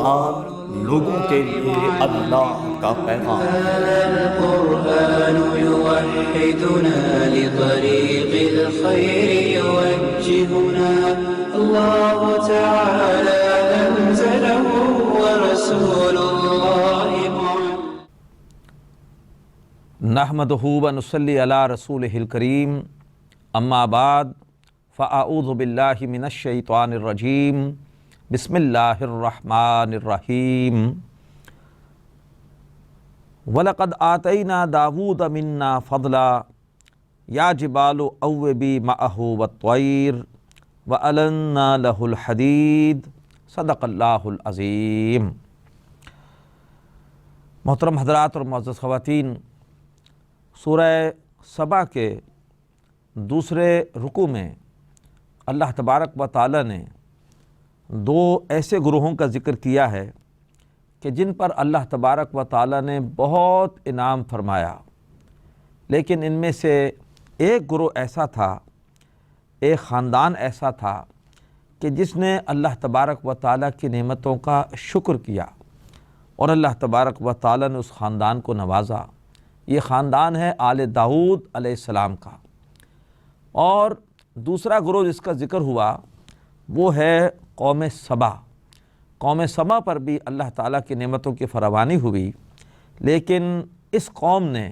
قرآن لوگوں کے لیے اللہ کا پیغام۔ القرآن يوحدنا لطريق الخير يوجهنا الله تعالى أنزله ورسول الله نحمدہ ونصلی علی رسولہ الکریم، اما بعد فاعوذ باللہ من الشیطان الرجیم، بسم اللہ الرحمن الرحیم۔ وَلَقَدْ آتَيْنَا دَاوُودَ مِنَّا فَضْلًا يَا جِبَالُ أَوِّبِي مَعَهُ وَالطَّيْرَ وَأَلَنَّا لَهُ الْحَدِيدَ صدق اللہ العظیم۔ محترم حضرات اور معزز خواتین، سورہ سبا کے دوسرے رکوع میں اللہ تبارک و تعالی نے دو ایسے گروہوں کا ذکر کیا ہے کہ جن پر اللہ تبارک و تعالی نے بہت انعام فرمایا، لیکن ان میں سے ایک گروہ ایسا تھا، ایک خاندان ایسا تھا کہ جس نے اللہ تبارک و تعالی کی نعمتوں کا شکر کیا اور اللہ تبارک و تعالی نے اس خاندان کو نوازا۔ یہ خاندان ہے آل داؤد علیہ السلام کا۔ اور دوسرا گروہ جس کا ذکر ہوا وہ ہے قوم سبا۔ قوم سبا پر بھی اللہ تعالیٰ کی نعمتوں کی فراوانی ہوئی، لیکن اس قوم نے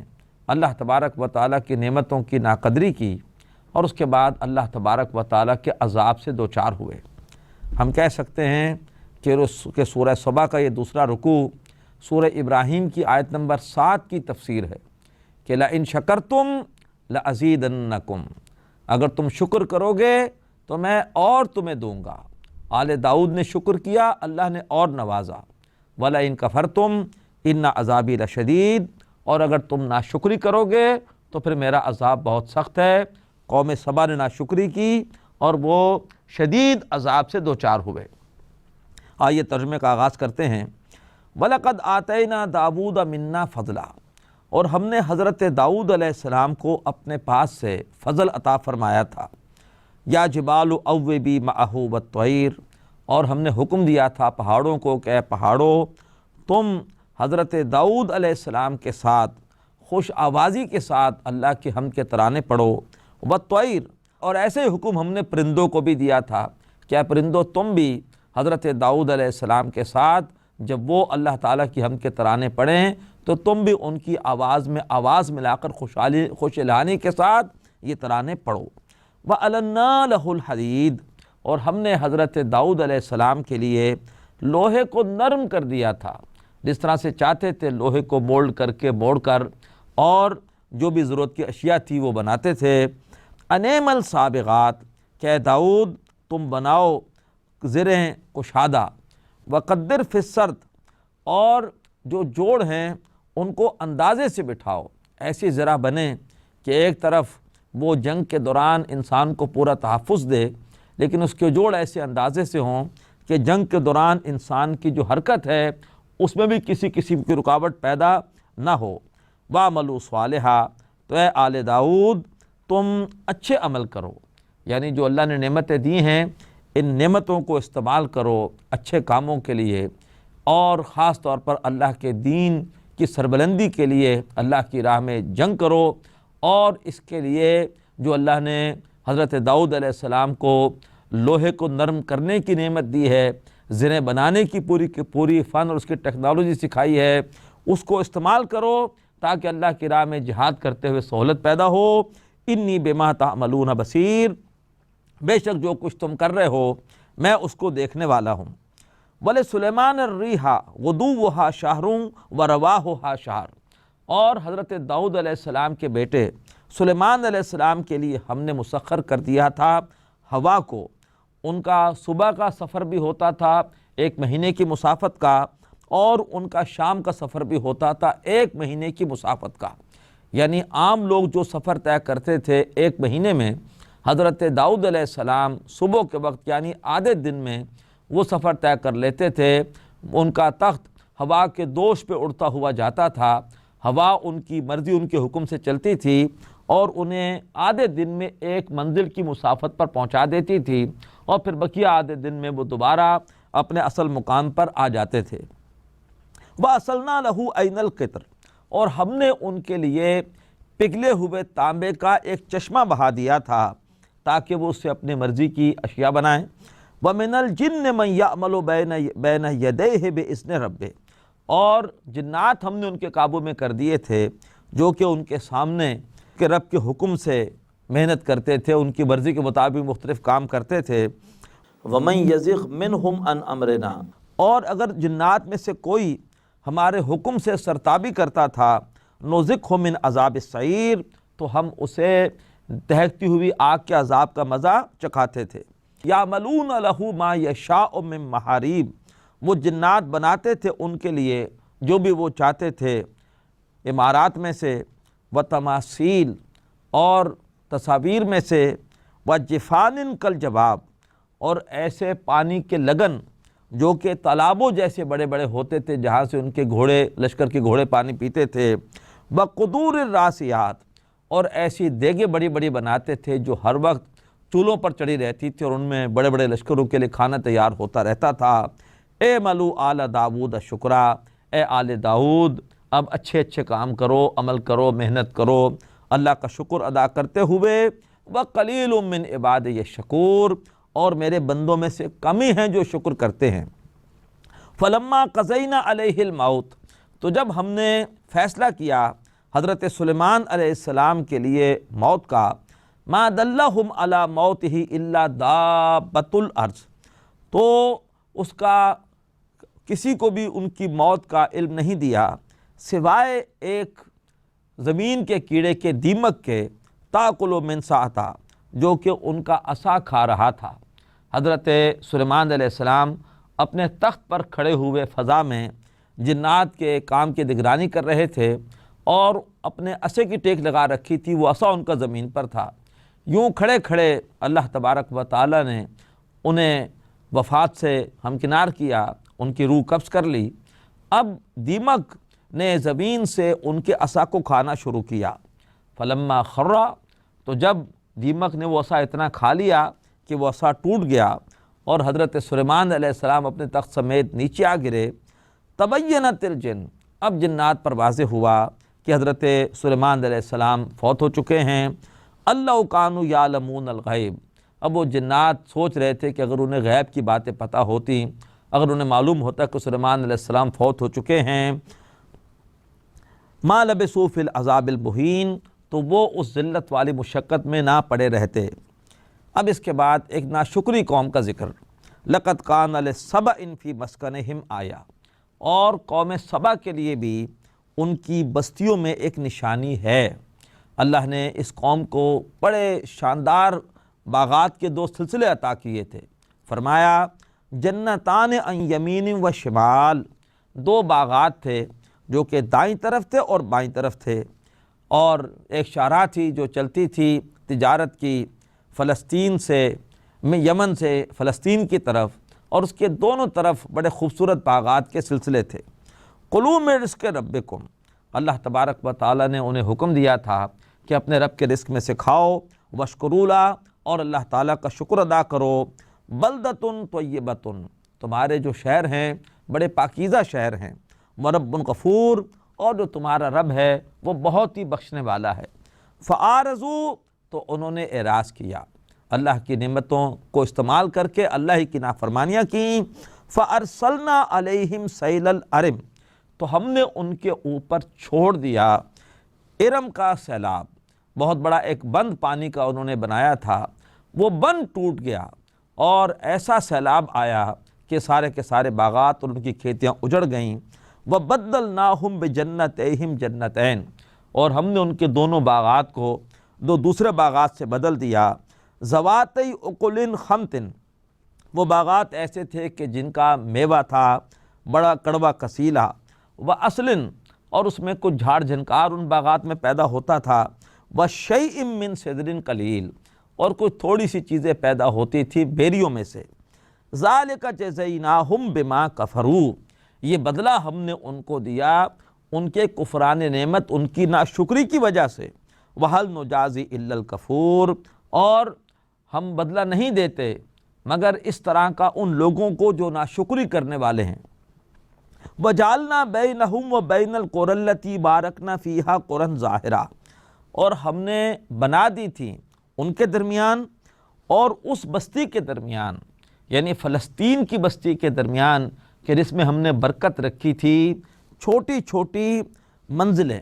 اللہ تبارک و تعالیٰ کی نعمتوں کی ناقدری کی اور اس کے بعد اللہ تبارک و تعالیٰ کے عذاب سے دوچار ہوئے۔ ہم کہہ سکتے ہیں کہ سورہ سبا کا یہ دوسرا رکوع سورہ ابراہیم کی آیت نمبر 7 کی تفسیر ہے کہ لَإِن شَكَرْتُمْ لَأَزِيدَنَّكُمْ، اگر تم شکر کرو گے تو میں اور تمہیں دوں گا۔ آل داؤد نے شکر کیا، اللہ نے اور نوازا۔ وَلَئِن كَفَرْتُمْ إِنَّ عَذَابِي لَشَدِيدٌ، اور اگر تم ناشکری کرو گے تو پھر میرا عذاب بہت سخت ہے۔ قوم سبا نے ناشکری کی اور وہ شدید عذاب سے دوچار ہوئے۔ آئیے ترجمے کا آغاز کرتے ہیں۔ وَلَقَدْ آتَيْنَا دَاوُودَ مِنَّا فَضْلًا، اور ہم نے حضرت داؤد علیہ السلام کو اپنے پاس سے فضل عطا فرمایا تھا۔ یا جبال اوبی معہ والطیر، اور ہم نے حکم دیا تھا پہاڑوں کو کہ اے پہاڑوں تم حضرت داؤد علیہ السلام کے ساتھ خوش آوازی کے ساتھ اللہ کے حمد کے ترانے پڑھو۔ والطیر، اور ایسے حکم ہم نے پرندوں کو بھی دیا تھا کہ اے پرندوں تم بھی حضرت داؤد علیہ السلام کے ساتھ جب وہ اللہ تعالیٰ کی حمد کے ترانے پڑھیں تو تم بھی ان کی آواز میں آواز ملا کر خوش الہانی کے ساتھ یہ ترانے پڑھو۔ وَأَلَنَّا لَهُ الْحَدِيدَ، اور ہم نے حضرت داؤد علیہ السلام کے لیے لوہے کو نرم کر دیا تھا، جس طرح سے چاہتے تھے لوہے کو مولڈ کر کے موڑ کر اور جو بھی ضرورت کی اشیاء تھی وہ بناتے تھے۔ اَنِعْمَ السَّابِغَاتِ، کہ داؤد تم بناؤ زریں کشادہ۔ وَقَدِّرْ فِي السَّرْدِ، اور جو جوڑ ہیں ان کو اندازے سے بٹھاؤ، ایسی زرہ بنے کہ ایک طرف وہ جنگ کے دوران انسان کو پورا تحفظ دے، لیکن اس کے جوڑ ایسے اندازے سے ہوں کہ جنگ کے دوران انسان کی جو حرکت ہے اس میں بھی کسی قسم کی رکاوٹ پیدا نہ ہو۔ وَعْمَلُوا صَالِحًا، تو اے آل داؤد تم اچھے عمل کرو، یعنی جو اللہ نے نعمتیں دی ہیں ان نعمتوں کو استعمال کرو اچھے کاموں کے لیے، اور خاص طور پر اللہ کے دین کی سربلندی کے لیے اللہ کی راہ میں جنگ کرو۔ اور اس کے لیے جو اللہ نے حضرت داؤد علیہ السلام کو لوہے کو نرم کرنے کی نعمت دی ہے، زریں بنانے کی پوری فن اور اس کی ٹیکنالوجی سکھائی ہے، اس کو استعمال کرو تاکہ اللہ کی راہ میں جہاد کرتے ہوئے سہولت پیدا ہو۔ انی بما تعملون بصیر، بے شک جو کچھ تم کر رہے ہو میں اس کو دیکھنے والا ہوں۔ وَلِسُلَيْمَانَ الرِّيحَ غُدُوُّهَا شَهْرٌ وَرَوَاحُهَا شَهْرٌ، اور حضرت داؤد علیہ السلام کے بیٹے سلیمان علیہ السلام کے لیے ہم نے مسخر کر دیا تھا ہوا کو۔ ان کا صبح کا سفر بھی ہوتا تھا 1 مہینے کی مسافت کا، اور ان کا شام کا سفر بھی ہوتا تھا 1 مہینے کی مسافت کا۔ یعنی عام لوگ جو سفر طے کرتے تھے 1 مہینے میں، حضرت داؤد علیہ السلام صبح کے وقت یعنی آدھے دن میں وہ سفر طے کر لیتے تھے۔ ان کا تخت ہوا کے دوش پہ اڑتا ہوا جاتا تھا، ہوا ان کی مرضی ان کے حکم سے چلتی تھی اور انہیں آدھے دن میں 1 منزل کی مسافت پر پہنچا دیتی تھی، اور پھر بقیہ آدھے دن میں وہ دوبارہ اپنے اصل مقام پر آ جاتے تھے۔ وَأَصَلْنَا لَهُ عَيْنَ الْقِطْرِ، اور ہم نے ان کے لیے پگھلے ہوئے تانبے کا ایک چشمہ بہا دیا تھا تاکہ وہ اس سے اپنی مرضی کی اشیاء بنائیں۔ وَمِنَ الْجِنِّ مَنْ يَعْمَلُ بَيْنَ يَدَيْهِ بِإِذْنِ رَبِّهِ، اور جنات ہم نے ان کے قابو میں کر دیے تھے جو کہ ان کے سامنے کہ رب کے حکم سے محنت کرتے تھے، ان کی مرضی کے مطابق مختلف کام کرتے تھے۔ وَمَنْ يَزِغْ مِنْهُمْ عَنْ أَمْرِنَا، اور اگر جنات میں سے کوئی ہمارے حکم سے سرتابی کرتا تھا، نُذِقْهُ مِنْ عَذَابِ السَّعِيرِ، تو ہم اسے دہکتی ہوئی آگ کے عذاب کا مزہ چکھاتے تھے۔ يَعْمَلُونَ لَهُ مَا يَشَاءُ مِنْ مَحَارِيبِ، وہ جنات بناتے تھے ان کے لیے جو بھی وہ چاہتے تھے عمارات میں سے، وَتَمَاثِيلِ، اور تصاویر میں سے، وَجِفَانٍ كَالْجَوَابِ، اور ایسے پانی کے لگن جو کہ تالابوں جیسے بڑے بڑے ہوتے تھے جہاں سے ان کے گھوڑے، لشکر کے گھوڑے پانی پیتے تھے، وَقُدُورِ الرَّاسِيَاتِ، اور ایسی دیگیں بڑی بڑی بناتے تھے جو ہر وقت چولہوں پر چڑھی رہتی تھی اور ان میں بڑے بڑے لشکروں کے لیے کھانا تیار ہوتا رہتا تھا۔ اے ملو آل داود شکرا، اے آل داؤد اب اچھے اچھے کام کرو، عمل کرو، محنت کرو، اللہ کا شکر ادا کرتے ہوئے، وَقَلِيلٌ مِّنْ عِبَادِيَ الشَّكُورِ، اور میرے بندوں میں سے کم ہی ہیں جو شکر کرتے ہیں۔ فَلَمَّا قَضَيْنَا عَلَيْهِ الْمَوْتِ، تو جب ہم نے فیصلہ کیا حضرت سلیمان علیہ السلام کے لیے موت کا، مَا دَلَّهُمْ عَلَى مَوْتِهِ إِلَّا دَابَّةُ الْأَرْضِ، تو اس کا کسی کو بھی ان کی موت کا علم نہیں دیا سوائے ایک زمین کے کیڑے کے، دیمک کے، تَأْكُلُ مِنْ سَعَتَهَا، جو کہ ان کا عصا کھا رہا تھا۔ حضرت سلیمان علیہ السلام اپنے تخت پر کھڑے ہوئے فضا میں جنات کے کام کی نگرانی کر رہے تھے اور اپنے عصے کی ٹیک لگا رکھی تھی، وہ عصا ان کا زمین پر تھا۔ یوں کھڑے کھڑے اللہ تبارک و تعالی نے انہیں وفات سے ہمکنار کیا، ان کی روح قبض کر لی۔ اب دیمک نے زمین سے ان کے عصا کو کھانا شروع کیا۔ فلما خرّا، تو جب دیمک نے وہ عصا اتنا کھا لیا کہ وہ عصا ٹوٹ گیا اور حضرت سلیمان علیہ السلام اپنے تخت سمیت نیچے آ گرے، تبینت الجن، اب جنات پر واضح ہوا کہ حضرت سلیمان علیہ السلام فوت ہو چکے ہیں۔ اللہ کانوا یعلمون الغیب، اب وہ جنات سوچ رہے تھے کہ اگر انہیں غیب کی باتیں پتہ ہوتی، اگر انہیں معلوم ہوتا کہ سلیمان علیہ السلام فوت ہو چکے ہیں، ما لبثوا فی العذاب المہین، تو وہ اس ذلت والی مشقت میں نہ پڑے رہتے۔ اب اس کے بعد ایک ناشکری قوم کا ذکر، لقد کان لسبأ فی مسکنہم آیہ، اور قوم سبا کے لیے بھی ان کی بستیوں میں ایک نشانی ہے۔ اللہ نے اس قوم کو بڑے شاندار باغات کے 2 سلسلے عطا کیے تھے۔ فرمایا جنتان عن یمین و شمال، 2 باغات تھے جو کہ دائیں طرف تھے اور بائیں طرف تھے، اور ایک شاہراہ تھی جو چلتی تھی تجارت کی فلسطین سے، یمن سے فلسطین کی طرف، اور اس کے دونوں طرف بڑے خوبصورت باغات کے سلسلے تھے۔ کلوا من رزق ربکم، اللہ تبارک و تعالیٰ نے انہیں حکم دیا تھا کہ اپنے رب کے رزق میں سے کھاؤ، واشکروا لہ، اور اللہ تعالیٰ کا شکر ادا کرو، بلدۃ طیبۃ، تمہارے جو شہر ہیں بڑے پاکیزہ شہر ہیں، ورب غفور، اور جو تمہارا رب ہے وہ بہت ہی بخشنے والا ہے۔ فاعرضوا، تو انہوں نے اعراض کیا، اللہ کی نعمتوں کو استعمال کر کے اللہ ہی کی نافرمانیاں کیں۔ فارسلنا علیہم سیل الارم، تو ہم نے ان کے اوپر چھوڑ دیا ارم کا سیلاب، بہت بڑا ایک بند پانی کا انہوں نے بنایا تھا، وہ بند ٹوٹ گیا اور ایسا سیلاب آیا کہ سارے کے سارے باغات اور ان کی کھیتیاں اجڑ گئیں۔ وَبَدَّلْنَاهُمْ بِجَنَّتَيْهِمْ جَنَّتَيْن، اور ہم نے ان کے دونوں باغات کو 2 دوسرے باغات سے بدل دیا۔ ذَوَاتَيْ أُكُلٍ خَمْطٍ، وہ باغات ایسے تھے کہ جن کا میوہ تھا بڑا کڑوا کسیلا، وَأَصْلٍ، اور اس میں کچھ جھاڑ جھنکار ان باغات میں پیدا ہوتا تھا، وَشَيْءٍ مِّن سِدْرٍ قَلِيلٍ، اور کچھ تھوڑی سی چیزیں پیدا ہوتی تھی بیریوں میں سے۔ ذَلِكَ جَزَيْنَاهُمْ بِمَا كَفَرُوا، یہ بدلہ ہم نے ان کو دیا ان کے کفران نعمت، ان کی ناشکری کی وجہ سے۔ وَهَلْ نُجَازِي إِلَّا الْكَفُورَ، اور ہم بدلہ نہیں دیتے مگر اس طرح کا ان لوگوں کو جو ناشکری کرنے والے ہیں۔ وَجَعَلْنَا بَيْنَهُمْ وَبَيْنَ الْقُرَى الَّتِي بَارَكْنَا فِيهَا قُرًى ظَاهِرًا، اور ہم نے بنا دی تھی ان کے درمیان اور اس بستی کے درمیان، یعنی فلسطین کی بستی کے درمیان کہ جس میں ہم نے برکت رکھی تھی، چھوٹی چھوٹی منزلیں۔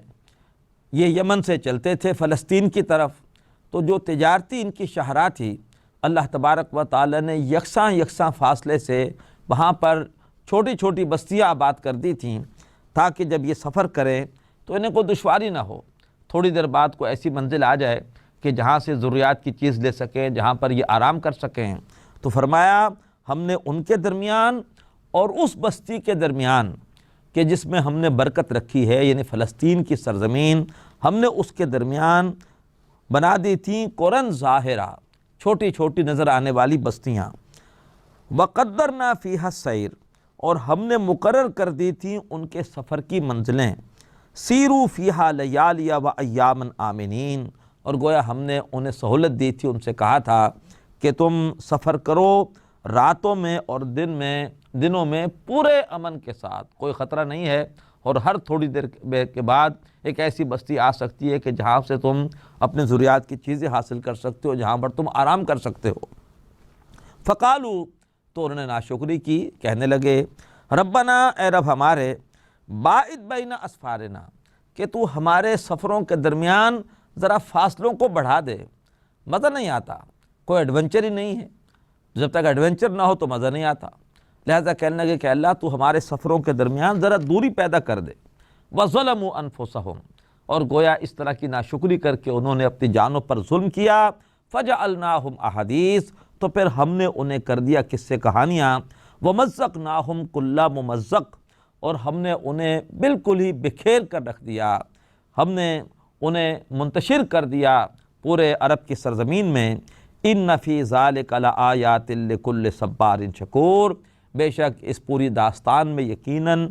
یہ یمن سے چلتے تھے فلسطین کی طرف، تو جو تجارتی ان کی شاہراہ تھی، اللہ تبارک و تعالی نے یکساں فاصلے سے وہاں پر چھوٹی چھوٹی بستیاں آباد کر دی تھیں، تاکہ جب یہ سفر کریں تو انہیں کوئی دشواری نہ ہو، تھوڑی دیر بعد کوئی ایسی منزل آ جائے کہ جہاں سے ضروریات کی چیز لے سکیں، جہاں پر یہ آرام کر سکیں۔ تو فرمایا ہم نے ان کے درمیان اور اس بستی کے درمیان کہ جس میں ہم نے برکت رکھی ہے، یعنی فلسطین کی سرزمین، ہم نے اس کے درمیان بنا دی تھیں قرن ظاہرہ، چھوٹی چھوٹی نظر آنے والی بستیاں۔ وقدرنا فیہا السیر، اور ہم نے مقرر کر دی تھیں ان کے سفر کی منزلیں۔ سیروا فیہا لیالی و ایاما آمنین، اور گویا ہم نے انہیں سہولت دی تھی، ان سے کہا تھا کہ تم سفر کرو راتوں میں اور دنوں میں پورے امن کے ساتھ، کوئی خطرہ نہیں ہے، اور ہر تھوڑی دیر کے بعد ایک ایسی بستی آ سکتی ہے کہ جہاں سے تم اپنے ضروریات کی چیزیں حاصل کر سکتے ہو، جہاں پر تم آرام کر سکتے ہو۔ فقالو، تو انہوں نے ناشکری کی، کہنے لگے ربنا، اے رب ہمارے، باعد بین اسفارنا، کہ تو ہمارے سفروں کے درمیان ذرا فاصلوں کو بڑھا دے، مزہ نہیں آتا، کوئی ایڈونچر ہی نہیں ہے، جب تک ایڈونچر نہ ہو تو مزہ نہیں آتا، لہذا کہنے لگے کہ اللہ تو ہمارے سفروں کے درمیان ذرا دوری پیدا کر دے۔ وَظَلَمُوا أَنفُسَهُمْ، اور گویا اس طرح کی ناشکری کر کے انہوں نے اپنی جانوں پر ظلم کیا۔ فَجَعَلْنَاهُمْ أَحَادِيث، تو پھر ہم نے انہیں کر دیا قصے کہانیاں۔ وَمَزَّقْنَاهُمْ كُلَّ مُمَزَّق، اور ہم نے انہیں بالکل ہی بکھیر کر رکھ دیا، ہم نے انہیں منتشر کر دیا پورے عرب کی سرزمین میں۔ إِنَّ فِي ذَلِكَ لَآيَاتٍ لِكُلِّ صَبَّارٍ شَكُورٍ، بے شک اس پوری داستان میں یقیناً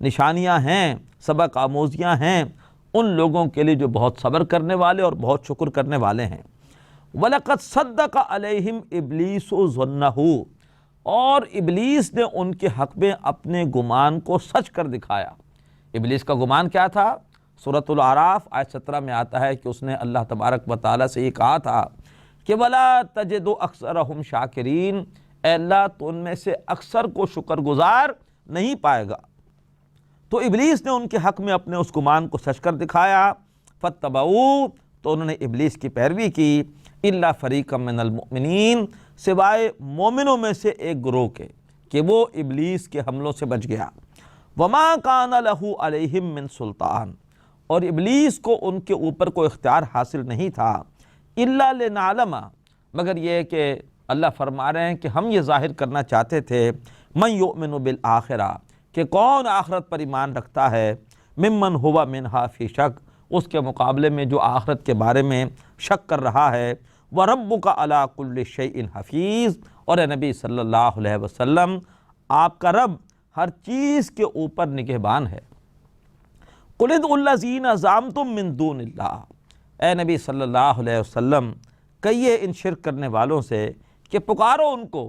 نشانیاں ہیں، سبق آموزیاں ہیں ان لوگوں کے لیے جو بہت صبر کرنے والے اور بہت شکر کرنے والے ہیں۔ وَلَقَدْ صَدَّقَ عَلَيْهِمْ إِبْلِيسُ ظَنَّهُ، اور ابلیس نے ان کے حق میں اپنے گمان کو سچ کر دکھایا۔ ابلیس کا گمان کیا تھا؟ سورۃ الاعراف آیت 17 میں آتا ہے کہ اس نے اللہ تبارک و تعالیٰ سے یہ کہا تھا کہ وَلَا تَجِدُ أَكْثَرَهُمْ شَاكِرِينَ، اے اللہ تو ان میں سے اکثر کو شکر گزار نہیں پائے گا۔ تو ابلیس نے ان کے حق میں اپنے اس گمان کو سچ کر دکھایا۔ فَاتَّبَعُوهُ، تو انہوں نے ابلیس کی پیروی کی۔ إِلَّا فَرِيقًا مِّنَ الْمُؤْمِنِينَ، سوائے مومنوں میں سے ایک گروہ کے، کہ وہ ابلیس کے حملوں سے بچ گیا۔ وَمَا كَانَ لَهُ عَلَيْهِمْ مِّن سُلْطَانٍ، اور ابلیس کو ان کے اوپر کوئی اختیار حاصل نہیں تھا۔ إِلَّا لِنَعْلَمَ، مگر یہ کہ اللہ فرما رہے ہیں کہ ہم یہ ظاہر کرنا چاہتے تھے، مَن يُؤْمِنُ بِالْآخِرَةِ، کہ کون آخرت پر ایمان رکھتا ہے، ممن ہوا منہا فی شک، اس کے مقابلے میں جو آخرت کے بارے میں شک کر رہا ہے۔ وَرَبُّكَ عَلَىٰ كُلِّ شَيْءٍ حَفِيظٌ، اور اے نبی صلی اللہ علیہ وسلم، آپ کا رب ہر چیز کے اوپر نگہبان ہے۔ قُلِ ادْعُوا الَّذِينَ زَعَمْتُم مِّن دُونِ اللَّهِ، اے نبی صلی اللہ علیہ وسلم کہیے ان شرک کرنے والوں سے کہ پکارو ان کو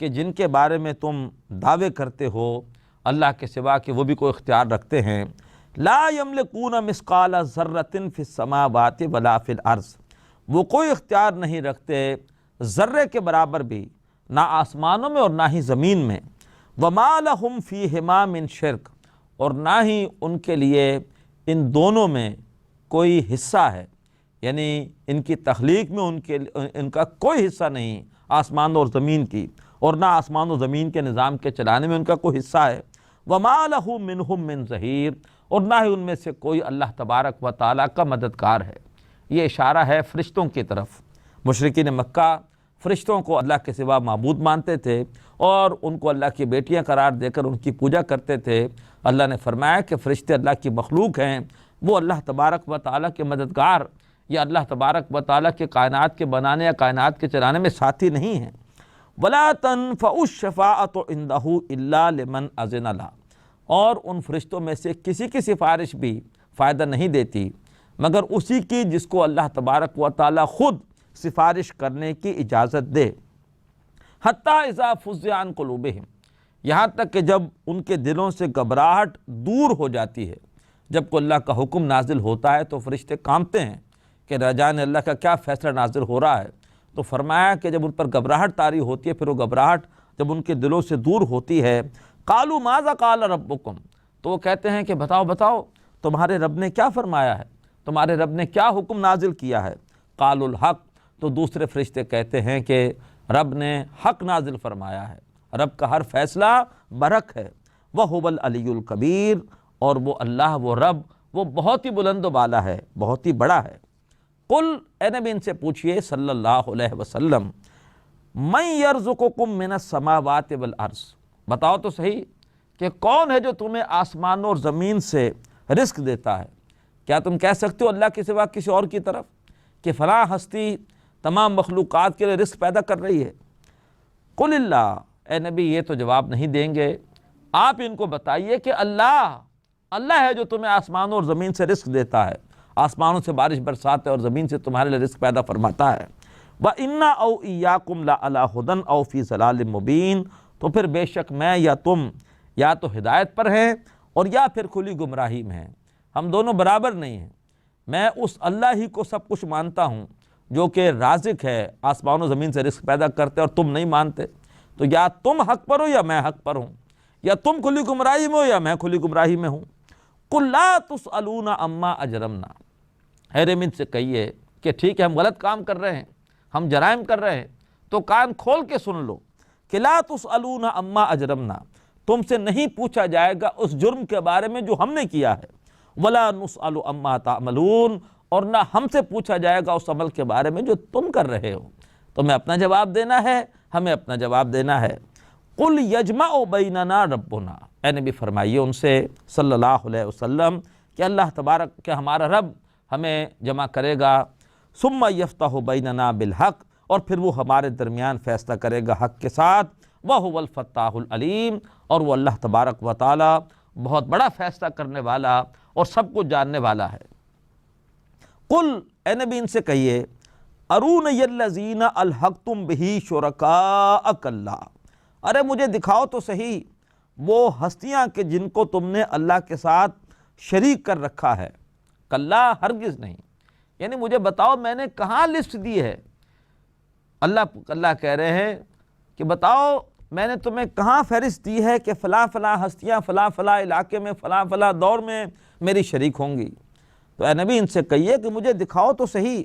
کہ جن کے بارے میں تم دعوے کرتے ہو اللہ کے سوا کہ وہ بھی کوئی اختیار رکھتے ہیں۔ لا یملکون مثقال ذرۃ فی السماوات ولا فی الارض، وہ کوئی اختیار نہیں رکھتے ذرے کے برابر بھی، نہ آسمانوں میں اور نہ ہی زمین میں۔ وما لہم فیہما من شرک، اور نہ ہی ان کے لیے ان دونوں میں کوئی حصہ ہے، یعنی ان کی تخلیق میں ان کا کوئی حصہ نہیں، آسمان اور زمین کی، اور نہ آسمان و زمین کے نظام کے چلانے میں ان کا کوئی حصہ ہے۔ وما لہ منہم من ظہیر، اور نہ ہی ان میں سے کوئی اللہ تبارک و تعالیٰ کا مددگار ہے۔ یہ اشارہ ہے فرشتوں کی طرف۔ مشرکین مکہ فرشتوں کو اللہ کے سوا معبود مانتے تھے اور ان کو اللہ کی بیٹیاں قرار دے کر ان کی پوجا کرتے تھے۔ اللہ نے فرمایا کہ فرشتے اللہ کی مخلوق ہیں، وہ اللہ تبارک و تعالیٰ کے مددگار یا اللہ تبارک و تعالیٰ کے کائنات کے بنانے یا کائنات کے چلانے میں ساتھی نہیں ہیں۔ وَلَا تَنْفَعُ الشَّفَاعَةُ عِنْدَهُ إِلَّا لِمَنْ أَذِنَ لَهُ، اور ان فرشتوں میں سے کسی کی سفارش بھی فائدہ نہیں دیتی مگر اسی کی جس کو اللہ تبارک و تعالیٰ خود سفارش کرنے کی اجازت دے۔ حتیٰ اذا فزع عن قلوبہم، یہاں تک کہ جب ان کے دلوں سے گھبراہٹ دور ہو جاتی ہے۔ جب کوئی اللہ کا حکم نازل ہوتا ہے تو فرشتے کانپتے ہیں کہ نہ جانے اللہ کا کیا فیصلہ نازل ہو رہا ہے۔ تو فرمایا کہ جب ان پر گھبراہٹ طاری ہوتی ہے، پھر وہ گھبراہٹ جب ان کے دلوں سے دور ہوتی ہے، قالوا ماذا قال ربکم، تو وہ کہتے ہیں کہ بتاؤ تمہارے رب نے کیا فرمایا ہے، تمہارے رب نے کیا حکم نازل کیا ہے۔ قالوا الحق، تو دوسرے فرشتے کہتے ہیں کہ رب نے حق نازل فرمایا ہے، رب کا ہر فیصلہ برحق ہے۔ وَهُوَ الْعَلِيُّ الْكَبِيرُ، اور وہ اللہ، وہ رب، وہ بہت ہی بلند و بالا ہے، بہت ہی بڑا ہے۔ قل، اے نبی ان سے پوچھئے صلی اللہ علیہ وسلم، مَن يَرْزُقُكُم مِّنَ السَّمَاوَاتِ وَالْأَرْضِ، بتاؤ تو صحیح کہ کون ہے جو تمہیں آسمانوں اور زمین سے رزق دیتا ہے۔ کیا تم کہہ سکتے ہو اللہ کے سوا کسی اور کی طرف کہ فلاں ہستی تمام مخلوقات کے لیے رزق پیدا کر رہی ہے؟ قل اللہ، اے نبی یہ تو جواب نہیں دیں گے، آپ ان کو بتائیے کہ اللہ ہے جو تمہیں آسمانوں اور زمین سے رزق دیتا ہے، آسمانوں سے بارش برساتا ہے اور زمین سے تمہارے لیے رزق پیدا فرماتا ہے۔ وَإِنَّا أَوْ إِيَّاكُمْ لَعَلَىٰ هُدًى أَوْ فِي ضَلَالٍ مُّبِينٍ، تو پھر بے شک میں یا تم یا تو ہدایت پر ہیں اور یا پھر کھلی گمراہی میں ہیں، ہم دونوں برابر نہیں ہیں۔ میں اس اللہ ہی کو سب کچھ مانتا ہوں جو کہ رازق ہے، آسمانوں زمین سے رزق پیدا کرتے اور تم نہیں مانتے، تو یا تم حق پر ہو یا میں حق پر ہوں، یا تم کھلی گمراہی میں ہو یا میں کھلی گمراہی میں ہوں۔ قُل لَا تُسْأَلُونَ عَمَّا أَجْرَمْنَا، اے رحم سے کہیے کہ ٹھیک ہے ہم غلط کام کر رہے ہیں، ہم جرائم کر رہے ہیں، تو کان کھول کے سن لو کہ لا تسألون عما اجرمنا، تم سے نہیں پوچھا جائے گا اس جرم کے بارے میں جو ہم نے کیا ہے، ولا نسأل عما تعملون، اور نہ ہم سے پوچھا جائے گا اس عمل کے بارے میں جو تم کر رہے ہو۔ تمہیں اپنا جواب دینا ہے، ہمیں اپنا جواب دینا ہے۔ قل یجمع بیننا ربنا، اے نبی فرمائیے ان سے صلی اللہ علیہ وسلم کہ اللہ تبارک کہ ہمارا رب ہمیں جمع کرے گا، ثم یفتح بیننا بالحق، اور پھر وہ ہمارے درمیان فیصلہ کرے گا حق کے ساتھ۔ وَهُوَ الْفَتَّاحُ الْعَلِيمُ، اور وہ اللہ تبارک و تعالی بہت بڑا فیصلہ کرنے والا اور سب کو جاننے والا ہے۔ قل، اے نبی ان سے کہیے، ارونی الذین الحقتم بہ شرکاء کلا، ارے مجھے دکھاؤ تو صحیح وہ ہستیاں کہ جن کو تم نے اللہ کے ساتھ شریک کر رکھا ہے۔ کلا، ہرگز نہیں، یعنی مجھے بتاؤ میں نے کہاں لسٹ دی ہے۔ اللہ کہہ رہے ہیں کہ بتاؤ میں نے تمہیں کہاں فہرست دی ہے کہ فلاں فلاں ہستیاں فلاں فلاں علاقے میں فلاں فلاں دور میں میری شریک ہوں گی۔ تو اے نبی ان سے کہیے کہ مجھے دکھاؤ تو صحیح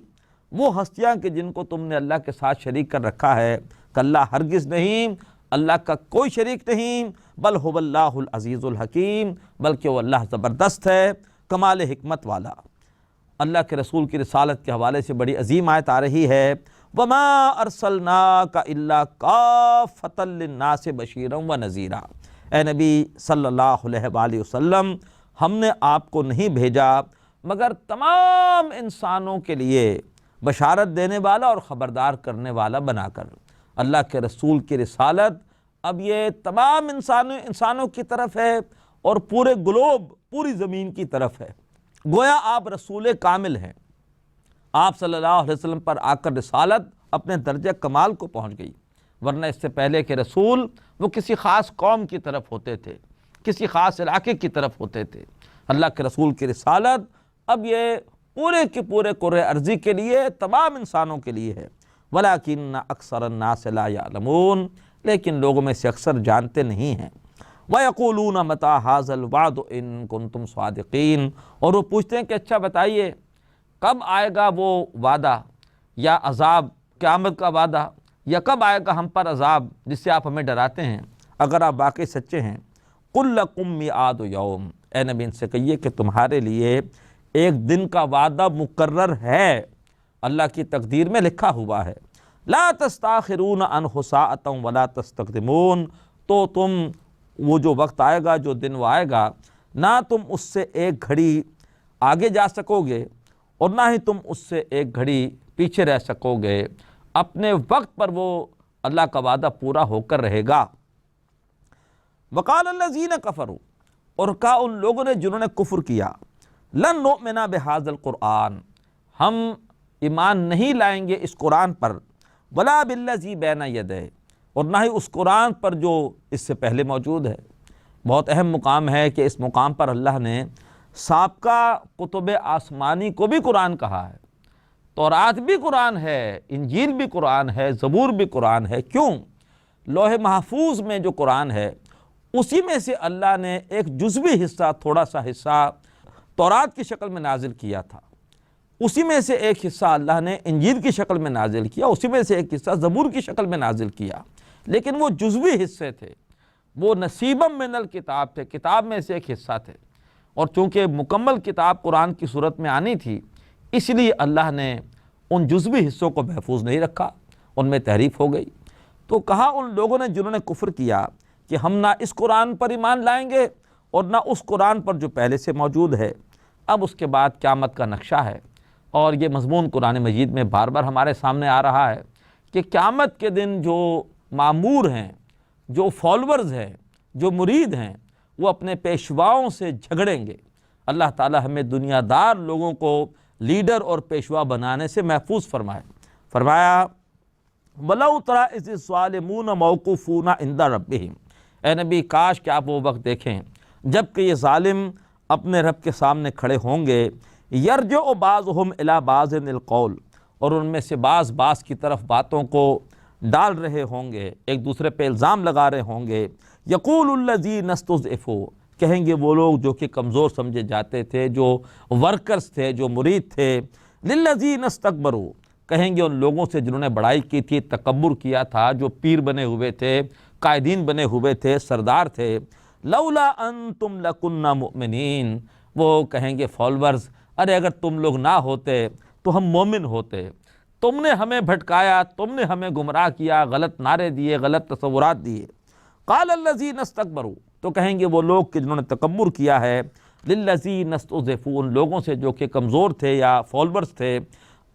وہ ہستیاں کہ جن کو تم نے اللہ کے ساتھ شریک کر رکھا ہے۔ کلا، ہرگز نہیں، اللہ کا کوئی شریک نہیں، بل هو اللہ العزیز الحکیم، بلکہ وہ اللہ زبردست ہے، کمال حکمت والا۔ اللہ کے رسول کی رسالت کے حوالے سے بڑی عظیم آیت آ رہی ہے، وَمَا أَرْسَلْنَاكَ إِلَّا كَافَّةً لِلنَّاسِ بَشِيرًا وَنَذِيرًا، اے نبی صلی اللہ علیہ وآلہ وسلم، ہم نے آپ کو نہیں بھیجا مگر تمام انسانوں کے لیے بشارت دینے والا اور خبردار کرنے والا بنا کر۔ اللہ کے رسول کی رسالت اب یہ تمام انسانوں کی طرف ہے اور پورے گلوب، پوری زمین کی طرف ہے۔ گویا آپ رسول کامل ہیں، آپ صلی اللہ علیہ وسلم پر آ کر رسالت اپنے درجہ کمال کو پہنچ گئی، ورنہ اس سے پہلے کہ رسول وہ کسی خاص قوم کی طرف ہوتے تھے، کسی خاص علاقے کی طرف ہوتے تھے۔ اللہ کے رسول کی رسالت اب یہ پورے کے پورے کرۂ ارضی کے لیے، تمام انسانوں کے لیے ہے۔ وَلَٰكِنَّ أَكْثَرَ النَّاسِ لَا يَعْلَمُونَ، لیکن لوگوں میں سے اکثر جانتے نہیں ہیں۔ وَيَقُولُونَ مَتَىٰ هَٰذَا الْوَعْدُ إِن كُنتُمْ صَادِقِينَ، اور وہ پوچھتے ہیں کہ اچھا بتائیے کب آئے گا وہ وعدہ یا عذاب، قیامت کا وعدہ، یا کب آئے گا ہم پر عذاب جس سے آپ ہمیں ڈراتے ہیں، اگر آپ واقعی سچے ہیں۔ قُل لَكُم مِّيعَادُ يَوْمٍ، اے نبی ان سے کہیے کہ تمہارے لیے ایک دن کا وعدہ مقرر ہے، اللہ کی تقدیر میں لکھا ہوا ہے۔ لا تستاخرون عنہ ساعة ولا تستقدمون، تو تم وہ جو وقت آئے گا، جو دن وہ آئے گا، نہ تم اس سے ایک گھڑی آگے جا سکو گے اور نہ ہی تم اس سے ایک گھڑی پیچھے رہ سکو گے، اپنے وقت پر وہ اللہ کا وعدہ پورا ہو کر رہے گا۔ وقال الذین کفروا، اور کہا ان لوگوں نے جنہوں نے کفر کیا، لن نؤمن بہذا القرآن، ہم ایمان نہیں لائیں گے اس قرآن پر، ولا بالذی بین یدیہ، اور نہ ہی اس قرآن پر جو اس سے پہلے موجود ہے۔ بہت اہم مقام ہے کہ اس مقام پر اللہ نے سابقہ کتب آسمانی کو بھی قرآن کہا ہے، تورات بھی قرآن ہے، انجیل بھی قرآن ہے، زبور بھی قرآن ہے۔ کیوں؟ لوح محفوظ میں جو قرآن ہے اسی میں سے اللہ نے ایک جزوی حصہ، تھوڑا سا حصہ تورات کی شکل میں نازل کیا تھا، اسی میں سے ایک حصہ اللہ نے انجیل کی شکل میں نازل کیا، اسی میں سے ایک حصہ زبور کی شکل میں نازل کیا، لیکن وہ جزوی حصے تھے، وہ نصیبم من الکتاب تھے، کتاب میں سے ایک حصہ تھے۔ اور چونکہ مکمل کتاب قرآن کی صورت میں آنی تھی، اس لیے اللہ نے ان جزوی حصوں کو محفوظ نہیں رکھا، ان میں تحریف ہو گئی۔ تو کہا ان لوگوں نے جنہوں نے کفر کیا کہ ہم نہ اس قرآن پر ایمان لائیں گے اور نہ اس قرآن پر جو پہلے سے موجود ہے۔ اب اس کے بعد قیامت کا نقشہ ہے، اور یہ مضمون قرآن مجید میں بار بار ہمارے سامنے آ رہا ہے کہ قیامت کے دن جو مامور ہیں، جو فالورز ہیں، جو مرید ہیں، وہ اپنے پیشواؤں سے جھگڑیں گے۔ اللہ تعالی ہمیں دنیا دار لوگوں کو لیڈر اور پیشوا بنانے سے محفوظ فرمائے۔ فرمایا وَلَوْ تَرَىٰ إِذِ الظَّالِمُونَ مَوْقُوفُونَ عِندَ رَبِّهِمْ، اے نبی کاش کہ آپ وہ وقت دیکھیں جب کہ یہ ظالم اپنے رب کے سامنے کھڑے ہوں گے، یرجع بعضهم الی بعض القول، اور ان میں سے بعض کی طرف باتوں کو ڈال رہے ہوں گے، ایک دوسرے پہ الزام لگا رہے ہوں گے۔ یقول الذین استضعفوا، کہیں گے وہ لوگ جو کہ کمزور سمجھے جاتے تھے، جو ورکرز تھے، جو مرید تھے، للذین استکبروا، کہیں گے ان لوگوں سے جنہوں نے بڑائی کی تھی، تکبر کیا تھا، جو پیر بنے ہوئے تھے، قائدین بنے ہوئے تھے، سردار تھے، لولا انتم لکنا مؤمنین، وہ کہیں گے فالورز، ارے اگر تم لوگ نہ ہوتے تو ہم مومن ہوتے، تم نے ہمیں بھٹکایا، تم نے ہمیں گمراہ کیا، غلط نعرے دیے، غلط تصورات دیے۔ قال الذین استکبروا، تو کہیں گے وہ لوگ کہ جنہوں نے تکبر کیا ہے، للذین استضعفوا، ان لوگوں سے جو کہ کمزور تھے یا فالورز تھے،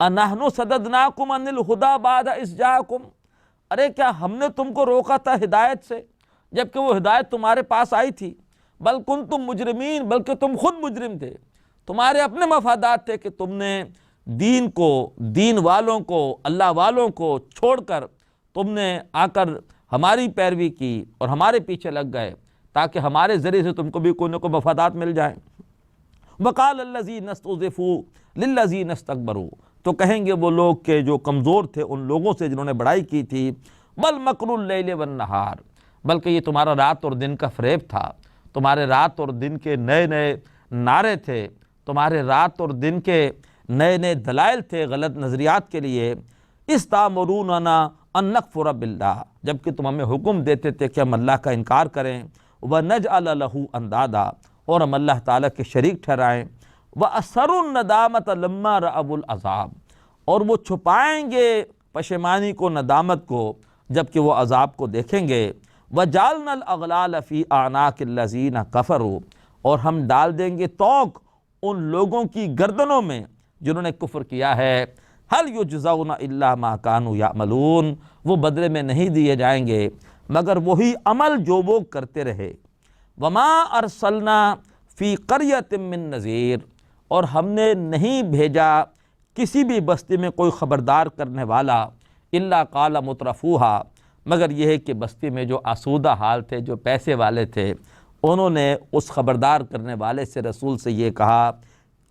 انحن صددناکم عن الہدی بعد اذ جاءکم، ارے کیا ہم نے تم کو روکا تھا ہدایت سے جبکہ وہ ہدایت تمہارے پاس آئی تھی؟ بل کنتم مجرمین، بلکہ تم خود مجرم تھے، تمہارے اپنے مفادات تھے کہ تم نے دین کو، دین والوں کو، اللہ والوں کو چھوڑ کر تم نے آ کر ہماری پیروی کی اور ہمارے پیچھے لگ گئے تاکہ ہمارے ذریعے سے تم کو بھی کوئی نہ کوئی مفادات مل جائیں۔ وقال الذین استضعفوا للذین استکبروا، تو کہیں گے وہ لوگ کہ جو کمزور تھے ان لوگوں سے جنہوں نے بڑائی کی تھی، بل مکر اللیل والنہار، بلکہ یہ تمہارا رات اور دن کا فریب تھا، تمہارے رات اور دن کے نئے نئے نعرے تھے، تمہارے رات اور دن کے نئے نئے دلائل تھے غلط نظریات کے لیے۔ استامروننا ان نکفر باللہ، جبکہ تم ہمیں حکم دیتے تھے کہ ہم اللہ کا انکار کریں، ونجعل لہ اندادا، اور ہم اللہ تعالیٰ کے شریک ٹھہرائیں، وَأَسَرُّوا النَّدَامَةَ لَمَّا رَأَوُا الْعَذَابَ، اور وہ چھپائیں گے پشیمانی کو، ندامت کو، جبکہ وہ عذاب کو دیکھیں گے۔ وَجَعَلْنَا الْأَغْلَالَ فِي أَعْنَاقِ الَّذِينَ كَفَرُوا، اور ہم ڈال دیں گے توق ان لوگوں کی گردنوں میں جنہوں نے کفر کیا ہے۔ هَلْ يُجْزَوْنَ إِلَّا مَا كَانُوا يَعْمَلُونَ، وہ بدلے میں نہیں دیے جائیں گے مگر وہی عمل جو وہ کرتے رہے۔ وَمَا أَرْسَلْنَا فِي قَرْيَةٍ مِّن نَذِيرٍ، اور ہم نے نہیں بھیجا کسی بھی بستی میں کوئی خبردار کرنے والا، الا قال مترفوها، مگر یہ ہے کہ بستی میں جو آسودہ حال تھے، جو پیسے والے تھے، انہوں نے اس خبردار کرنے والے سے، رسول سے یہ کہا،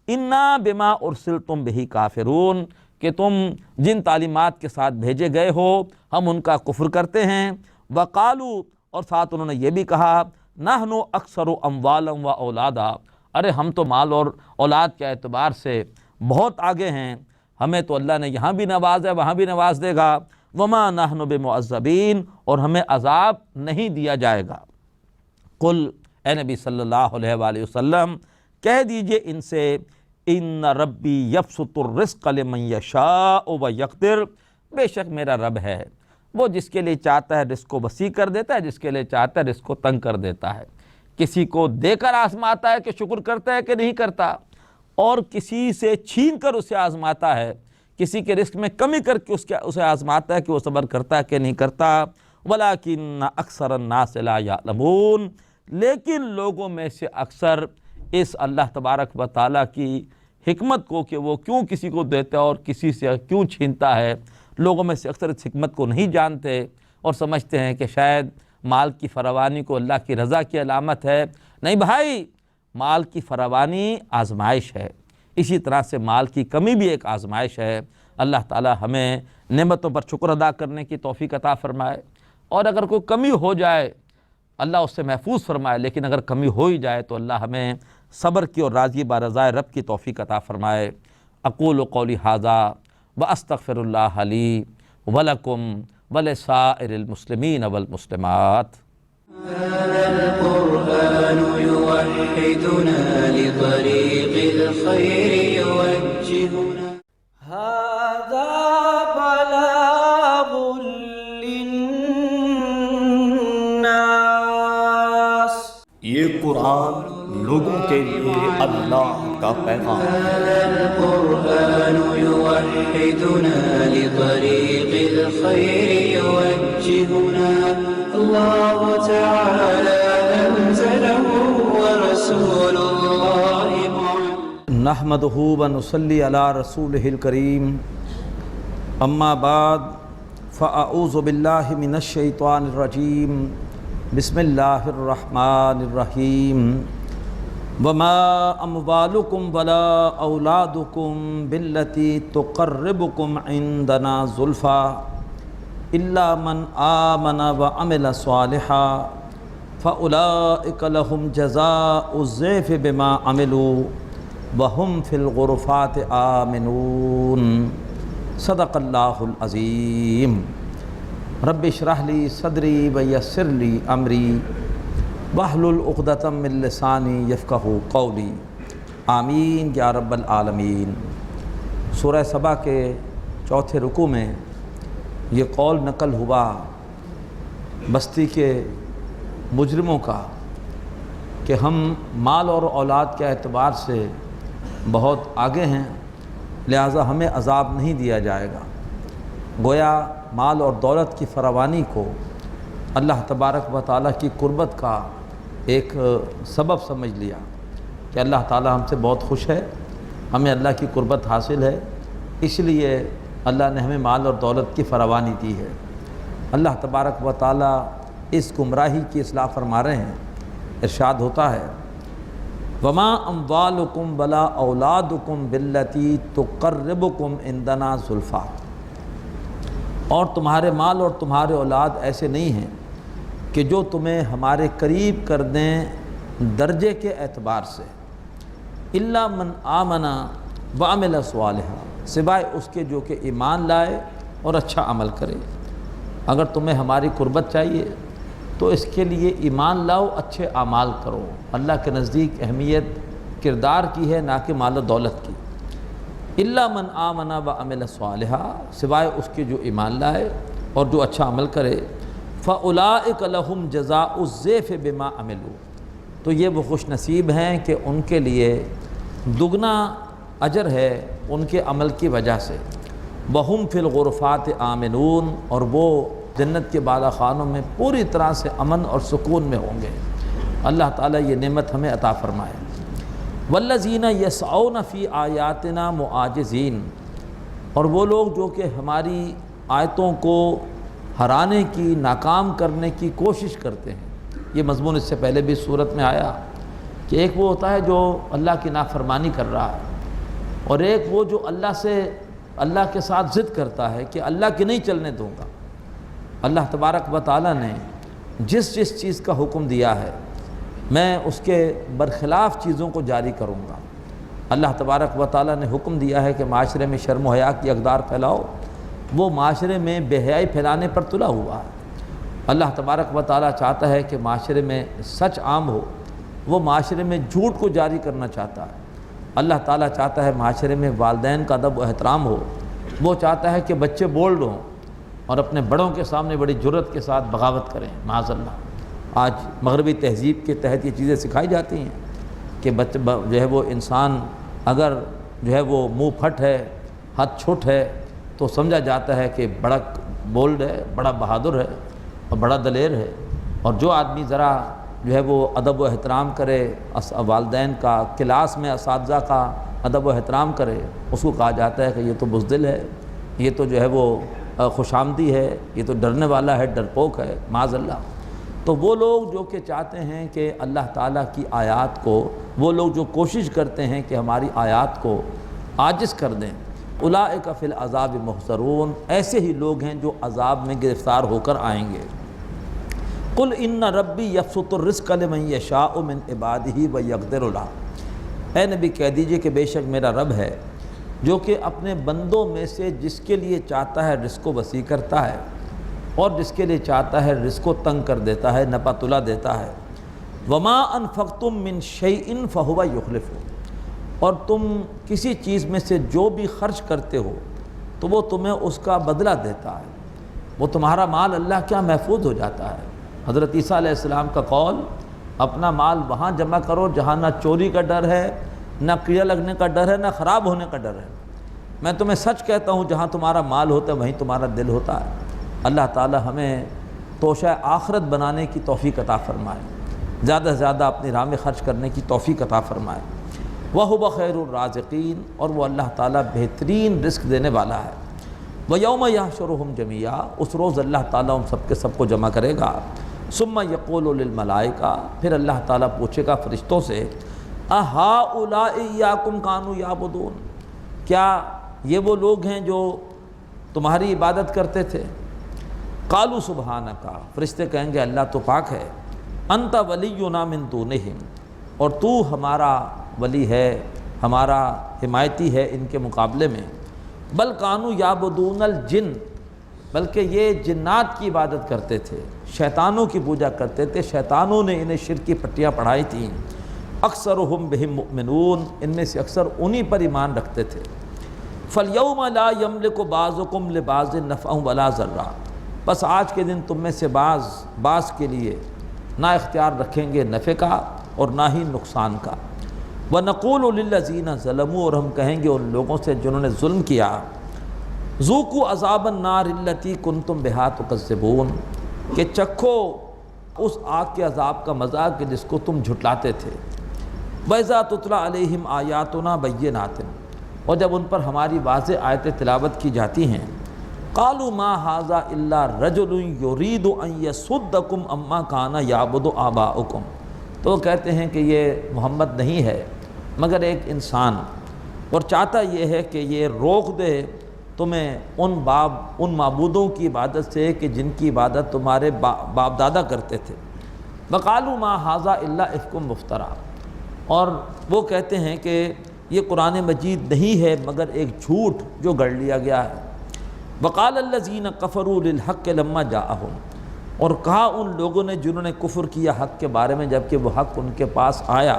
انا بما ارسلتم بہ کافرون، کہ تم جن تعلیمات کے ساتھ بھیجے گئے ہو ہم ان کا کفر کرتے ہیں۔ وقالوا، اور ساتھ انہوں نے یہ بھی کہا، نحن اکثر اموالا و اولادا، ارے ہم تو مال اور اولاد کے اعتبار سے بہت آگے ہیں، ہمیں تو اللہ نے یہاں بھی نواز ہے، وہاں بھی نواز دے گا۔ وما نحن بمعذبین، اور ہمیں عذاب نہیں دیا جائے گا۔ قل، اے نبی صلی اللہ علیہ وآلہ وسلم کہہ دیجئے ان سے، ان ربی یبسط الرزق لمن یشاء ویقدر، بے شک میرا رب ہے، وہ جس کے لیے چاہتا ہے رزق کو وسیع کر دیتا ہے، جس کے لیے چاہتا ہے رزق کو تنگ کر دیتا ہے، کسی کو دے کر آزماتا ہے کہ شکر کرتا ہے کہ نہیں کرتا، اور کسی سے چھین کر اسے آزماتا ہے، کسی کے رزق میں کمی کر کے اسے آزماتا ہے کہ وہ صبر کرتا ہے کہ نہیں کرتا۔ ولیکن اکثر الناس لا یعلمون، لیکن لوگوں میں سے اکثر اس اللہ تبارک و تعالیٰ کی حکمت کو کہ وہ کیوں کسی کو دیتا ہے اور کسی سے کیوں چھینتا ہے، لوگوں میں سے اکثر اس حکمت کو نہیں جانتے۔ اور سمجھتے ہیں کہ شاید مال کی فراوانی کو اللہ کی رضا کی علامت ہے۔ نہیں بھائی، مال کی فراوانی آزمائش ہے، اسی طرح سے مال کی کمی بھی ایک آزمائش ہے۔ اللہ تعالی ہمیں نعمتوں پر شکر ادا کرنے کی توفیق عطا فرمائے، اور اگر کوئی کمی ہو جائے اللہ اس سے محفوظ فرمائے، لیکن اگر کمی ہو ہی جائے تو اللہ ہمیں صبر کی اور راضی برضائے رب کی توفیق عطا فرمائے۔ اقول قولی ھذا واستغفر اللہ لی ولکم ولسائر المسلمین والمسلمات۔ هذا القرآن يوحدنا لطريق الخير يوجهنا هذا بلاغ للناس یہ قرآن لوگوں کے لیے اللہ کا پیغام ہے۔ هذا القرآن يوحدنا لطريق الخير يوجهنا الله تعالى أنزله ورسول الله معه نحمدہ ونصلی علی رسولہ الکریم، اما بعد فاعوذ باللہ من الشیطان الرجیم، بسم اللہ الرحمن الرحیم۔ وما اموالکم ولا اولادکم باللتی تقربکم عندنا زلفی الا من آمن وعمل صالحا فاولئک لهم جزاء الضعف بما عملوا وهم فی الغرفات آمنون۔ صدق اللہ العظیم۔ رب اشرح لی صدری ویسر لی امری واحلل عقدۃ من لسانی یفقہوا قولی، آمین یا رب العالمین۔ سورہ سبا کے چوتھے رکوع میں یہ قول نقل ہوا بستی کے مجرموں کا کہ ہم مال اور اولاد کے اعتبار سے بہت آگے ہیں، لہٰذا ہمیں عذاب نہیں دیا جائے گا۔ گویا مال اور دولت کی فراوانی کو اللہ تبارک و تعالیٰ کی قربت کا ایک سبب سمجھ لیا کہ اللہ تعالیٰ ہم سے بہت خوش ہے، ہمیں اللہ کی قربت حاصل ہے، اس لیے اللہ نے ہمیں مال اور دولت کی فراوانی دی ہے۔ اللہ تبارک و تعالیٰ اس گمراہی کی اصلاح فرما رہے ہیں۔ ارشاد ہوتا ہے وما اموالکم ولا اولادکم باللتی تقربکم عندنا زلفی، اور تمہارے مال اور تمہارے اولاد ایسے نہیں ہیں کہ جو تمہیں ہمارے قریب کر دیں درجے کے اعتبار سے، الا من آمن وعمل صالحا، سوائے اس کے جو کہ ایمان لائے اور اچھا عمل کرے۔ اگر تمہیں ہماری قربت چاہیے تو اس کے لیے ایمان لاؤ، اچھے اعمال کرو۔ اللہ کے نزدیک اہمیت کردار کی ہے، نہ کہ مال و دولت کی۔ الا من آمن وعمل صالحا، سوائے اس کے جو ایمان لائے اور جو اچھا عمل کرے۔ فاولئک لہم جزاء الضعف بما عملوا، تو یہ وہ خوش نصیب ہیں کہ ان کے لیے دگنا اجر ہے ان کے عمل کی وجہ سے۔ وہم فی الغرفات آمنون، اور وہ جنت کے بالا خانوں میں پوری طرح سے امن اور سکون میں ہوں گے۔ اللہ تعالیٰ یہ نعمت ہمیں عطا فرمائے۔ والذین یسعون فی آیاتنا معاجزین، اور وہ لوگ جو کہ ہماری آیتوں کو ہرانے کی، ناکام کرنے کی کوشش کرتے ہیں۔ یہ مضمون اس سے پہلے بھی صورت میں آیا کہ ایک وہ ہوتا ہے جو اللہ کی نافرمانی کر رہا ہے، اور ایک وہ جو اللہ کے ساتھ ضد کرتا ہے کہ اللہ کی نہیں چلنے دوں گا۔ اللہ تبارک و تعالیٰ نے جس چیز کا حکم دیا ہے میں اس کے برخلاف چیزوں کو جاری کروں گا۔ اللہ تبارک و تعالیٰ نے حکم دیا ہے کہ معاشرے میں شرم و حیا کی اقدار پھیلاؤ، وہ معاشرے میں بے حیائی پھیلانے پر تلا ہوا ہے۔ اللہ تبارک و تعالیٰ چاہتا ہے کہ معاشرے میں سچ عام ہو، وہ معاشرے میں جھوٹ کو جاری کرنا چاہتا ہے۔ اللہ تعالیٰ چاہتا ہے معاشرے میں والدین کا ادب و احترام ہو، وہ چاہتا ہے کہ بچے بولڈ ہوں اور اپنے بڑوں کے سامنے بڑی جرت کے ساتھ بغاوت کریں۔ معاذ اللہ، آج مغربی تہذیب کے تحت یہ چیزیں سکھائی جاتی ہیں کہ بچہ جو ہے وہ انسان اگر جو ہے وہ منہ پھٹ ہے، ہاتھ چھٹ ہے، تو سمجھا جاتا ہے کہ بڑا بولڈ ہے، بڑا بہادر ہے اور بڑا دلیر ہے۔ اور جو آدمی ذرا جو ہے وہ ادب و احترام کرے، والدین کا، کلاس میں اساتذہ کا ادب و احترام کرے، اس کو کہا جاتا ہے کہ یہ تو بزدل ہے، یہ تو جو ہے وہ خوش آمدی ہے، یہ تو ڈرنے والا ہے، ڈرپوک ہے، معاذ اللہ۔ تو وہ لوگ جو کہ چاہتے ہیں کہ اللہ تعالیٰ کی آیات کو، وہ لوگ جو کوشش کرتے ہیں کہ ہماری آیات کو عاجز کر دیں، اولئک فی العذاب محضرون، ایسے ہی لوگ ہیں جو عذاب میں گرفتار ہو کر آئیں گے۔ قل ان ربی یبسط الرزق لمن یشاء من عبادہ ویقدر لہ، اے نبی کہہ دیجئے کہ بے شک میرا رب ہے جو کہ اپنے بندوں میں سے جس کے لیے چاہتا ہے رزق کو وسیع کرتا ہے، اور جس کے لیے چاہتا ہے رزق کو تنگ کر دیتا ہے، نپا تلا دیتا ہے۔ وما انفقتم من شیء فہو یخلفہ، اور تم کسی چیز میں سے جو بھی خرچ کرتے ہو تو وہ تمہیں اس کا بدلہ دیتا ہے، وہ تمہارا مال اللہ کیا محفوظ ہو جاتا ہے۔ حضرت عیسیٰ علیہ السلام کا قول، اپنا مال وہاں جمع کرو جہاں نہ چوری کا ڈر ہے، نہ کیڑا لگنے کا ڈر ہے، نہ خراب ہونے کا ڈر ہے۔ میں تمہیں سچ کہتا ہوں جہاں تمہارا مال ہوتا ہے وہیں تمہارا دل ہوتا ہے۔ اللہ تعالی ہمیں توشہ آخرت بنانے کی توفیق عطا فرمائے، زیادہ سے زیادہ اپنی راہ میں خرچ کرنے کی توفیق عطا فرمائے۔ وَهُوَ خَيْرُ الرَّازِقِينَ، اور وہ اللہ تعالیٰ بہترین رزق دینے والا ہے۔ وَيَوْمَ يَحْشُرُهُمْ جَمِيعًا، اس روز اللہ تعالیٰ ان سب کے سب کو جمع کرے گا۔ ثُمَّ يَقُولُ لِلْمَلَائِكَةِ، پھر اللہ تعالیٰ پوچھے گا فرشتوں سے، أَهَٰؤُلَاءِ إِيَّاكُمْ كَانُوا يَعْبُدُونَ، کیا یہ وہ لوگ ہیں جو تمہاری عبادت کرتے تھے؟ قالوا سبحانک، فرشتے کہیں گے اللہ تو پاک ہے، انت ولینا من دونہم، اور تو ہمارا ولی ہے، ہمارا حمایتی ہے ان کے مقابلے میں۔ بل کانوا یعبدون الجن، بلکہ یہ جنات کی عبادت کرتے تھے، شیطانوں کی پوجا کرتے تھے، شیطانوں نے انہیں شرک کی پٹیاں پڑھائی تھیں۔ اکثرہم بہم مؤمنون، ان میں سے اکثر انہی پر ایمان رکھتے تھے۔ فالیوم لا یملک بعضکم لبعض نفعا ولا ضرا، بس آج کے دن تم میں سے بعض کے لیے نہ اختیار رکھیں گے نفع کا اور نہ ہی نقصان کا۔ وَنَقُولُ لِلَّذِينَ ظَلَمُوا، اور ہم کہیں گے ان لوگوں سے جنہوں نے ظلم کیا، ذُوقُوا عَذَابَ النَّارِ الَّتِي كُنْتُمْ بِهَا تُكَذِّبُونَ، کہ چکھو اس آگ کے عذاب کا مزہ کہ جس کو تم جھٹلاتے تھے۔ وَإِذَا تُتْلَىٰ عَلَيْهِمْ آيَاتُنَا بَيِّنَاتٍ، اور جب ان پر ہماری واضح آیتیں تلاوت کی جاتی ہیں، قَالُوا مَا هَٰذَا إِلَّا رَجُلٌ يُرِيدُ أَن يَصُدَّكُمْ عَمَّا كَانَ يَعْبُدُ آبَاؤُكُمْ، تو وہ کہتے ہیں کہ یہ محمد نہیں ہے مگر ایک انسان، اور چاہتا یہ ہے کہ یہ روک دے تمہیں ان معبودوں کی عبادت سے کہ جن کی عبادت تمہارے باپ دادا کرتے تھے۔ وَقَالُوا مَا هَٰذَا إِلَّا إِفْكٌ مُفْتَرًى، اور وہ کہتے ہیں کہ یہ قرآن مجید نہیں ہے مگر ایک جھوٹ جو گڑھ لیا گیا ہے۔ وَقَالَ الَّذِينَ كَفَرُوا لِلْحَقِّ لَمَّا جَاءَهُمْ، اور کہا ان لوگوں نے جنہوں نے کفر کیا حق کے بارے میں جب کہ وہ حق ان کے پاس آیا،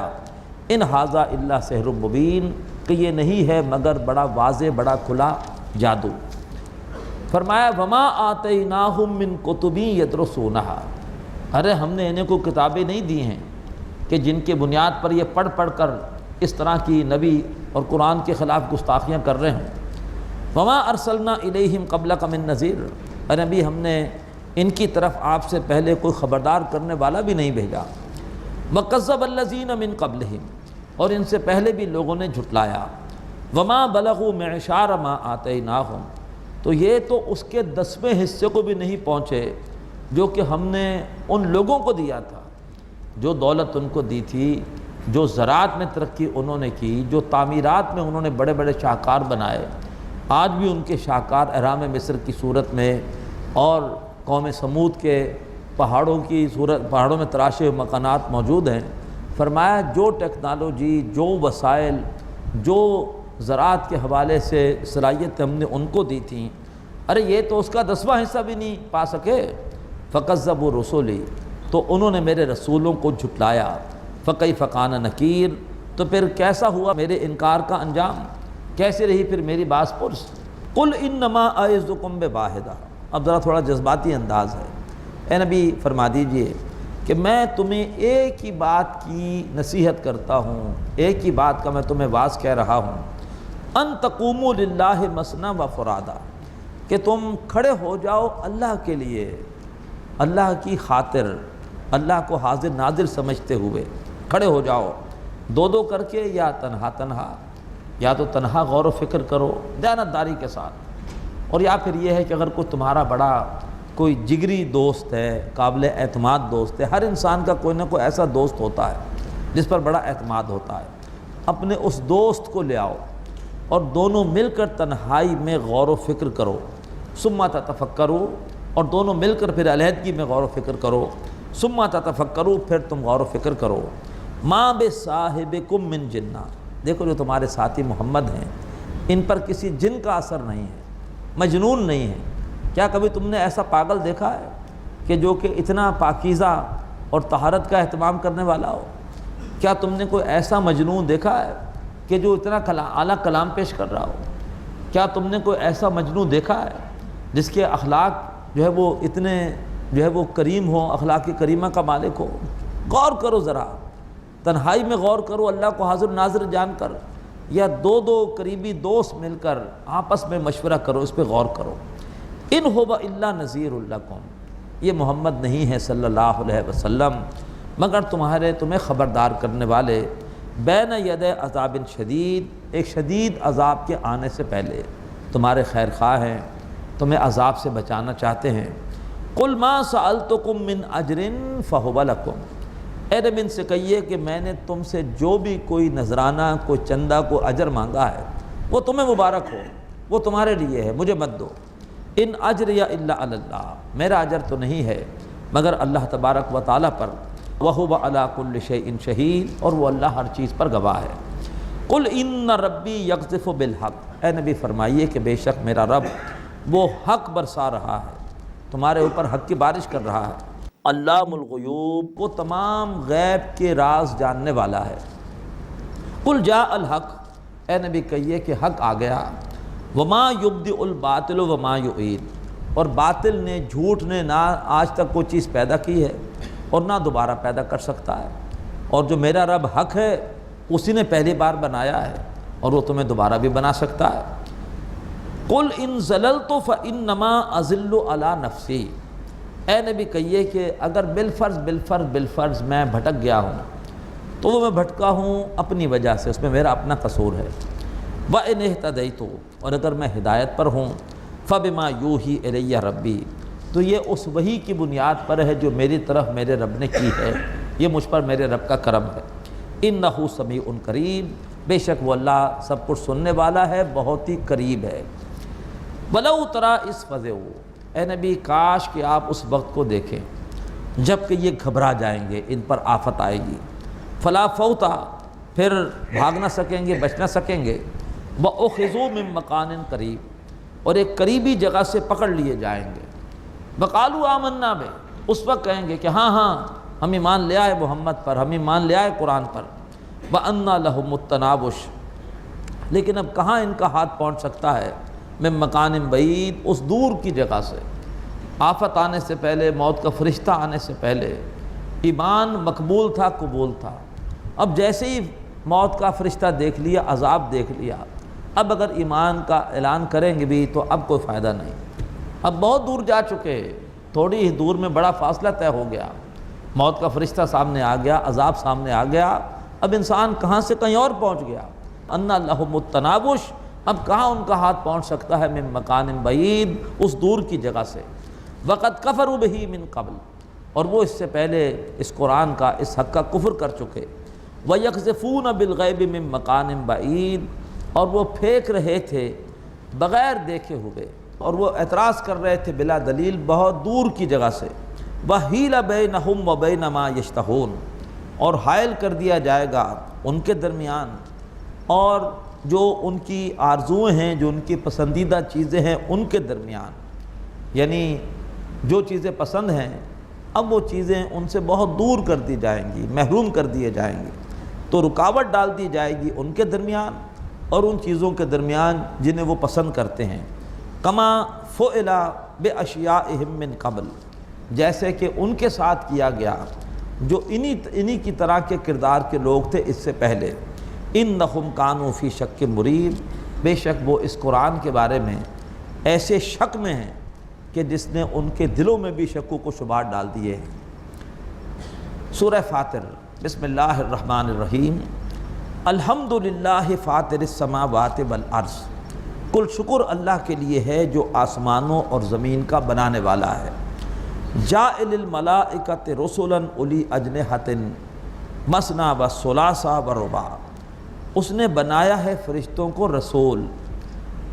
ان ھذا الا سحر مبین، کہ یہ نہیں ہے مگر بڑا واضح بڑا کھلا جادو۔ فرمایا وما آتیناہم من کتب یدرسونہا، ارے ہم نے انہیں کو کتابیں نہیں دی ہیں کہ جن کے بنیاد پر یہ پڑھ پڑھ کر اس طرح کی نبی اور قرآن کے خلاف گستاخیاں کر رہے ہوں۔ وما ارسلنا الیہم قبلک من نذیر، ارے نبی ہم نے ان کی طرف آپ سے پہلے کوئی خبردار کرنے والا بھی نہیں بھیجا۔ وکذب الذین من قبلہم، اور ان سے پہلے بھی لوگوں نے جھٹلایا۔ وما بلغوا معشار ما آتیناہم، تو یہ تو اس کے 10ویں حصے کو بھی نہیں پہنچے جو کہ ہم نے ان لوگوں کو دیا تھا، جو دولت ان کو دی تھی، جو زراعت میں ترقی انہوں نے کی، جو تعمیرات میں انہوں نے بڑے بڑے شاہکار بنائے، آج بھی ان کے شاہکار احرام مصر کی صورت میں اور قوم سمود کے پہاڑوں میں تراشے ہوئے مکانات موجود ہیں۔ فرمایا جو ٹیکنالوجی، جو وسائل، جو زراعت کے حوالے سے صلاحیت ہم نے ان کو دی تھیں، ارے یہ تو اس کا 10واں حصہ بھی نہیں پا سکے۔ فَكَذَّبُوا رُسُلِي، تو انہوں نے میرے رسولوں کو جھٹلایا۔ فَكَيْفَ كَانَ نَكِيرٌ، تو پھر کیسا ہوا میرے انکار کا انجام، کیسے رہی پھر میری باز پرس۔ قُلْ إِنَّمَا أَعِظُكُمْ بِوَاحِدَةٍ، اب ذرا تھوڑا جذباتی انداز ہے، اے نبی فرما دیجئے کہ میں تمہیں ایک ہی بات کی نصیحت کرتا ہوں، ایک ہی بات کا میں تمہیں واعظ کہہ رہا ہوں، ان تقوموا للہ مثنی و فرادا، کہ تم کھڑے ہو جاؤ اللہ کے لیے، اللہ کی خاطر، اللہ کو حاضر ناظر سمجھتے ہوئے کھڑے ہو جاؤ، دو دو کر کے یا تنہا تنہا، یا تو تنہا غور و فکر کرو دیانتداری کے ساتھ، اور یا پھر یہ ہے کہ اگر کوئی تمہارا بڑا کوئی جگری دوست ہے، قابل اعتماد دوست ہے، ہر انسان کا کوئی نہ کوئی ایسا دوست ہوتا ہے جس پر بڑا اعتماد ہوتا ہے، اپنے اس دوست کو لے آؤ اور دونوں مل کر تنہائی میں غور و فکر کرو، ثم تتفکروا، اور دونوں مل کر پھر علیحدگی میں غور و فکر کرو، ثم تتفکروا، پھر تم غور و فکر کرو، ما بصاحبکم من جنہ، دیکھو جو تمہارے ساتھی محمد ہیں ان پر کسی جن کا اثر نہیں ہے، مجنون نہیں ہے۔ کیا کبھی تم نے ایسا پاگل دیکھا ہے کہ جو کہ اتنا پاکیزہ اور طہارت کا اہتمام کرنے والا ہو؟ کیا تم نے کوئی ایسا مجنون دیکھا ہے کہ جو اتنا اعلیٰ کلام پیش کر رہا ہو؟ کیا تم نے کوئی ایسا مجنون دیکھا ہے جس کے اخلاق جو ہے وہ اتنے جو ہے وہ کریم ہو، اخلاق کریمہ کا مالک ہو؟ غور کرو ذرا، تنہائی میں غور کرو، اللہ کو حاضر ناظر جان کر، یا دو قریبی دوست مل کر آپس میں مشورہ کرو، اس پہ غور کرو۔ ان هو الا نذیر لکم، یہ محمد نہیں ہے صلی اللہ علیہ وسلم مگر تمہیں خبردار کرنے والے، بین ید عذاب شدید، ایک شدید عذاب کے آنے سے پہلے تمہارے خیر خواہ ہیں، تمہیں عذاب سے بچانا چاہتے ہیں۔ قل ما سألتکم من اجر فہو لکم، اے نبی ان سے کہیے کہ میں نے تم سے جو بھی کوئی نذرانہ، کوئی چندہ، کوئی اجر مانگا ہے وہ تمہیں مبارک ہو، وہ تمہارے لیے ہے، مجھے مت دو۔ ان اجری الا علی اللہ، میرا اجر تو نہیں ہے مگر اللہ تبارک و تعالیٰ پر، وَهُوَ عَلَىٰ كُلِّ شَيْءٍ شَهِيدٌ، اور وہ اللہ ہر چیز پر گواہ ہے۔ قُلْ إِنَّ رَبِّي يَقْذِفُ بِالْحَقِّ، اے نبی فرمائیے کہ بے شک میرا رب وہ حق برسا رہا ہے، تمہارے اوپر حق کی بارش کر رہا ہے۔ علام الغیوب، وہ تمام غیب کے راز جاننے والا ہے۔ قُلْ جَاءَ الْحَقُّ، اے نبی کہیے کہ حق آ گیا، وَمَا يُبْدِئُ الْبَاطِلُ وَمَا يُعِيدُ، اور باطل نے، جھوٹ نے نہ آج تک کوئی چیز پیدا کی ہے اور نہ دوبارہ پیدا کر سکتا ہے، اور جو میرا رب حق ہے اسی نے پہلی بار بنایا ہے اور وہ تمہیں دوبارہ بھی بنا سکتا ہے۔ قُلْ إِن زَلَلْتُ فَإِنَّمَا أَزِلُّ عَلَىٰ نَفْسِي، اے نبی کہیے کہ اگر بالفرض میں بھٹک گیا ہوں تو وہ میں بھٹکا ہوں اپنی وجہ سے، اس میں میرا اپنا قصور ہے۔ وَإِنِ اهْتَدَيْتُ، اور اگر میں ہدایت پر ہوں، فَبِمَا يُوحِي إِلَيَّ رَبِّي، تو یہ اس وحی کی بنیاد پر ہے جو میری طرف میرے رب نے کی ہے، یہ مجھ پر میرے رب کا کرم ہے۔ إِنَّهُ سَمِيعٌ قَرِيبٌ، بے شک وہ اللہ سب کچھ سننے والا ہے، بہت ہی قریب ہے۔ وَلَوْ تَرَىٰ إِذْ فَزِعُوا، اے نبی کاش کہ آپ اس وقت کو دیکھیں جب کہ یہ گھبرا جائیں گے، ان پر آفت آئے گی۔ فَلَا فَوْتَ، پھر بھاگ نہ سکیں گے، بچ نہ سکیں گے۔ وَأُخِذُوا مِن مَّكَانٍ قَرِيبٍ، اور ایک قریبی جگہ سے پکڑ لیے جائیں گے۔ وَقَالُوا آمَنَّا بِهِ، اس وقت کہیں گے کہ ہاں ہم ایمان لے آئے محمد پر، ہم ایمان لے آئے قرآن پر۔ وَأَنَّىٰ لَهُمُ التَّنَاوُشُ، لیکن اب کہاں ان کا ہاتھ پہنچ سکتا ہے، من مکان بعید، اس دور کی جگہ سے۔ آفت آنے سے پہلے، موت کا فرشتہ آنے سے پہلے ایمان مقبول تھا، قبول تھا۔ اب جیسے ہی موت کا فرشتہ دیکھ لیا، عذاب دیکھ لیا، اب اگر ایمان کا اعلان کریں گے بھی تو اب کوئی فائدہ نہیں، اب بہت دور جا چکے، تھوڑی ہی دور میں بڑا فاصلہ طے ہو گیا، موت کا فرشتہ سامنے آ گیا، عذاب سامنے آ گیا، اب انسان کہاں سے کہیں اور پہنچ گیا۔ اَنَّىٰ لَهُمُ التَّنَاوُشُ، اب کہاں ان کا ہاتھ پہنچ سکتا ہے، من مکان بعید، اس دور کی جگہ سے۔ وَقَدْ كَفَرُوا بِهِ مِن قَبْلُ، اور وہ اس سے پہلے اس قرآن کا، اس حق کا کفر کر چکے۔ وَيَقْذِفُونَ بِالْغَيْبِ مِن مَّكَانٍ بَعِيدٍ، اور وہ پھینک رہے تھے بغیر دیکھے ہوئے، اور وہ اعتراض کر رہے تھے بلا دلیل بہت دور کی جگہ سے۔ وَحِيلَ بَيْنَهُمْ وَبَيْنَ مَا يَشْتَهُونَ، اور حائل کر دیا جائے گا ان کے درمیان اور جو ان کی آرزویں ہیں، جو ان کی پسندیدہ چیزیں ہیں ان کے درمیان، یعنی جو چیزیں پسند ہیں اب وہ چیزیں ان سے بہت دور کر دی جائیں گی، محروم کر دیے جائیں گے، تو رکاوٹ ڈال دی جائے گی ان کے درمیان اور ان چیزوں کے درمیان جنہیں وہ پسند کرتے ہیں۔ کما فعل باشیاءہم من قبل، جیسے کہ ان کے ساتھ کیا گیا جو انہی کی طرح کے کردار کے لوگ تھے اس سے پہلے۔ انہم کانوا فی شک مریب، بے شک وہ اس قرآن کے بارے میں ایسے شک میں ہیں کہ جس نے ان کے دلوں میں بھی شکوک و شبہات ڈال دیے ہیں۔ سورہ فاطر، بسم اللہ الرحمن الرحیم۔ الحمدللہ فاطر السماوات والارض، کل شکر اللہ کے لیے ہے جو آسمانوں اور زمین کا بنانے والا ہے۔ جاعل الملائکۃ رسلا اولی اجنحۃ مثنی و ثلاث و رباع، اس نے بنایا ہے فرشتوں کو رسول،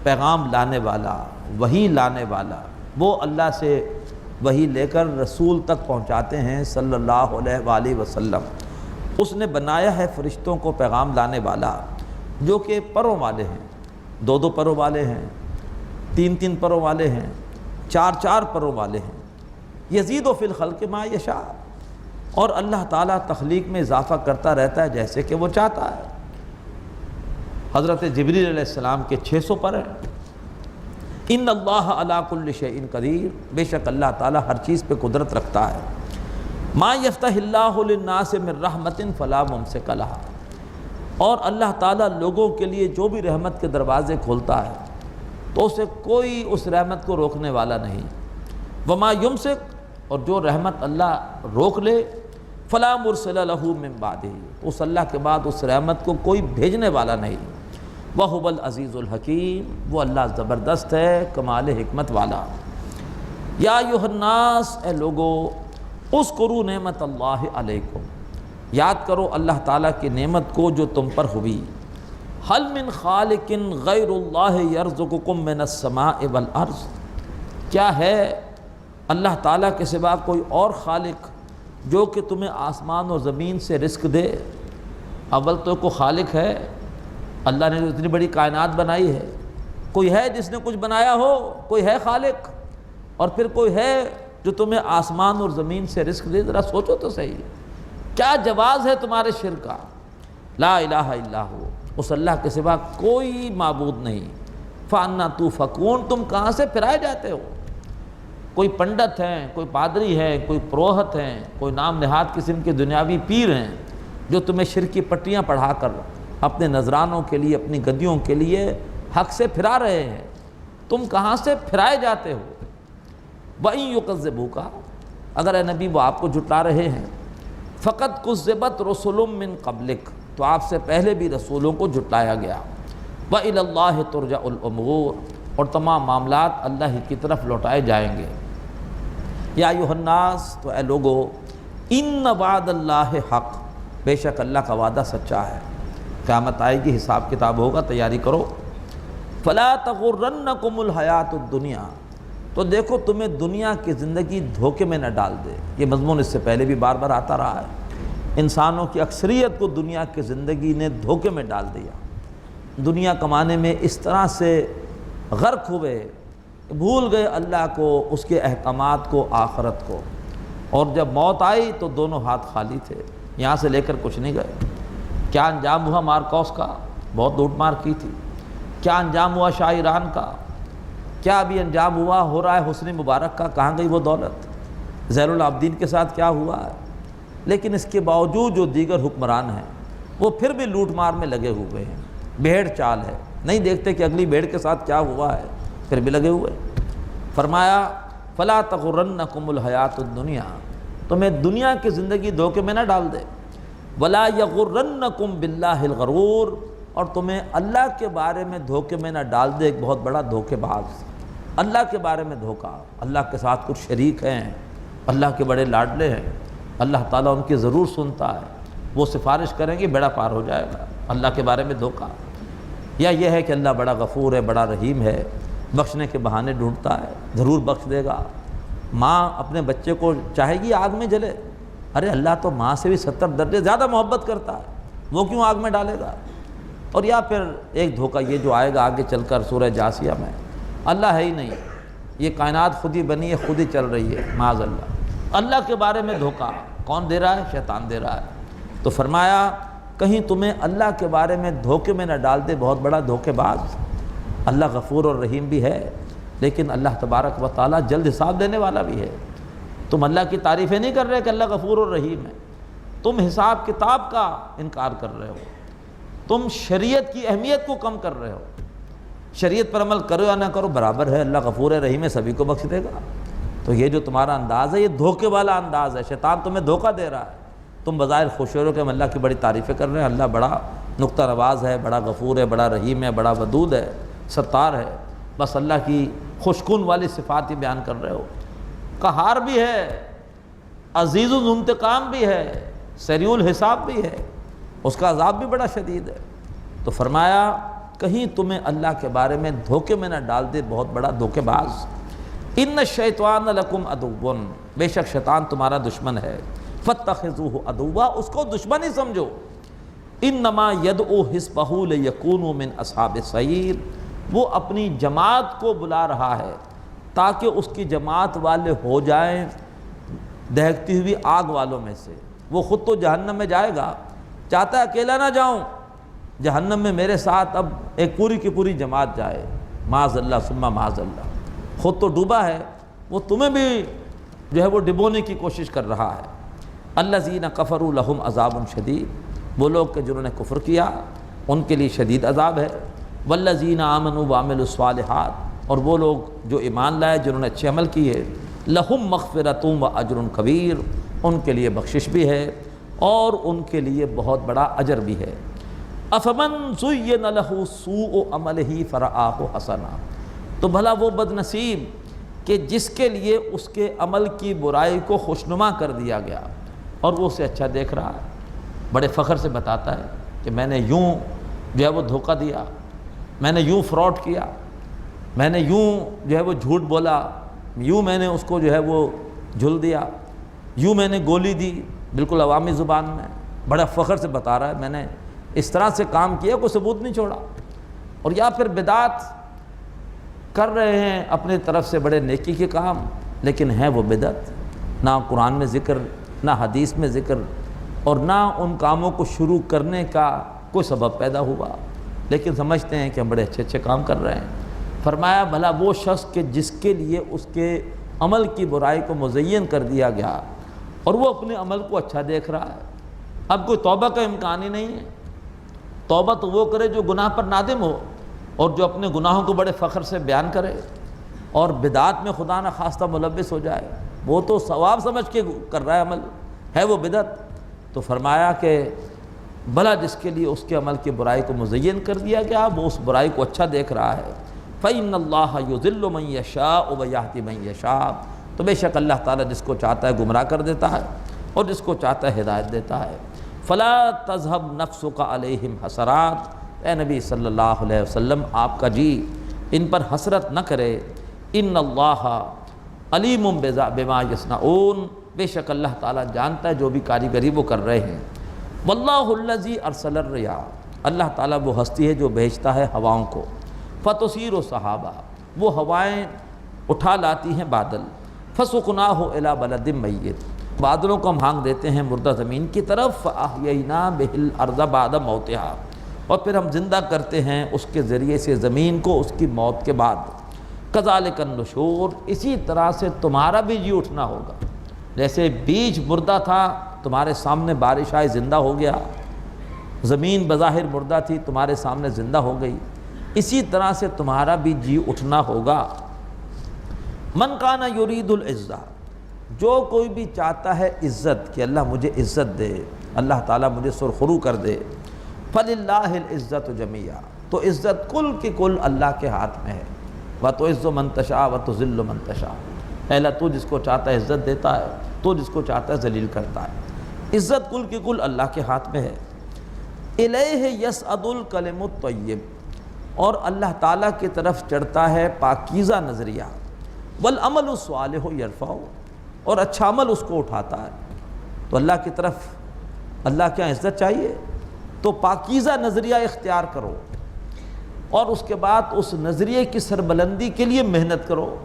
پیغام لانے والا، وحی لانے والا، وہ اللہ سے وحی لے کر رسول تک پہنچاتے ہیں صلی اللہ علیہ وآلہ وسلم۔ اس نے بنایا ہے فرشتوں کو پیغام لانے والا، جو کہ پروں والے ہیں، دو دو پروں والے ہیں، تین تین پروں والے ہیں، چار چار پروں والے ہیں۔ یزید فی الخلق ما یشاء، اور اللہ تعالیٰ تخلیق میں اضافہ کرتا رہتا ہے جیسے کہ وہ چاہتا ہے۔ حضرت جبریل علیہ السلام کے 600 پر ہیں۔ ان اللہ علی کل شیء قدیر، بے شک اللہ تعالیٰ ہر چیز پہ قدرت رکھتا ہے۔ ما یفتح اللہ للناس من رحمت فلا ممسک لہا، اور اللہ تعالیٰ لوگوں کے لیے جو بھی رحمت کے دروازے کھولتا ہے تو اسے کوئی اس رحمت کو روکنے والا نہیں۔ وما یمسک، اور جو رحمت اللہ روک لے، فلا مرسل لہ من بعدہ، اس اللہ کے بعد اس رحمت کو کوئی بھیجنے والا نہیں۔ وَهُوَ الْعَزِيزُ الْحَكِيمُ، وہ اللہ زبردست ہے، کمال حکمت والا۔ یا ایھا الناس، اے لوگو، اذکروا نعمت اللہ علیکم، یاد کرو اللہ تعالیٰ کی نعمت کو جو تم پر ہوئی۔ هل من خالق غیر اللہ یرزقکم من السماء والارض، کیا ہے اللہ تعالیٰ کے سوا کوئی اور خالق جو کہ تمہیں آسمان اور زمین سے رزق دے؟ اول تو کوئی خالق ہے، اللہ نے اتنی بڑی کائنات بنائی ہے، کوئی ہے جس نے کچھ بنایا ہو، کوئی ہے خالق، اور پھر کوئی ہے جو تمہیں آسمان اور زمین سے رزق دے؟ ذرا سوچو تو صحیح، کیا جواز ہے تمہارے شرک کا؟ لا الہ الا ہو، اس اللہ کے سوا کوئی معبود نہیں۔ فَأَنَّا تُؤْفَكُونَ، تم کہاں سے پھرائے جاتے ہو؟ کوئی پنڈت ہیں، کوئی پادری ہے، کوئی پروہت ہیں، کوئی نام نہاد قسم کے دنیاوی پیر ہیں جو تمہیں شرک کی پٹیاں پڑھا کر اپنے نذرانوں کے لیے، اپنی گدیوں کے لیے حق سے پھرا رہے ہیں۔ تم کہاں سے پھرائے جاتے ہو؟ وَإِن يُكَذِّبُوكَ، اگر اے نبی وہ آپ کو جھٹلا رہے ہیں، فَقَدْ كُذِّبَتْ رُسُلٌ مِّن قَبْلِكَ، تو آپ سے پہلے بھی رسولوں کو جھٹلایا گیا۔ وَإِلَى اللَّهِ تُرْجَعُ الْأُمُورُ، اور تمام معاملات اللہ ہی کی طرف لوٹائے جائیں گے۔ یا ایھا الناس، تو اے لوگو، ان وعد اللہ حق، بے شک اللہ کا وعدہ سچا ہے، قیامت آئے گی، حساب کتاب ہوگا، تیاری کرو۔ فلا تغرنکم الحیات الدنیا، تو دیکھو تمہیں دنیا کی زندگی دھوکے میں نہ ڈال دے۔ یہ مضمون اس سے پہلے بھی بار بار آتا رہا ہے، انسانوں کی اکثریت کو دنیا کی زندگی نے دھوکے میں ڈال دیا، دنیا کمانے میں اس طرح سے غرق ہوئے، بھول گئے اللہ کو، اس کے احکامات کو، آخرت کو، اور جب موت آئی تو دونوں ہاتھ خالی تھے، یہاں سے لے کر کچھ نہیں گئے۔ کیا انجام ہوا مارکوس کا؟ بہت لوٹ مار کی تھی۔ کیا انجام ہوا شاہ ایران کا؟ کیا ابھی انجام ہو رہا ہے حسنی مبارک کا؟ کہاں گئی وہ دولت؟ زین العابدین کے ساتھ کیا ہوا ہے؟ لیکن اس کے باوجود جو دیگر حکمران ہیں وہ پھر بھی لوٹ مار میں لگے ہوئے ہیں، بھیڑ چال ہے، نہیں دیکھتے کہ اگلی بھیڑ کے ساتھ کیا ہوا ہے، پھر بھی لگے ہوئے۔ فرمایا فلا تغرنکم الحیات الدنیا، تمہیں دنیا کی زندگی دھوکے میں نہ ڈال دے۔ ولا یغرنکم باللہ الغرور، اور تمہیں اللہ کے بارے میں دھوکے میں نہ ڈال دے ایک بہت بڑا دھوکے باز۔ اللہ کے بارے میں دھوکا، اللہ کے ساتھ کچھ شریک ہیں، اللہ کے بڑے لاڈلے ہیں، اللہ تعالیٰ ان کی ضرور سنتا ہے، وہ سفارش کریں گے بیڑا پار ہو جائے گا، اللہ کے بارے میں دھوکا۔ یا یہ ہے کہ اللہ بڑا غفور ہے، بڑا رحیم ہے، بخشنے کے بہانے ڈھونڈتا ہے، ضرور بخش دے گا۔ ماں اپنے بچے کو چاہے گی آگ میں جلے، ارے اللہ تو ماں سے بھی 70 درجے زیادہ محبت کرتا ہے، وہ کیوں آگ میں ڈالے گا؟ اور یا پھر ایک دھوکہ یہ جو آئے گا آگے چل کر سورہ جاسیہ میں، اللہ ہے ہی نہیں، یہ کائنات خود ہی بنی ہے، خود ہی چل رہی ہے، معاذ اللہ۔ اللہ کے بارے میں دھوکہ کون دے رہا ہے؟ شیطان دے رہا ہے۔ تو فرمایا کہیں تمہیں اللہ کے بارے میں دھوکے میں نہ ڈال دے بہت بڑا دھوکے باز۔ اللہ غفور اور رحیم بھی ہے، لیکن اللہ تبارک و تعالیٰ جلد حساب دینے والا بھی ہے۔ تم اللہ کی تعریفیں نہیں کر رہے کہ اللہ غفور اور رحیم ہے، تم حساب کتاب کا انکار کر رہے ہو، تم شریعت کی اہمیت کو کم کر رہے ہو۔ شریعت پر عمل کرو یا نہ کرو برابر ہے، اللہ غفور رحیم ہے، سبھی کو بخش دے گا۔ تو یہ جو تمہارا انداز ہے یہ دھوکے والا انداز ہے، شیطان تمہیں دھوکہ دے رہا ہے۔ تم بظاہر خوش ہو رہے ہو کہ ہم اللہ کی بڑی تعریفیں کر رہے ہیں، اللہ بڑا نکتہ نواز ہے، بڑا غفور ہے، بڑا رحیم ہے، بڑا ودود ہے، ستار ہے، بس اللہ کی خوشکن والی صفات ہی بیان کر رہے ہو۔ قہار بھی ہے، عزیز الانتقام بھی ہے، سریع الحساب بھی ہے، اس کا عذاب بھی بڑا شدید ہے۔ تو فرمایا کہیں تمہیں اللہ کے بارے میں دھوکے میں نہ ڈال دے بہت بڑا دھوکے باز۔ ان الشیطان لکم عدو، بے شک شیطان تمہارا دشمن ہے، فاتخذوہ عدوا، اس کو دشمن ہی سمجھو۔ انما یدعو حزبہ لیکونوا من اصحاب السعیر، وہ اپنی جماعت کو بلا رہا ہے تاکہ اس کی جماعت والے ہو جائیں دہکتی ہوئی آگ والوں میں سے۔ وہ خود تو جہنم میں جائے گا، چاہتا ہے اکیلا نہ جاؤں، جہنم میں میرے ساتھ اب ایک پوری کی پوری جماعت جائے، معاذ اللہ ثم معاذ اللہ۔ خود تو ڈوبا ہے، وہ تمہیں بھی جو ہے وہ ڈبونے کی کوشش کر رہا ہے۔ الذین کفروا لہم عذاب شدید، وہ لوگ کہ جنہوں نے کفر کیا ان کے لیے شدید عذاب ہے۔ والذین آمنوا وعملوا الصالحات، اور وہ لوگ جو ایمان لائے جنہوں نے اچھے عمل کیے، لہم مغفرۃ واجر کبیر، ان کے لیے بخشش بھی ہے اور ان کے لیے بہت بڑا اجر بھی ہے۔ افمن زین لہ سوء عملہ فرآہ حسنا، تو بھلا وہ بد نصیب کہ جس کے لیے اس کے عمل کی برائی کو خوشنما کر دیا گیا اور وہ اسے اچھا دیکھ رہا ہے، بڑے فخر سے بتاتا ہے کہ میں نے یوں جو ہے وہ دھوکہ دیا، میں نے یوں فراڈ کیا، میں نے یوں جو ہے وہ جھوٹ بولا، یوں میں نے اس کو جو ہے وہ جھل دیا، یوں میں نے گولی دی، بالکل عوامی زبان میں بڑا فخر سے بتا رہا ہے میں نے اس طرح سے کام کیا، کوئی ثبوت نہیں چھوڑا۔ اور یا پھر بدعت کر رہے ہیں اپنے طرف سے بڑے نیکی کے کام، لیکن ہیں وہ بدعت، نہ قرآن میں ذکر، نہ حدیث میں ذکر، اور نہ ان کاموں کو شروع کرنے کا کوئی سبب پیدا ہوا، لیکن سمجھتے ہیں کہ ہم بڑے اچھے اچھے کام کر رہے ہیں۔ فرمایا بھلا وہ شخص کہ جس کے لیے اس کے عمل کی برائی کو مزین کر دیا گیا اور وہ اپنے عمل کو اچھا دیکھ رہا ہے، اب کوئی توبہ کا امکان ہی نہیں ہے۔ توبہ تو وہ کرے جو گناہ پر نادم ہو اور جو اپنے گناہوں کو بڑے فخر سے بیان کرے، اور بدعات میں خدا نہ خواستہ ملوث ہو جائے، وہ تو ثواب سمجھ کے کر رہا ہے عمل، ہے وہ بدعت۔ تو فرمایا کہ بھلا جس کے لیے اس کے عمل کی برائی کو مزین کر دیا گیا وہ اس برائی کو اچھا دیکھ رہا ہے۔ فَإِنَّ اللَّهَ يُضِلُّ مَن يَشَاءُ وَيَهْدِي مَن يَشَاءُ، تو بے شک اللہ تعالیٰ جس کو چاہتا ہے گمراہ کر دیتا ہے اور جس کو چاہتا ہے ہدایت دیتا ہے۔ فَلَا تَذْهَبْ نَفْسُكَ عَلَيْهِمْ حَسَرَاتٍ، اے نبی صلی اللہ علیہ وسلم آپ کا جی ان پر حسرت نہ کرے۔ ان اللہ علیم بما یصنعون، بے شک اللہ تعالیٰ جانتا ہے جو بھی کاریگری وہ کر رہے ہیں۔ واللہ الذی ارسل الرياح، اللہ تعالیٰ وہ ہستی ہے جو بھیجتا ہے ہواؤں کو، فتثیر سحابا، وہ ہوائیں اٹھا لاتی ہیں بادل، فسقناہ الی بلد میت، بادلوں کو ہم ہانک دیتے ہیں مردہ زمین کی طرف، فاحیینا بہ الارض بعد موتہا، اور پھر ہم زندہ کرتے ہیں اس کے ذریعے سے زمین کو اس کی موت کے بعد۔ کذالک النشور، اسی طرح سے تمہارا بھی جی اٹھنا ہوگا، جیسے بیج مردہ تھا تمہارے سامنے بارش آئی زندہ ہو گیا، زمین بظاہر مردہ تھی تمہارے سامنے زندہ ہو گئی، اسی طرح سے تمہارا بھی جی اٹھنا ہوگا۔ من کان یرید العزہ، جو کوئی بھی چاہتا ہے عزت کہ اللہ مجھے عزت دے، اللہ تعالیٰ مجھے سرخرو کر دے، فللہ العزت جمیعا، تو عزت کل کی کل اللہ کے ہاتھ میں ہے۔ وتعز من تشاء وتذل من تشاء، اے اللہ تو جس کو چاہتا ہے عزت دیتا ہے، تو جس کو چاہتا ہے ذلیل کرتا ہے، عزت کل کی کل اللہ کے ہاتھ میں ہے۔ الیہ یصعد الکلم الطیب، اور اللہ تعالیٰ کی طرف چڑھتا ہے پاکیزہ نظریہ، والعمل الصالح یرفعہ، اور اچھا عمل اس کو اٹھاتا ہے۔ تو اللہ کی طرف اللہ کیا عزت چاہیے تو پاکیزہ نظریہ اختیار کرو، اور اس کے بعد اس نظریے کی سربلندی کے لیے محنت کرو۔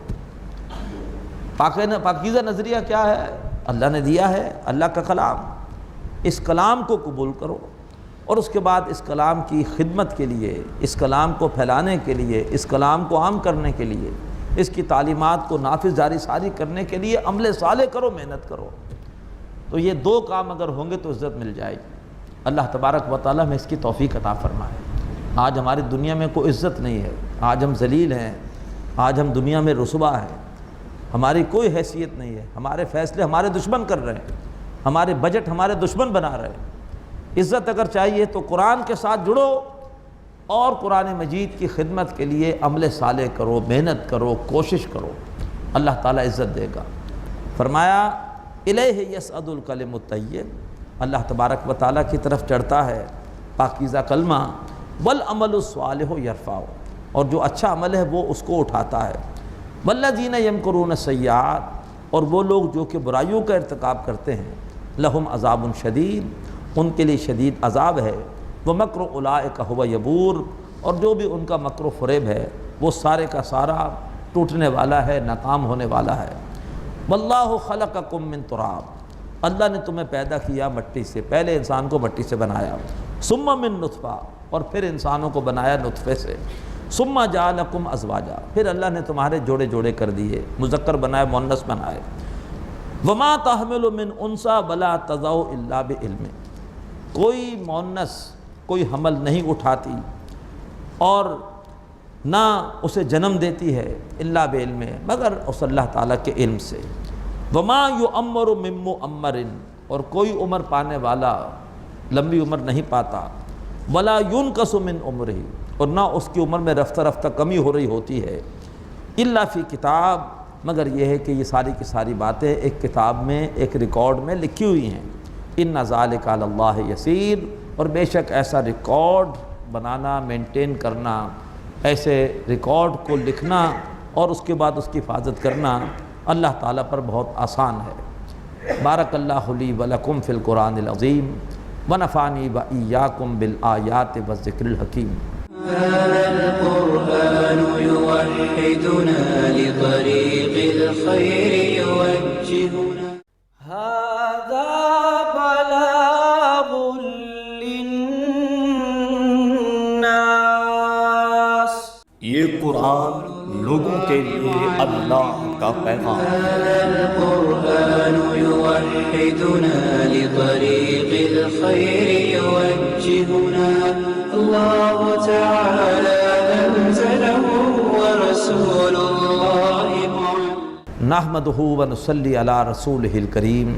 پاکیزہ نظریہ کیا ہے؟ اللہ نے دیا ہے، اللہ کا کلام، اس کلام کو قبول کرو، اور اس کے بعد اس کلام کی خدمت کے لیے، اس کلام کو پھیلانے کے لیے، اس کلام کو عام کرنے کے لیے، اس کی تعلیمات کو نافذ جاری ساری کرنے کے لیے عمل صالح کرو، محنت کرو۔ تو یہ دو کام اگر ہوں گے تو عزت مل جائے گی۔ اللہ تبارک و تعالیٰ میں اس کی توفیق عطا فرمائے۔ آج ہماری دنیا میں کوئی عزت نہیں ہے، آج ہم ذلیل ہیں، آج ہم دنیا میں رسوا ہیں، ہماری کوئی حیثیت نہیں ہے، ہمارے فیصلے ہمارے دشمن کر رہے ہیں، ہمارے بجٹ ہمارے دشمن بنا رہے ہیں۔ عزت اگر چاہیے تو قرآن کے ساتھ جڑو، اور قرآن مجید کی خدمت کے لیے عمل صالح کرو، محنت کرو، کوشش کرو، اللہ تعالیٰ عزت دے گا۔ فرمایا الیہ یصعد الکلم الطیب، اللہ تبارک و تعالیٰ کی طرف چڑھتا ہے پاکیزہ کلمہ، والعمل الصالح یرفعہ، اور جو اچھا عمل ہے وہ اس کو اٹھاتا ہے، والذین یمکرون السیئات، اور وہ لوگ جو کہ برائیوں کا ارتکاب کرتے ہیں، لہم عذاب شدید، ان کے لیے شدید عذاب ہے، ومکر اولئک ھو یبور، اور جو بھی ان کا مکر و فریب ہے وہ سارے کا سارا ٹوٹنے والا ہے، ناکام ہونے والا ہے۔ واللہ خلقکم من تراب، اللہ نے تمہیں پیدا کیا مٹی سے، پہلے انسان کو مٹی سے بنایا، ثم من نطفہ، اور پھر انسانوں کو بنایا نطفے سے، ثم جعلکم ازواجا، پھر اللہ نے تمہارے جوڑے جوڑے کر دیے، مذکر بنائے، مؤنث بنائے۔ وما تحمل من انثی ولا تضع الا بعلم، کوئی مؤنث کوئی حمل نہیں اٹھاتی اور نہ اسے جنم دیتی ہے الا بعلم، مگر اس اللہ تعالیٰ کے علم سے۔ وما یعمر من معمر، اور کوئی عمر پانے والا لمبی عمر نہیں پاتا، ولا ينقص من عمرہ، اور نہ اس کی عمر میں رفتہ رفتہ کمی ہو رہی ہوتی ہے، الا فی کتاب، مگر یہ ہے کہ یہ ساری کی ساری باتیں ایک کتاب میں، ایک ریکارڈ میں لکھی ہوئی ہیں۔ ان ذالک علی اللہ یسیر، اور بے شک ایسا ریکارڈ بنانا، مینٹین کرنا، ایسے ریکارڈ کو لکھنا اور اس کے بعد اس کی حفاظت کرنا اللہ تعالیٰ پر بہت آسان ہے۔ بارک اللہ لی ولکم فی القرآن العظیم، ونفعنی وإیاکم بالآیات والذکر الحکیم۔ هذا القرآن يوحدنا لطريق الخير يوجهنا، هذا بلاغ للناس، یہ قرآن لوگوں کے لیے اللہ کا پیغام ہے۔ هذا القرآن يوحدنا لطريق الخير يوجهنا، الله تعالى أنزله ورسول الله معلم۔ نحمدہ ونصلی علی رسولہ الکریم،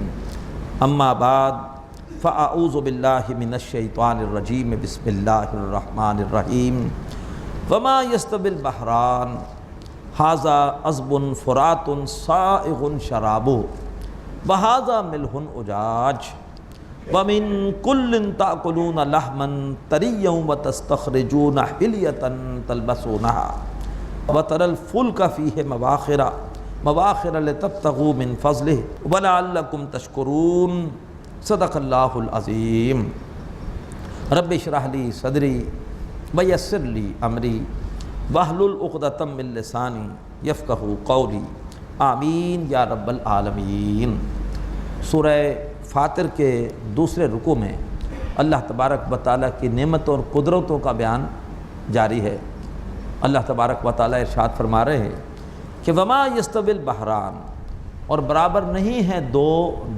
اما بعد فاعوذ باللہ من الشیطان الرجیم، بسم اللہ الرحمن الرحیم۔ وما یستوی البحران ھذا عذب فرات سائغ شرابہ وھذا ملح اجاج ومن کل تأکلون لحما طریا وتستخرجون حلیۃ تلبسونہا وتری الفلک فیہ مواخر لتبتغوا من فضلہ ولعلکم تشکرون۔ صدق اللہ العظیم۔ رب اشرح لی صدری ویسر لی امری واحلل عقدۃ من لسانی یفقہوا قولی، آمین یا رب العالمین۔ سورہ فاطر کے دوسرے رکوع میں اللہ تبارک و تعالیٰ کی نعمت اور قدرتوں کا بیان جاری ہے۔ اللہ تبارک و تعالیٰ ارشاد فرما رہے ہیں کہ وما یستوی البحران، اور برابر نہیں ہیں دو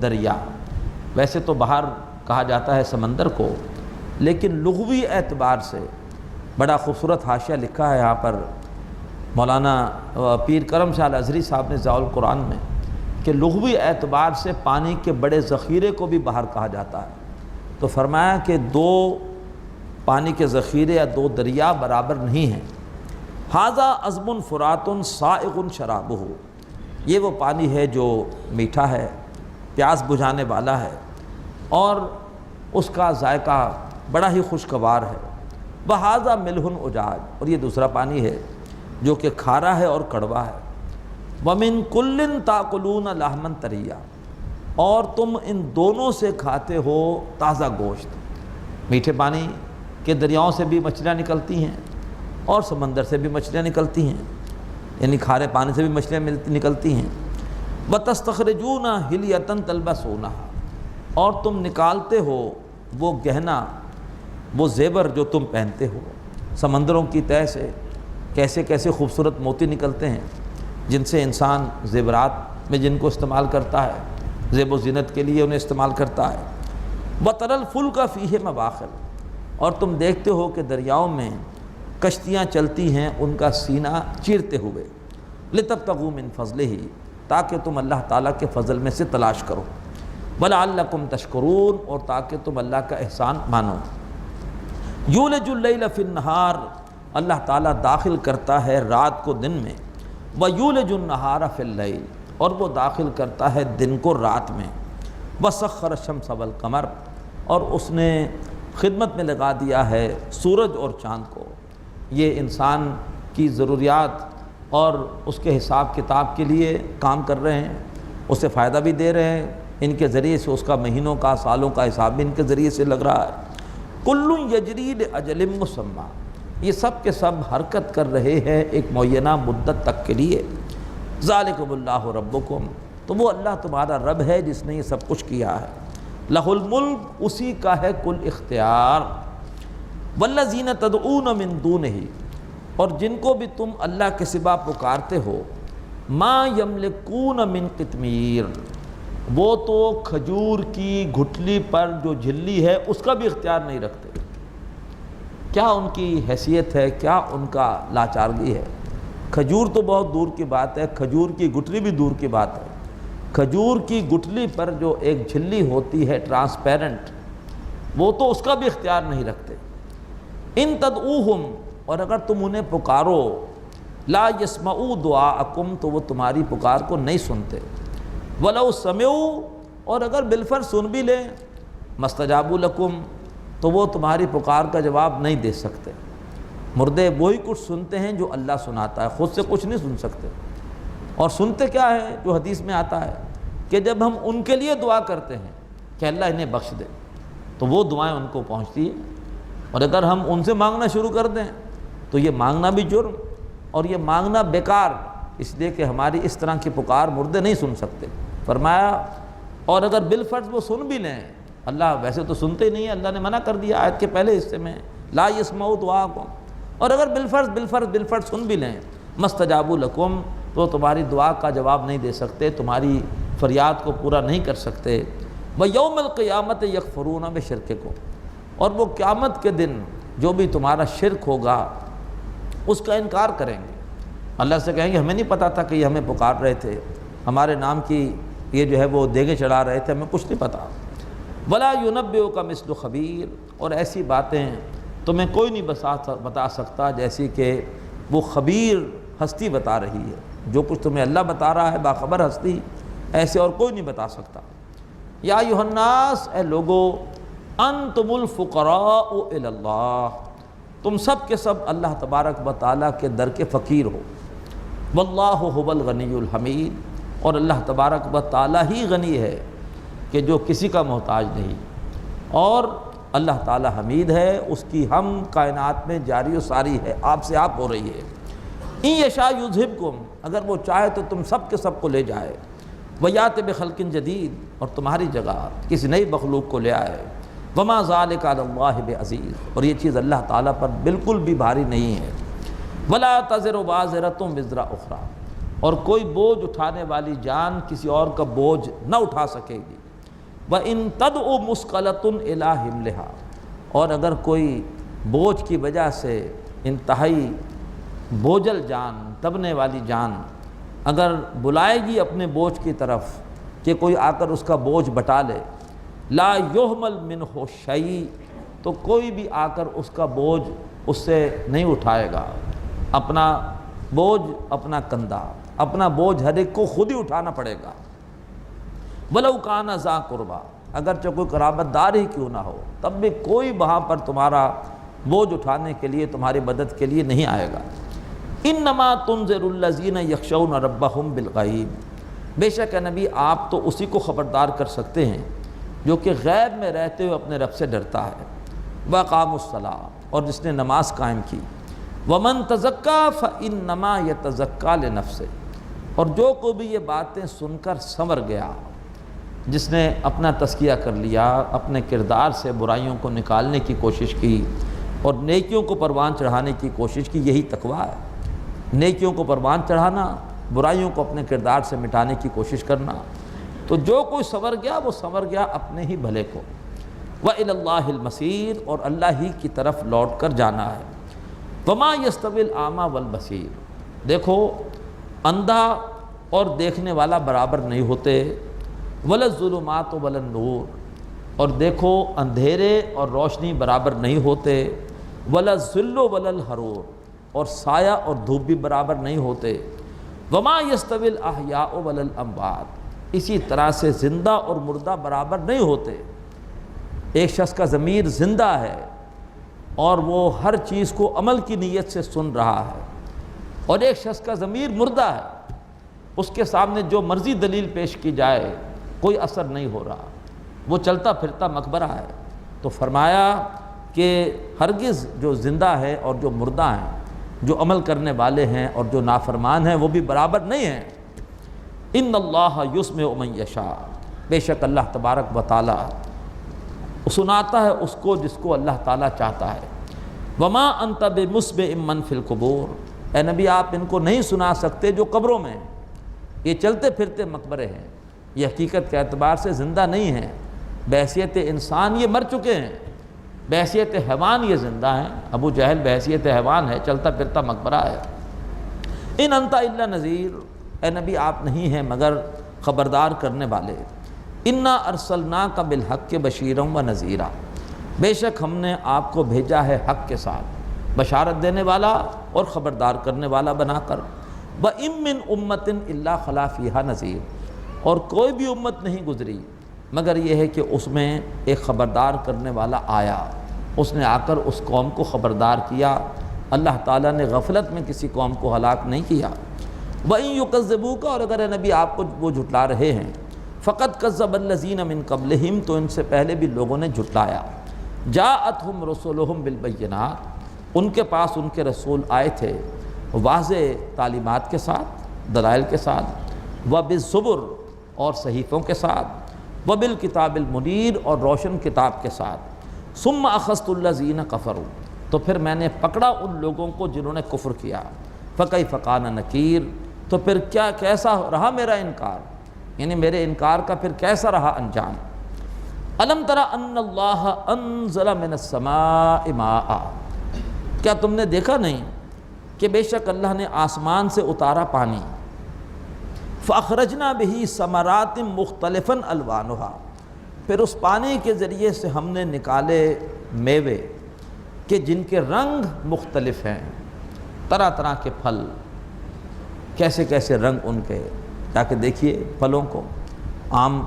دریا۔ ویسے تو بحر کہا جاتا ہے سمندر کو، لیکن لغوی اعتبار سے بڑا خوبصورت حاشیہ لکھا ہے یہاں پر مولانا پیر کرم شاہ الازہری صاحب نے ضیاء القرآن میں، کہ لغوی اعتبار سے پانی کے بڑے ذخیرے کو بھی بحر کہا جاتا ہے۔ تو فرمایا کہ دو پانی کے ذخیرے یا دو دریا برابر نہیں ہیں۔ ھذا عذب فرات سائغ شرابہ، یہ وہ پانی ہے جو میٹھا ہے، پیاس بجھانے والا ہے، اور اس کا ذائقہ بڑا ہی خوشگوار ہے۔ وھذا ملح اجاج، اور یہ دوسرا پانی ہے جو کہ کھارا ہے اور کڑوا ہے۔ ومن کل تاکلون لحما طریا، اور تم ان دونوں سے کھاتے ہو تازہ گوشت۔ میٹھے پانی کے دریاؤں سے بھی مچھلیاں نکلتی ہیں اور سمندر سے بھی مچھلیاں نکلتی ہیں، یعنی کھارے پانی سے بھی مچھلیاں نکلتی ہیں۔ وتستخرجون حلیۃ تلبسونہا، اور تم نکالتے ہو وہ گہنا، وہ زیور جو تم پہنتے ہو۔ سمندروں کی تہہ سے کیسے کیسے خوبصورت موتی نکلتے ہیں، جن سے انسان زیورات میں جن کو استعمال کرتا ہے، زیب و زینت کے لیے انہیں استعمال کرتا ہے۔ وتری الفلک فیہ مواخر، اور تم دیکھتے ہو کہ دریاؤں میں کشتیاں چلتی ہیں ان کا سینہ چیرتے ہوئے، لتبتغوا من فضلہ، تاکہ تم اللہ تعالیٰ کے فضل میں سے تلاش کرو، ولعلکم تشکرون، اور تاکہ تم اللہ کا احسان مانو۔ یولج اللیل فی النہار، اللہ تعالیٰ داخل کرتا ہے رات کو دن میں، ویولج النہار فی اللیل، اور وہ داخل کرتا ہے دن کو رات میں، وسخر الشمس والقمر، اور اس نے خدمت میں لگا دیا ہے سورج اور چاند کو۔ یہ انسان کی ضروریات اور اس کے حساب کتاب کے لیے کام کر رہے ہیں، اسے فائدہ بھی دے رہے ہیں، ان کے ذریعے سے اس کا مہینوں کا سالوں کا حساب بھی ان کے ذریعے سے لگ رہا ہے۔ کل یجری لاجل مسمی، یہ سب کے سب حرکت کر رہے ہیں ایک معینہ مدت تک کے لیے۔ ذالکم اللہ ربکم، تو وہ اللہ تمہارا رب ہے جس نے یہ سب کچھ کیا ہے۔ لہ الملک، اسی کا ہے کل اختیار۔ والذین تدعون من دونہ، اور جن کو بھی تم اللہ کے سوا پکارتے ہو، ما یملکون من قطمیر، وہ تو کھجور کی گھٹلی پر جو جھلی ہے اس کا بھی اختیار نہیں رکھتے۔ کیا ان کی حیثیت ہے، کیا ان کا لاچارگی ہے۔ کھجور تو بہت دور کی بات ہے، کھجور کی گٹھلی بھی دور کی بات ہے۔ کھجور کی گٹھلی پر جو ایک جھلی ہوتی ہے ٹرانسپیرنٹ، وہ تو اس کا بھی اختیار نہیں رکھتے۔ ان تدعوہم، اور اگر تم انہیں پکارو، لا یسمعوا دعاءکم، تو وہ تمہاری پکار کو نہیں سنتے۔ ولو سمعوا، اور اگر بالفرض سن بھی لیں، مستجابوا لکم، تو وہ تمہاری پکار کا جواب نہیں دے سکتے۔ مردے وہی کچھ سنتے ہیں جو اللہ سناتا ہے، خود سے کچھ نہیں سن سکتے۔ اور سنتے کیا ہے؟ جو حدیث میں آتا ہے کہ جب ہم ان کے لیے دعا کرتے ہیں کہ اللہ انہیں بخش دے، تو وہ دعائیں ان کو پہنچتی ہیں۔ اور اگر ہم ان سے مانگنا شروع کر دیں تو یہ مانگنا بھی جرم، اور یہ مانگنا بیکار، اس لیے کہ ہماری اس طرح کی پکار مردے نہیں سن سکتے۔ فرمایا اور اگر بالفرض وہ سن بھی لیں، اللہ ویسے تو سنتے ہی نہیں ہیں، اللہ نے منع کر دیا آیت کے پہلے حصے میں، لا یسمعوا دعاءکم، اور اگر بالفرض سن بھی لیں، مستجابوا لکم، تو تمہاری دعا کا جواب نہیں دے سکتے، تمہاری فریاد کو پورا نہیں کر سکتے۔ وَيَوْمَ الْقِيَامَةِ يَكْفُرُونَ بِشِرْكِكُمْ، اور وہ قیامت کے دن جو بھی تمہارا شرک ہوگا اس کا انکار کریں گے۔ اللہ سے کہیں گے ہمیں نہیں پتہ تھا کہ یہ ہمیں پکار رہے تھے، ہمارے نام کی یہ جو ہے وہ دیگیں چڑھا رہے تھے، ہمیں کچھ نہیں پتہ۔ وَلَا يُنَبِّئُكَ مِثْلُ خَبِيرٍ، اور ایسی باتیں تمہیں کوئی نہیں بتا سکتا جیسی کہ وہ خبیر ہستی بتا رہی ہے۔ جو کچھ تمہیں اللہ بتا رہا ہے، باخبر ہستی، ایسے اور کوئی نہیں بتا سکتا۔ یا ایھا الناس، اے لوگو، انتم الفقراء الی اللہ، تم سب کے سب اللہ تبارک و تعالیٰ کے در کے فقیر ہو۔ واللہ هو الغنی الحمید، اور اللہ تبارک و تعالیٰ ہی غنی ہے کہ جو کسی کا محتاج نہیں، اور اللہ تعالیٰ حمید ہے، اس کی ہم کائنات میں جاری و ساری ہے، آپ سے آپ ہو رہی ہے۔ ان یشاء یذھبکم، اگر وہ چاہے تو تم سب کے سب کو لے جائے، ویات بخلق جدید، اور تمہاری جگہ کسی نئی مخلوق کو لے آئے۔ وما ذلک علی اللہ بعزیز، اور یہ چیز اللہ تعالیٰ پر بالکل بھی بھاری نہیں ہے۔ ولا تزر وازرۃ وزر اخری، اور کوئی بوجھ اٹھانے والی جان کسی اور کا بوجھ نہ اٹھا سکے گی۔ وَإِن تَدْعُ مُثْقَلَةٌ إِلَىٰ حِمْلِهَا، اور اگر کوئی بوجھ کی وجہ سے انتہائی بوجھل جان، دبنے والی جان اگر بلائے گی اپنے بوجھ کی طرف کہ کوئی آ کر اس کا بوجھ بٹا لے، لا يُحْمَلْ مِنْهُ شَيْءٌ، تو کوئی بھی آ کر اس کا بوجھ اس سے نہیں اٹھائے گا۔ اپنا بوجھ، اپنا کندھا، اپنا بوجھ ہر ایک کو خود ہی اٹھانا پڑے گا۔ وَلَوْ كَانَ ذَا قُرْبَىٰ، اگرچہ کوئی قرابت دار ہی کیوں نہ ہو، تب بھی کوئی وہاں پر تمہارا بوجھ اٹھانے کے لیے، تمہاری مدد کے لیے نہیں آئے گا۔ انما تنذر الذین یخشون ربہم بالغیب، بے شک نبی آپ تو اسی کو خبردار کر سکتے ہیں جو کہ غیب میں رہتے ہوئے اپنے رب سے ڈرتا ہے۔ وَأَقَامُوا الصَّلَاةَ، اور جس نے نماز قائم کی۔ وَمَن تَزَكَّىٰ فَإِنَّمَا يَتَزَكَّىٰ لِنَفْسِهِ، اور جو کو بھی یہ باتیں سن کر سنور گیا، جس نے اپنا تزکیہ کر لیا، اپنے کردار سے برائیوں کو نکالنے کی کوشش کی اور نیکیوں کو پروان چڑھانے کی کوشش کی، یہی تقویٰ ہے۔ نیکیوں کو پروان چڑھانا، برائیوں کو اپنے کردار سے مٹانے کی کوشش کرنا۔ تو جو کوئی سنور گیا وہ سنور گیا اپنے ہی بھلے کو۔ وَإِلَى اللَّهِ الْمَصِيرُ، اور اللہ ہی کی طرف لوٹ کر جانا ہے۔ وَمَا يَسْتَوِي الْأَعْمَىٰ وَالْبَصِيرُ، دیکھو اندھا اور دیکھنے والا برابر نہیں ہوتے۔ وَلَا الظُّلُمَاتُ وَلَا النُّورُ، اور دیکھو اندھیرے اور روشنی برابر نہیں ہوتے۔ ولا الظل ولا الحرور، اور سایہ اور دھوپ بھی برابر نہیں ہوتے، وما یستوی الاحیاء ولا الاموات، اسی طرح سے زندہ اور مردہ برابر نہیں ہوتے۔ ایک شخص کا ضمیر زندہ ہے اور وہ ہر چیز کو عمل کی نیت سے سن رہا ہے، اور ایک شخص کا ضمیر مردہ ہے، اس کے سامنے جو مرضی دلیل پیش کی جائے کوئی اثر نہیں ہو رہا، وہ چلتا پھرتا مقبرہ ہے۔ تو فرمایا کہ ہرگز جو زندہ ہے اور جو مردہ ہیں، جو عمل کرنے والے ہیں اور جو نافرمان ہیں، وہ بھی برابر نہیں ہیں۔ ان اللہ یسمع من یشاء، بے شک اللہ تبارک و تعالی سناتا ہے اس کو جس کو اللہ تعالیٰ چاہتا ہے۔ وما انت بمسمع من فی القبور، اے نبی آپ ان کو نہیں سنا سکتے جو قبروں میں ہیں، یہ چلتے پھرتے مقبرے ہیں، یہ حقیقت کے اعتبار سے زندہ نہیں ہیں، بحیثیت انسان یہ مر چکے ہیں، بحیثیت حیوان یہ زندہ ہیں۔ ابو جہل بحیثیت حیوان ہے، چلتا پھرتا مقبرہ ہے۔ ان انت الا نذیر، اے نبی آپ نہیں ہیں مگر خبردار کرنے والے۔ انا ارسلناک بالحق بشیرا و نذیرا، بے شک ہم نے آپ کو بھیجا ہے حق کے ساتھ، بشارت دینے والا اور خبردار کرنے والا بنا کر۔ وَإِن مِّنْ أُمَّةٍ إِلَّا خَلَا فِيهَا نَذِيرٌ، اور کوئی بھی امت نہیں گزری مگر یہ ہے کہ اس میں ایک خبردار کرنے والا آیا، اس نے آ کر اس قوم کو خبردار کیا۔ اللہ تعالیٰ نے غفلت میں کسی قوم کو ہلاک نہیں کیا۔ وَإِن يُكَذِّبُوكَ، اور اگر اے نبی آپ کو وہ جھٹلا رہے ہیں، فَقَدْ كَذَّبَ الَّذِينَ مِن قَبْلِهِمْ، تو ان سے پہلے بھی لوگوں نے جھٹلایا۔ جَاءَتْهُمْ رُسُلُهُمْ بِالْبَيِّنَاتِ، ان کے پاس ان کے رسول آئے تھے واضح تعلیمات کے ساتھ، دلائل کے ساتھ، وَبِالزُّبُرِ، اور صحیفوں کے ساتھ، وَبِالْكِتَابِ الْمُنِيرِ، اور روشن کتاب کے ساتھ۔ ثُمَّ أَخَذْتُ الَّذِينَ كَفَرُوا، تو پھر میں نے پکڑا ان لوگوں کو جنہوں نے کفر کیا۔ فَكَيْفَ كَانَ نَكِيرٌ، تو پھر کیسا رہا میرا انکار، یعنی میرے انکار کا پھر کیسا رہا انجام۔ أَلَمْ تَرَ أَنَّ اللَّهَ أَنزَلَ مِنَ السَّمَاءِ مَاءً، کیا تم نے دیکھا نہیں کہ بے شک اللہ نے آسمان سے اتارا پانی۔ فَأَخْرَجْنَا بِهِ ثَمَرَاتٍ مُخْتَلِفًا أَلْوَانُهَا، پھر اس پانی کے ذریعے سے ہم نے نکالے میوے کہ جن کے رنگ مختلف ہیں، طرح طرح کے پھل، کیسے کیسے رنگ ان کے، جا کے دیکھیے پھلوں کو، آم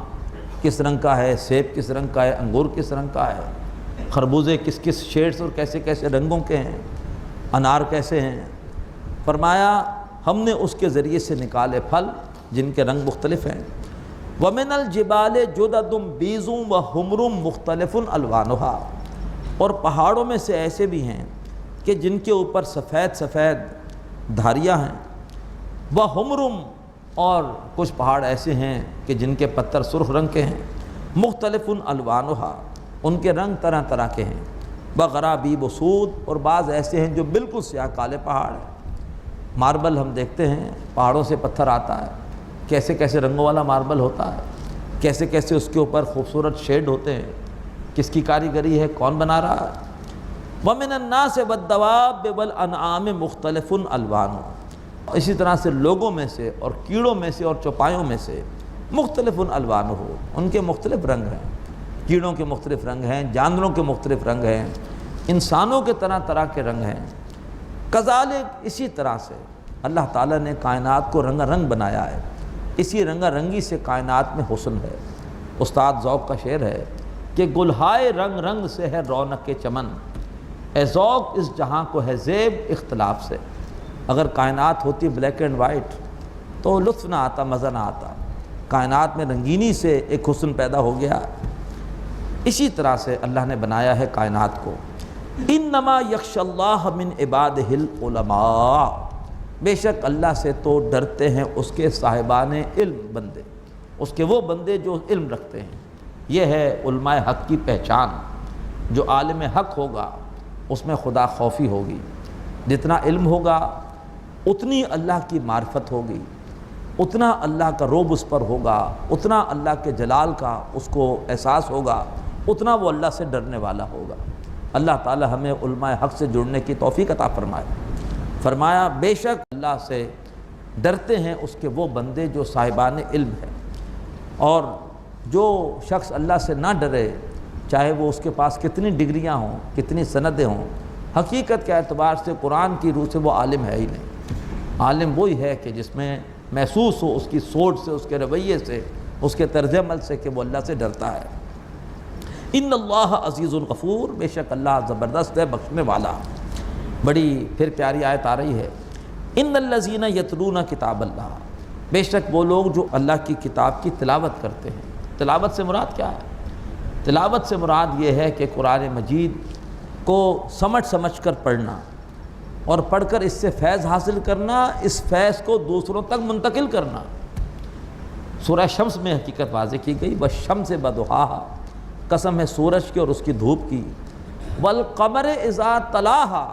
کس رنگ کا ہے، سیب کس رنگ کا ہے، انگور کس رنگ کا ہے، خربوزے کس کس شیڈز اور کیسے کیسے رنگوں کے ہیں، انار کیسے ہیں۔ فرمایا ہم نے اس کے ذریعے سے نکالے پھل جن کے رنگ مختلف ہیں۔ وَمِنَ الْجِبَالِ جُدَدٌ بِيضٌ وَحُمْرٌ مُخْتَلِفٌ أَلْوَانُهَا، اور پہاڑوں میں سے ایسے بھی ہیں کہ جن کے اوپر سفید سفید دھاریاں ہیں۔ وَحُمْرٌ، اور کچھ پہاڑ ایسے ہیں کہ جن کے پتھر سرخ رنگ کے ہیں۔ مختلف ألوانها، ان کے رنگ طرح طرح کے ہیں۔ وغرابیب سود، اور بعض ایسے ہیں جو بالکل سیاہ کالے پہاڑ ہیں۔ ماربل ہم دیکھتے ہیں پہاڑوں سے پتھر آتا ہے، کیسے کیسے رنگوں والا ماربل ہوتا ہے، کیسے کیسے اس کے اوپر خوبصورت شیڈ ہوتے ہیں، کس کی کاریگری ہے، کون بنا رہا ہے۔ وَمِنَ النَّاسِ وَالدَّوَابِّ وَالْأَنْعَامِ مُخْتَلِفٌ أَلْوَانُهُ، اسی طرح سے لوگوں میں سے اور کیڑوں میں سے اور چوپایوں میں سے مختلف ألوانه، ان کے مختلف رنگ ہیں، کیڑوں کے مختلف رنگ ہیں، جانوروں کے مختلف رنگ ہیں، انسانوں کے طرح طرح کے رنگ ہیں۔ کذالک، اسی طرح سے اللہ تعالیٰ نے کائنات کو رنگا رنگ بنایا ہے، اسی رنگا رنگی سے کائنات میں حسن ہے۔ استاد ذوق کا شعر ہے کہ گلہائے رنگ رنگ سے ہے رونق چمن، اے ذوق اس جہاں کو ہے زیب اختلاف سے۔ اگر کائنات ہوتی بلیک اینڈ وائٹ تو لطف نہ آتا، مزہ نہ آتا، کائنات میں رنگینی سے ایک حسن پیدا ہو گیا۔ اسی طرح سے اللہ نے بنایا ہے کائنات کو۔ انما یخشی اللہ من عبادہ العلماء، بے شک اللہ سے تو ڈرتے ہیں اس کے صاحبان علم بندے، اس کے وہ بندے جو علم رکھتے ہیں۔ یہ ہے علماء حق کی پہچان۔ جو عالم حق ہوگا اس میں خدا خوفی ہوگی، جتنا علم ہوگا اتنی اللہ کی معرفت ہوگی، اتنا اللہ کا رعب اس پر ہوگا، اتنا اللہ کے جلال کا اس کو احساس ہوگا، اتنا وہ اللہ سے ڈرنے والا ہوگا۔ اللہ تعالی ہمیں علماء حق سے جڑنے کی توفیق عطا فرمائے۔ فرمایا بے شک اللہ سے ڈرتے ہیں اس کے وہ بندے جو صاحبان علم ہیں، اور جو شخص اللہ سے نہ ڈرے، چاہے وہ اس کے پاس کتنی ڈگریاں ہوں، کتنی سندیں ہوں، حقیقت کے اعتبار سے قرآن کی روح سے وہ عالم ہے ہی نہیں۔ عالم وہی ہے کہ جس میں محسوس ہو اس کی سوچ سے، اس کے رویے سے، اس کے طرز عمل سے کہ وہ اللہ سے ڈرتا ہے۔ ان اللہ عزیز الغفور، بے شک اللہ زبردست ہے، بخشنے والا۔ بڑی پھر پیاری آیت آ رہی ہے، ان الذین یتلون کتاب اللہ، بے شک وہ لوگ جو اللہ کی کتاب کی تلاوت کرتے ہیں۔ تلاوت سے مراد کیا ہے؟ تلاوت سے مراد یہ ہے کہ قرآن مجید کو سمجھ کر پڑھنا اور پڑھ کر اس سے فیض حاصل کرنا، اس فیض کو دوسروں تک منتقل کرنا۔ سورہ شمس میں حقیقت واضح کی گئی، والشمس بضحاہا، قسم ہے سورج کی اور اس کی دھوپ کی، والقمر اذا تلاہا،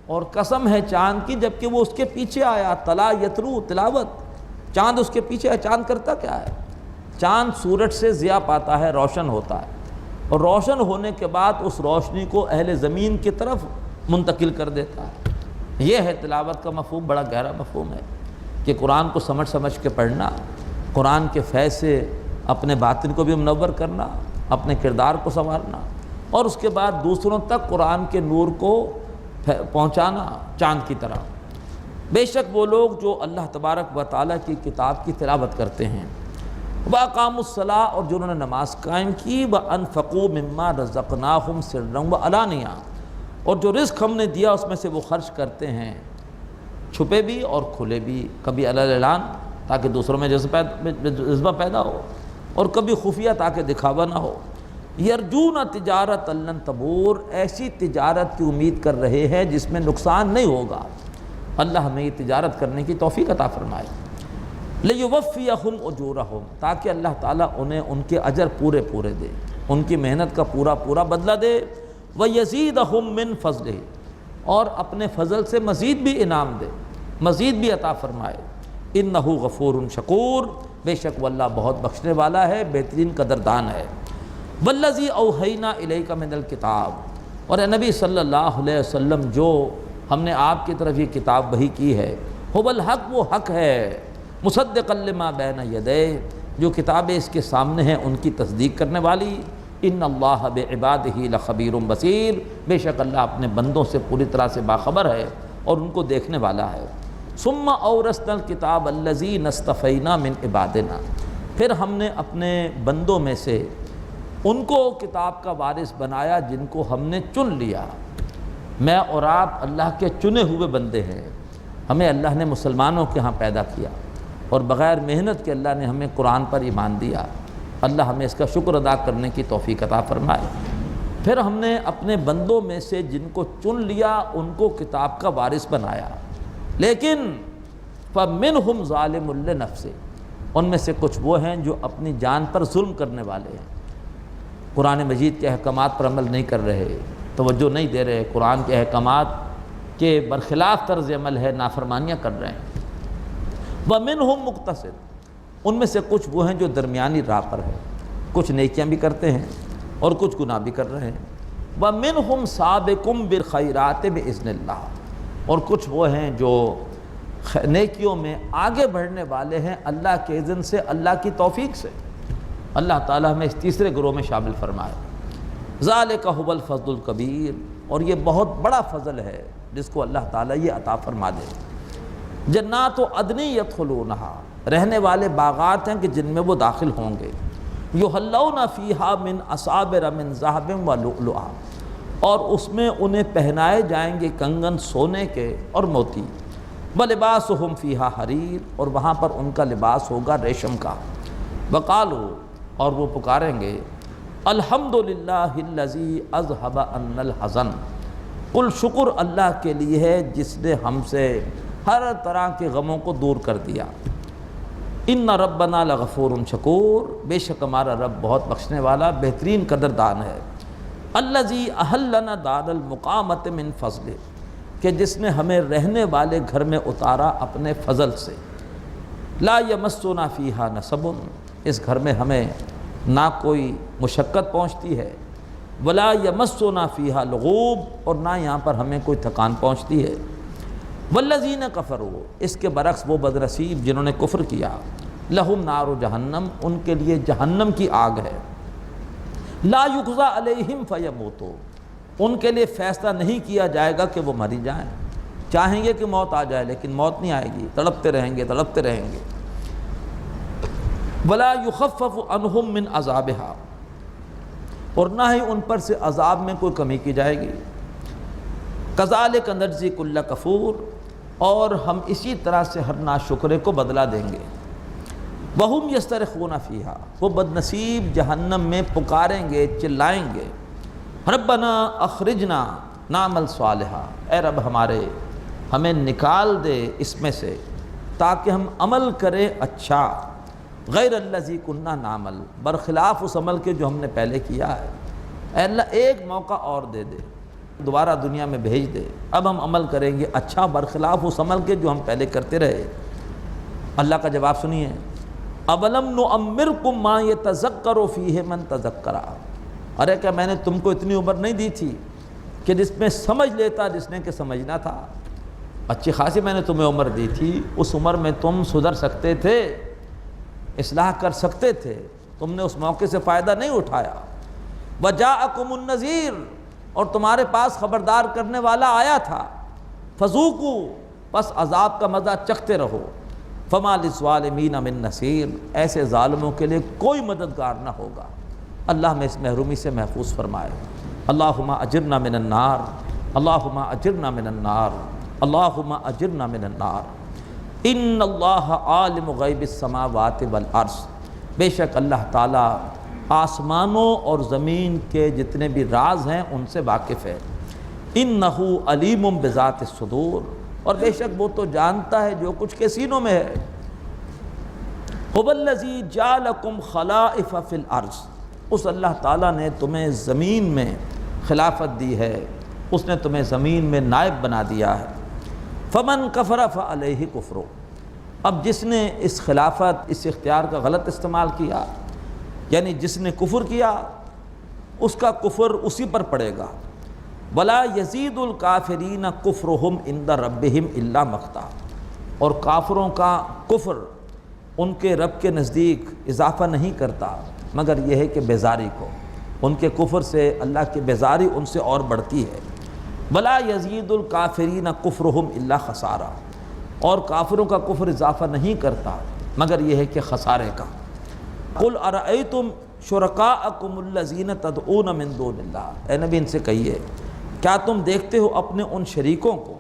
اور قسم ہے چاند کی جبکہ وہ اس کے پیچھے آیا، تلا یتلو تلاوت، چاند اس کے پیچھے ہے۔ چاند کرتا کیا ہے؟ چاند سورج سے ضیاء پاتا ہے، روشن ہوتا ہے، اور روشن ہونے کے بعد اس روشنی کو اہل زمین کی طرف منتقل کر دیتا ہے۔ یہ ہے تلاوت کا مفہوم، بڑا گہرا مفہوم ہے کہ قرآن کو سمجھ کے پڑھنا، قرآن کے فیض سے اپنے باطن کو بھی منور کرنا، اپنے کردار کو سنوارنا، اور اس کے بعد دوسروں تک قرآن کے نور کو پہنچانا چاند کی طرح۔ بے شک وہ لوگ جو اللہ تبارک و تعالیٰ کی کتاب کی تلاوت کرتے ہیں، وَأَقَامُوا الصَّلَاةَ، اور جنہوں نے نماز قائم کی، وَأَنفَقُوا مِمَّا رَزَقْنَاهُمْ سِرًّا وَعَلَانِيَةً، اور جو رزق ہم نے دیا اس میں سے وہ خرچ کرتے ہیں، چھپے بھی اور کھلے بھی، کبھی علی الاعلان تاکہ دوسروں میں جذبہ پیدا ہو، اور کبھی خفیہ تاکہ دکھاوا نہ ہو۔ یرجون تجارت لن تبور، ایسی تجارت کی امید کر رہے ہیں جس میں نقصان نہیں ہوگا۔ اللہ ہمیں یہ تجارت کرنے کی توفیق عطا فرمائے۔ لیوفیہم اجورہم، تاکہ اللہ تعالیٰ انہیں ان کے اجر پورے دے، ان کی محنت کا پورا بدلہ دے، ویزیدہم من فضلہ، اور اپنے فضل سے مزید بھی انعام دے، مزید بھی عطا فرمائے۔ انہ غفور شکور، بے شک وہ اللہ بہت بخشنے والا ہے، بہترین قدردان ہے۔ والذی اوحینا الیک من الکتاب، اور اے نبی صلی اللہ علیہ وسلم جو ہم نے آپ کی طرف یہ کتاب وحی کی ہے، هو الحق، وہ حق ہے، مصدقا لما بین یدیہ، جو کتابیں اس کے سامنے ہیں ان کی تصدیق کرنے والی۔ ان اللہ بعبادہ لخبیر بصیر، بے شک اللہ اپنے بندوں سے پوری طرح سے باخبر ہے اور ان کو دیکھنے والا ہے۔ ثم اورثنا الکتاب الذین اصطفینا من عبادنا، پھر ہم نے اپنے بندوں میں سے ان کو کتاب کا وارث بنایا جن کو ہم نے چن لیا۔ میں اور آپ اللہ کے چنے ہوئے بندے ہیں، ہمیں اللہ نے مسلمانوں کے ہاں پیدا کیا، اور بغیر محنت کے اللہ نے ہمیں قرآن پر ایمان دیا۔ اللہ ہمیں اس کا شکر ادا کرنے کی توفیق عطا فرمائے۔ پھر ہم نے اپنے بندوں میں سے جن کو چن لیا ان کو کتاب کا وارث بنایا، لیکن فَمِنْهُمْ ظَالِمٌ لِنَفْسِهِ، ان میں سے کچھ وہ ہیں جو اپنی جان پر ظلم کرنے والے ہیں، قرآن مجید کے احکامات پر عمل نہیں کر رہے، توجہ نہیں دے رہے، قرآن کے احکامات کے برخلاف طرز عمل ہے، نافرمانیاں کر رہے ہیں۔ وَمِنْهُمْ مُقْتَصِدٌ، ان میں سے کچھ وہ ہیں جو درمیانی راہ پر ہیں، کچھ نیکیاں بھی کرتے ہیں اور کچھ گناہ بھی کر رہے ہیں۔ وَمِنْهُمْ سَابِقٌ بِالْخَيْرَاتِ بِإِذْنِ اللَّهِ، اور کچھ وہ ہیں جو نیکیوں میں آگے بڑھنے والے ہیں اللہ کے اذن سے، اللہ کی توفیق سے۔ اللہ تعالیٰ ہمیں اس تیسرے گروہ میں شامل فرمائے۔ ذَلِكَ هُوَ الْفَضْلُ الْكَبِيرُ، اور یہ بہت بڑا فضل ہے جس کو اللہ تعالیٰ یہ عطا فرما دے۔ جنات عدن يدخلونها، رہنے والے باغات ہیں کہ جن میں وہ داخل ہوں گے۔ يحلون فيها من أساور من ذهب ولؤلؤا، اور اس میں انہیں پہنائے جائیں گے کنگن سونے کے اور موتی۔ وَلِبَاسُهُمْ فِيهَا حَرِيرٌ، اور وہاں پر ان کا لباس ہوگا ریشم کا۔ وَقَالُوا، اور وہ پکاریں گے، الحمدللہ الذی اذھب عنا الحزن، کل شکر اللہ کے لیے ہے جس نے ہم سے ہر طرح کے غموں کو دور کر دیا۔ ان ربنا لغفور شکور، بے شک ہمارا رب بہت بخشنے والا بہترین قدردان ہے۔ الذی احلنا دار المقامۃ من فضلہ، کہ جس نے ہمیں رہنے والے گھر میں اتارا اپنے فضل سے۔ لا یمسنا فیہا نصب، اس گھر میں ہمیں نہ کوئی مشقت پہنچتی ہے، ولا یمسنا فیہا لغوب، اور نہ یہاں پر ہمیں کوئی تھکان پہنچتی ہے۔ والذین کفروا، اس کے برعکس وہ بدنصیب جنہوں نے کفر کیا، لہم نار جہنم، ان کے لیے جہنم کی آگ ہے۔ لا یقضی علیہم فیموتوا، ان کے لیے فیصلہ نہیں کیا جائے گا کہ وہ مری جائیں، چاہیں گے کہ موت آ جائے لیکن موت نہیں آئے گی، تڑپتے رہیں گے تڑپتے رہیں گے۔ ولا یخفف عنہم من عذابہا، اور نہ ہی ان پر سے عذاب میں کوئی کمی کی جائے گی۔ کذالک نجزی کل کفور، اور ہم اسی طرح سے ہر ناشکرے کو بدلہ دیں گے۔ وہم یسترخون فیہا، وہ بد نصیب جہنم میں پکاریں گے، چلائیں گے، ربنا اخرجنا نعمل صالحا، اے رب ہمارے ہمیں نکال دے اس میں سے تاکہ ہم عمل کریں اچھا، غیر الذی کنا نعمل، برخلاف اس عمل کے جو ہم نے پہلے کیا ہے۔ اے اللہ ایک موقع اور دے دے، دوبارہ دنیا میں بھیج دے، اب ہم عمل کریں گے اچھا برخلاف اس عمل کے جو ہم پہلے کرتے رہے۔ اللہ کا جواب سنیے، اولم نعمرکم ما یتذکر فیہ من تذکر، ارے کیا میں نے تم کو اتنی عمر نہیں دی تھی کہ جس میں سمجھ لیتا جس نے کہ سمجھنا تھا؟ اچھی خاصی میں نے تمہیں عمر دی تھی، اس عمر میں تم سدھر سکتے تھے، اصلاح کر سکتے تھے، تم نے اس موقع سے فائدہ نہیں اٹھایا۔ وجاءکم النذیر، اور تمہارے پاس خبردار کرنے والا آیا تھا، فذوقوا، پس عذاب کا مزہ چکھتے رہو، فما للظالمین من نصیر، ایسے ظالموں کے لیے کوئی مددگار نہ ہوگا۔ اللہ ہمیں اس محرومی سے محفوظ فرمائے۔ اللہم اجرنا من النار، اللہم اجرنا من النار، اللہم اجرنا من النار۔ ان اللہ عالم غیب السماوات والارض، بے شک اللہ تعالیٰ آسمانوں اور زمین کے جتنے بھی راز ہیں ان سے واقف ہے۔ انہ علیم بذات الصدور، اور بے شک وہ تو جانتا ہے جو کچھ کے سینوں میں ہے۔ هو الذی جعلکم خلائف فی الارض، اس اللہ تعالیٰ نے تمہیں زمین میں خلافت دی ہے، اس نے تمہیں زمین میں نائب بنا دیا ہے۔ فمن کفر فعلیہ کفر، اب جس نے اس خلافت اس اختیار کا غلط استعمال کیا، یعنی جس نے کفر کیا اس کا کفر اسی پر پڑے گا۔ ولا یزید الکافرین کفرہم عند ربہم الا مقتا، اور کافروں کا کفر ان کے رب کے نزدیک اضافہ نہیں کرتا مگر یہ ہے کہ بیزاری کو، ان کے کفر سے اللہ کی بیزاری ان سے اور بڑھتی ہے۔ ولا یزید الکافرین کفرہم الا خسارہ، اور کافروں کا کفر اضافہ نہیں کرتا مگر یہ ہے کہ خسارے کا۔ قل ارأیتم شرکاءکم الذین تدعون من دون اللہ، اے نبی ان سے کہیے کیا تم دیکھتے ہو اپنے ان شریکوں کو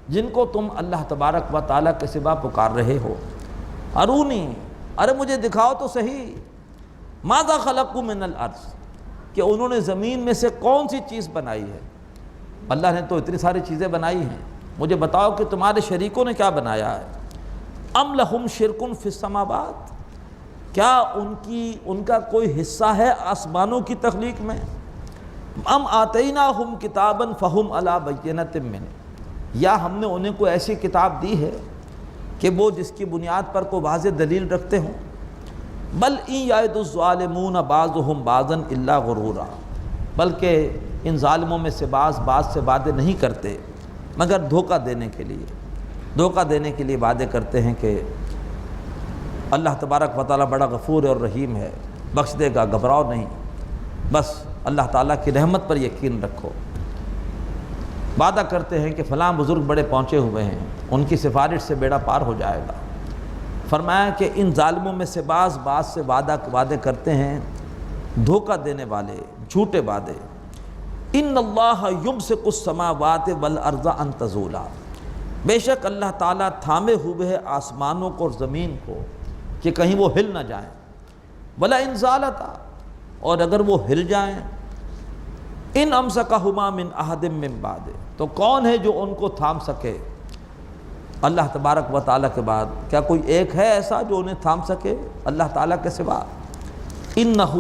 جن کو تم اللہ تبارک و تعالیٰ کے سوا پکار رہے ہو؟ ارونی، ارے مجھے دکھاؤ تو صحیح، ماذا خلقوا من الارض، کہ انہوں نے زمین میں سے کون سی چیز بنائی ہے؟ اللہ نے تو اتنی ساری چیزیں بنائی ہیں، مجھے بتاؤ کہ تمہارے شریکوں نے کیا بنایا ہے؟ ام لہم شرک فی السماوات، کیا ان کا کوئی حصہ ہے آسمانوں کی تخلیق میں؟ ام آتیناہم کتابا فہم علی بینۃ منہ، یا ہم نے انہیں کوئی ایسی کتاب دی ہے کہ وہ جس کی بنیاد پر کوئی واضح دلیل رکھتے ہوں؟ بل ان یعد الظالمون بعضهم بعضا الا غرورا، بلکہ ان ظالموں میں سے بعض سے وعدے نہیں کرتے مگر دھوکہ دینے کے لیے وعدے کرتے ہیں کہ اللہ تبارک و تعالیٰ بڑا غفور اور رحیم ہے، بخش دے گا، گھبراؤ نہیں، بس اللہ تعالیٰ کی رحمت پر یقین رکھو۔ وعدہ کرتے ہیں کہ فلاں بزرگ بڑے پہنچے ہوئے ہیں، ان کی سفارش سے بیڑا پار ہو جائے گا۔ فرمایا کہ ان ظالموں میں سے بعض سے وعدے کرتے ہیں دھوکہ دینے والے، جھوٹے وعدے۔ ان اللہ یمسک السماوات والارض ان تزولا، بے شک اللہ تعالیٰ تھامے ہوئے ہے آسمانوں کو اور زمین کو کہ کہیں وہ ہل نہ جائیں۔ ولا ان زالتا، اور اگر وہ ہل جائیں، ان امسکہما من احد من بعد، تو کون ہے جو ان کو تھام سکے اللہ تبارک و تعالیٰ کے بعد؟ کیا کوئی ایک ہے ایسا جو انہیں تھام سکے اللہ تعالیٰ کے سوا؟ انہ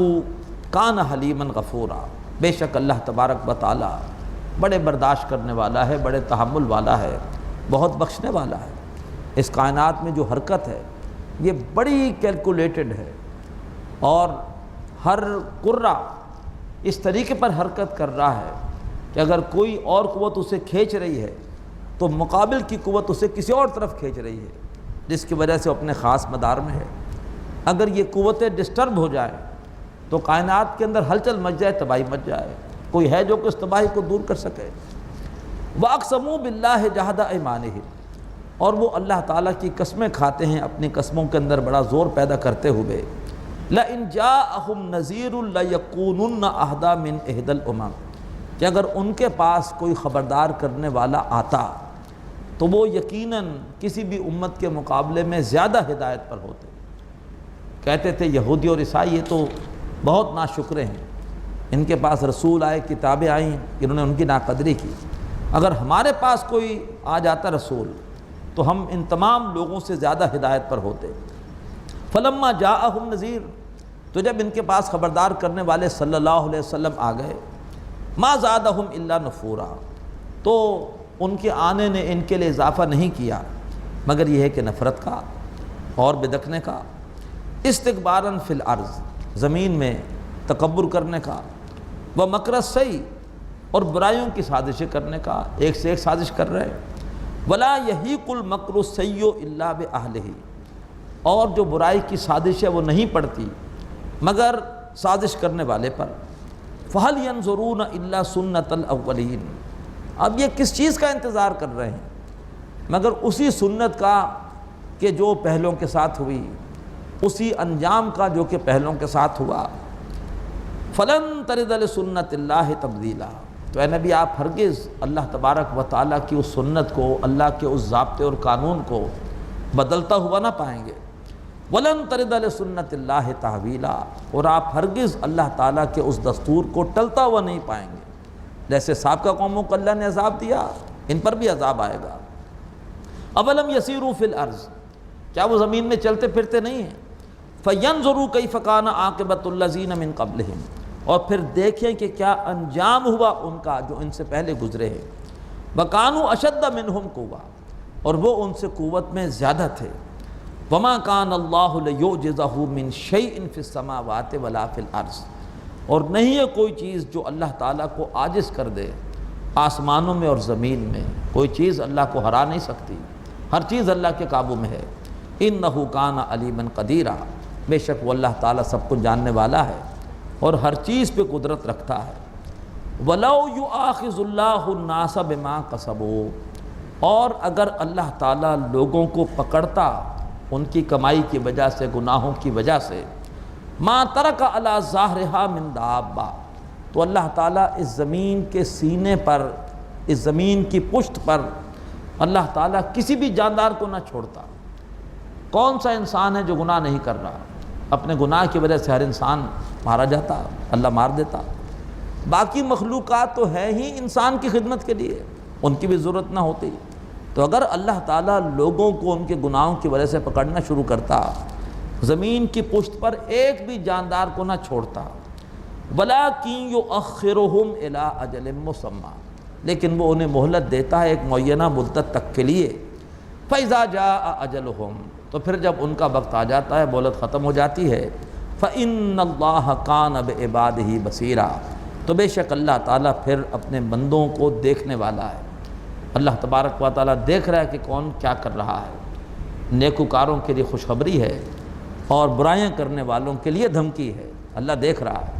کان حلیما غفورا، بے شک اللہ تبارک و تعالیٰ بڑے برداشت کرنے والا ہے، بڑے تحمل والا ہے، بہت بخشنے والا ہے۔ اس کائنات میں جو حرکت ہے یہ بڑی کیلکولیٹڈ ہے، اور ہر قرہ اس طریقے پر حرکت کر رہا ہے کہ اگر کوئی اور قوت اسے کھینچ رہی ہے تو مقابل کی قوت اسے کسی اور طرف کھینچ رہی ہے، جس کی وجہ سے اپنے خاص مدار میں ہے۔ اگر یہ قوتیں ڈسٹرب ہو جائیں تو کائنات کے اندر ہلچل مچ جائے، تباہی مچ جائے۔ کوئی ہے جو کہ اس تباہی کو دور کر سکے؟ وَأَقْسَمُوا بِاللَّهِ جَهْدَ أَيْمَانِهِمْ، اور وہ اللہ تعالیٰ کی قسمیں کھاتے ہیں اپنی قسموں کے اندر بڑا زور پیدا کرتے ہوئے، لَإِنْ جَاءَهُمْ نَذِيرٌ لَيَكُونُنَّ أَهْدَىٰ مِنْ إِحْدَى الْأُمَمِ، کہ اگر ان کے پاس کوئی خبردار کرنے والا آتا تو وہ یقیناً کسی بھی امت کے مقابلے میں زیادہ ہدایت پر ہوتے۔ کہتے تھے یہودی اور عیسائی یہ تو بہت ناشکرے ہیں، ان کے پاس رسول آئے، کتابیں آئیں، انہوں نے ان کی ناقدری کی، اگر ہمارے پاس کوئی آ جاتا رسول تو ہم ان تمام لوگوں سے زیادہ ہدایت پر ہوتے۔ فلما جاءہم نذیر، تو جب ان کے پاس خبردار کرنے والے صلی اللہ علیہ وسلم آ گئے، ما زادہم الا نفورا، تو ان کے آنے نے ان کے لیے اضافہ نہیں کیا مگر یہ ہے کہ نفرت کا اور بدکنے کا، استکباراً فی الارض، زمین میں تکبر کرنے کا، ومکر السیء، اور برائیوں کی سازشیں کرنے کا، ایک سے ایک سازش کر رہے، ولا یحیق المکر السیء الا باہلہ، اور جو برائی کی سازش ہے وہ نہیں پڑتی مگر سازش کرنے والے پر۔ فہل ینظرون الا سنت الاولین، اب یہ کس چیز کا انتظار کر رہے ہیں مگر اسی سنت کا کہ جو پہلوں کے ساتھ ہوئی، اسی انجام کا جو کہ پہلوں کے ساتھ ہوا۔ فلن تجد لسنت اللہ تبدیلا، تو اے نبی آپ ہرگز اللہ تبارک و تعالیٰ کی اس سنت کو، اللہ کے اس ضابطے اور قانون کو بدلتا ہوا نہ پائیں گے۔ ولن تجد لسنت اللہ تحویلا، اور آپ ہرگز اللہ تعالیٰ کے اس دستور کو ٹلتا ہوا نہیں پائیں گے۔ جیسے سابقہ قوموں کو اللہ نے عذاب دیا، ان پر بھی عذاب آئے گا۔ اولم یسیروا فی الارض، کیا وہ زمین میں چلتے پھرتے نہیں ہیں؟ فینظروا کیف کان عاقبۃ الذین من قبلہم، اور پھر دیکھیں کہ کیا انجام ہوا ان کا جو ان سے پہلے گزرے ہیں۔ وکانوا اشد منہم قوۃ، اور وہ ان سے قوت میں زیادہ تھے۔ وما کان اللہ لیعجزہ من شیء فی السماوات ولا فی الارض، اور نہیں ہے کوئی چیز جو اللہ تعالیٰ کو عاجز کر دے، آسمانوں میں اور زمین میں کوئی چیز اللہ کو ہرا نہیں سکتی، ہر چیز اللہ کے قابو میں ہے۔ انہ کان علیما قدیرا، بے شک وہ اللہ تعالیٰ سب کچھ جاننے والا ہے اور ہر چیز پہ قدرت رکھتا ہے۔ وَلَوْ يُؤَاخِذُ اللَّهُ النَّاسَ بِمَا كَسَبُوا، اور اگر اللہ تعالیٰ لوگوں کو پکڑتا ان کی کمائی کی وجہ سے، گناہوں کی وجہ سے، مَا تَرَكَ عَلَى ظَهْرِهَا مِن دَابَّةٍ، تو اللہ تعالیٰ اس زمین کے سینے پر، اس زمین کی پشت پر اللہ تعالیٰ کسی بھی جاندار کو نہ چھوڑتا۔ کون سا انسان ہے جو گناہ نہیں کر رہا؟ اپنے گناہ کی وجہ سے ہر انسان مارا جاتا، اللہ مار دیتا۔ باقی مخلوقات تو ہے ہی انسان کی خدمت کے لیے، ان کی بھی ضرورت نہ ہوتی، تو اگر اللہ تعالیٰ لوگوں کو ان کے گناہوں کی وجہ سے پکڑنا شروع کرتا، زمین کی پشت پر ایک بھی جاندار کو نہ چھوڑتا۔ وَلَٰكِن يُؤَخِّرُهُمْ إِلَىٰ أَجَلٍ مُّسَمًّى، لیکن وہ انہیں مہلت دیتا ہے ایک معینہ مدت تک کے لیے۔ فَإِذَا جَاءَ أَجَلُهُمْ، تو پھر جب ان کا وقت آ جاتا ہے، مہلت ختم ہو جاتی ہے، فَإِنَّ اللَّهَ كَانَ بِعِبَادِهِ بَصِيرًا، تو بے شک اللہ تعالیٰ پھر اپنے بندوں کو دیکھنے والا ہے۔ اللہ تبارک و تعالیٰ دیکھ رہا ہے کہ کون کیا کر رہا ہے۔ نیکوکاروں کے لیے خوشخبری ہے اور برائیاں کرنے والوں کے لیے دھمکی ہے، اللہ دیکھ رہا ہے۔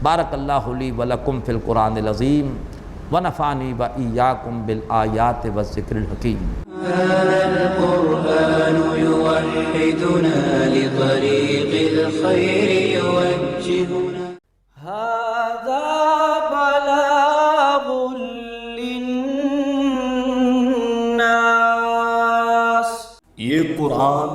بارک اللہ لی ولکم فی القرآن العظیم ونفعنی وإیاکم بالآیات والذکر الحکیم۔ هذا القرآن يوحدنا لطريق الخير يوجهنا، هذا بلاغ للناس، یہ قرآن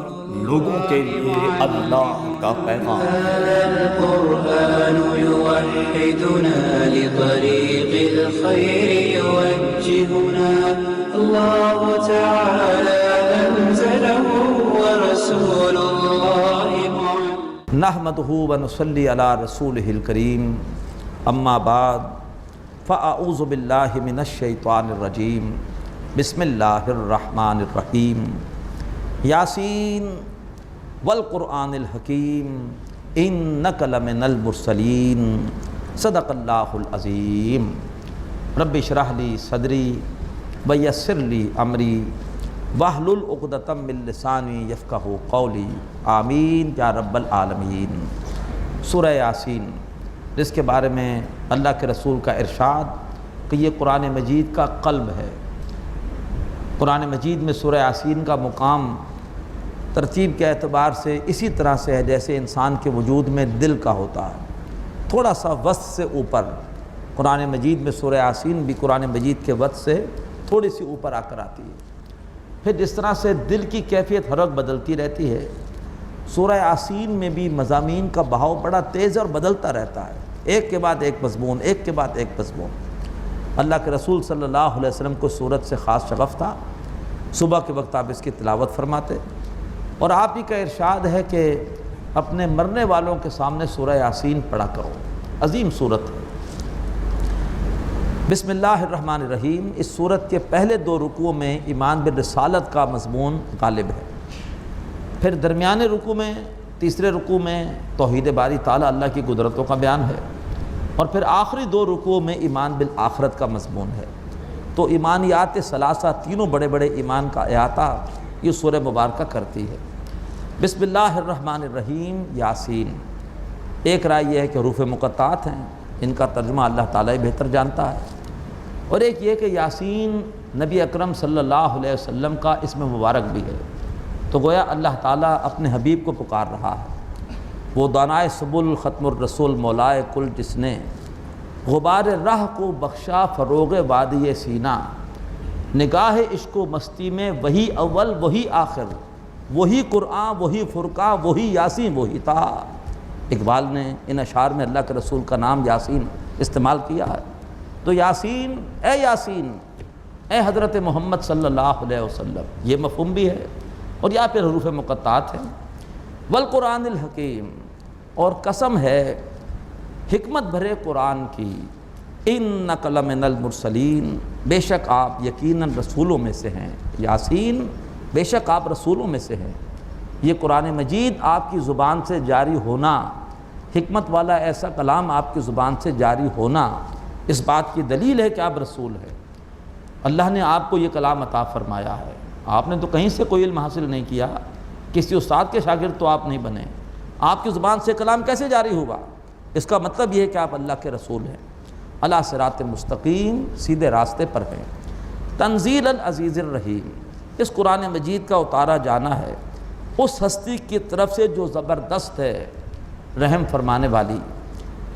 لوگوں کے لیے اللہ کا پیغام ہے۔ هذا القرآن يوحدنا لطريق الخير يوجهنا، الله تعالى أنزله ورسول الله معلم۔ نحمدہ ونصلی علی رسولہ الکریم، اما بعد فاعوذ باللہ من الشیطان الرجیم، بسم اللہ الرحمن الرحیم۔ یاسین والقرآن الحکیم انک لمن المرسلین، صدق اللہ العظیم۔ رب اشرح لی صدری ویسر لی امری واحلل عقدۃ من لسانی یفقہوا قولی، آمین یا رب العالمین۔ سورہ یاسین جس کے بارے میں اللہ کے رسول کا ارشاد کہ یہ قرآن مجید کا قلب ہے۔ قرآن مجید میں سورہ یاسین کا مقام ترتیب کے اعتبار سے اسی طرح سے ہے جیسے انسان کے وجود میں دل کا ہوتا ہے، تھوڑا سا وسط سے اوپر۔ قرآن مجید میں سورہ یاسین بھی قرآن مجید کے وسط سے تھوڑی سی اوپر آ کر آتی ہے۔ پھر جس طرح سے دل کی کیفیت ہر وقت بدلتی رہتی ہے، سورہ یاسین میں بھی مضامین کا بہاؤ بڑا تیز اور بدلتا رہتا ہے، ایک کے بعد ایک مضمون، ایک کے بعد ایک مضمون۔ اللہ کے رسول صلی اللہ علیہ وسلم کو سورت سے خاص شغف تھا، صبح کے وقت آپ اس کی تلاوت فرماتے، اور آپ ہی کا ارشاد ہے کہ اپنے مرنے والوں کے سامنے سورہ یاسین پڑھا کرو، عظیم سورت ہے۔ بسم اللہ الرحمن الرحیم، اس سورت کے پہلے 2 رکوع میں ایمان بالرسالت کا مضمون غالب ہے، پھر درمیانے رکوع میں، تیسرے رکوع میں توحید باری تعالیٰ اللہ کی قدرتوں کا بیان ہے، اور پھر آخری 2 رکوع میں ایمان بالآخرت کا مضمون ہے۔ تو ایمانیات ثلاثہ، تینوں بڑے بڑے ایمان کا احاطہ یہ سورہ مبارکہ کرتی ہے۔ بسم اللہ الرحمن الرحیم، یاسین۔ ایک رائے یہ ہے کہ حروف مقطعات ہیں، ان کا ترجمہ اللہ تعالیٰ ہی بہتر جانتا ہے، اور ایک یہ کہ یاسین نبی اکرم صلی اللہ علیہ وسلم کا اسم مبارک بھی ہے، تو گویا اللہ تعالیٰ اپنے حبیب کو پکار رہا ہے۔ وہ دانائے سبل ختم الرسول مولائے کل، جس نے غبار راہ کو بخشا فروغ وادی سینہ، نگاہ عشق و مستی میں وہی اول وہی آخر، وہی قرآن وہی فرقان وہی یاسین وہی تھا۔ اقبال نے ان اشعار میں اللہ کے رسول کا نام یاسین استعمال کیا ہے۔ تو یاسین، اے حضرت محمد صلی اللہ علیہ وسلم، یہ مفہوم بھی ہے، اور یا پھر حروف مقطعات ہیں۔ والقرآن الحکیم، اور قسم ہے حکمت بھرے قرآن کی، انک لمن المرسلین، بے شک آپ یقیناً رسولوں میں سے ہیں۔ یاسین، بے شک آپ رسولوں میں سے ہیں۔ یہ قرآن مجید آپ کی زبان سے جاری ہونا، حکمت والا ایسا کلام آپ کی زبان سے جاری ہونا، اس بات کی دلیل ہے کہ آپ رسول ہیں۔ اللہ نے آپ کو یہ کلام عطا فرمایا ہے، آپ نے تو کہیں سے کوئی علم حاصل نہیں کیا، کسی استاد کے شاگرد تو آپ نہیں بنے، آپ کی زبان سے کلام کیسے جاری ہوا؟ اس کا مطلب یہ ہے کہ آپ اللہ کے رسول ہیں، علی صراط مستقیم، سیدھے راستے پر ہیں۔ تنزیل العزیز الرحیم، اس قرآن مجید کا اتارا جانا ہے اس ہستی کی طرف سے جو زبردست ہے، رحم فرمانے والی۔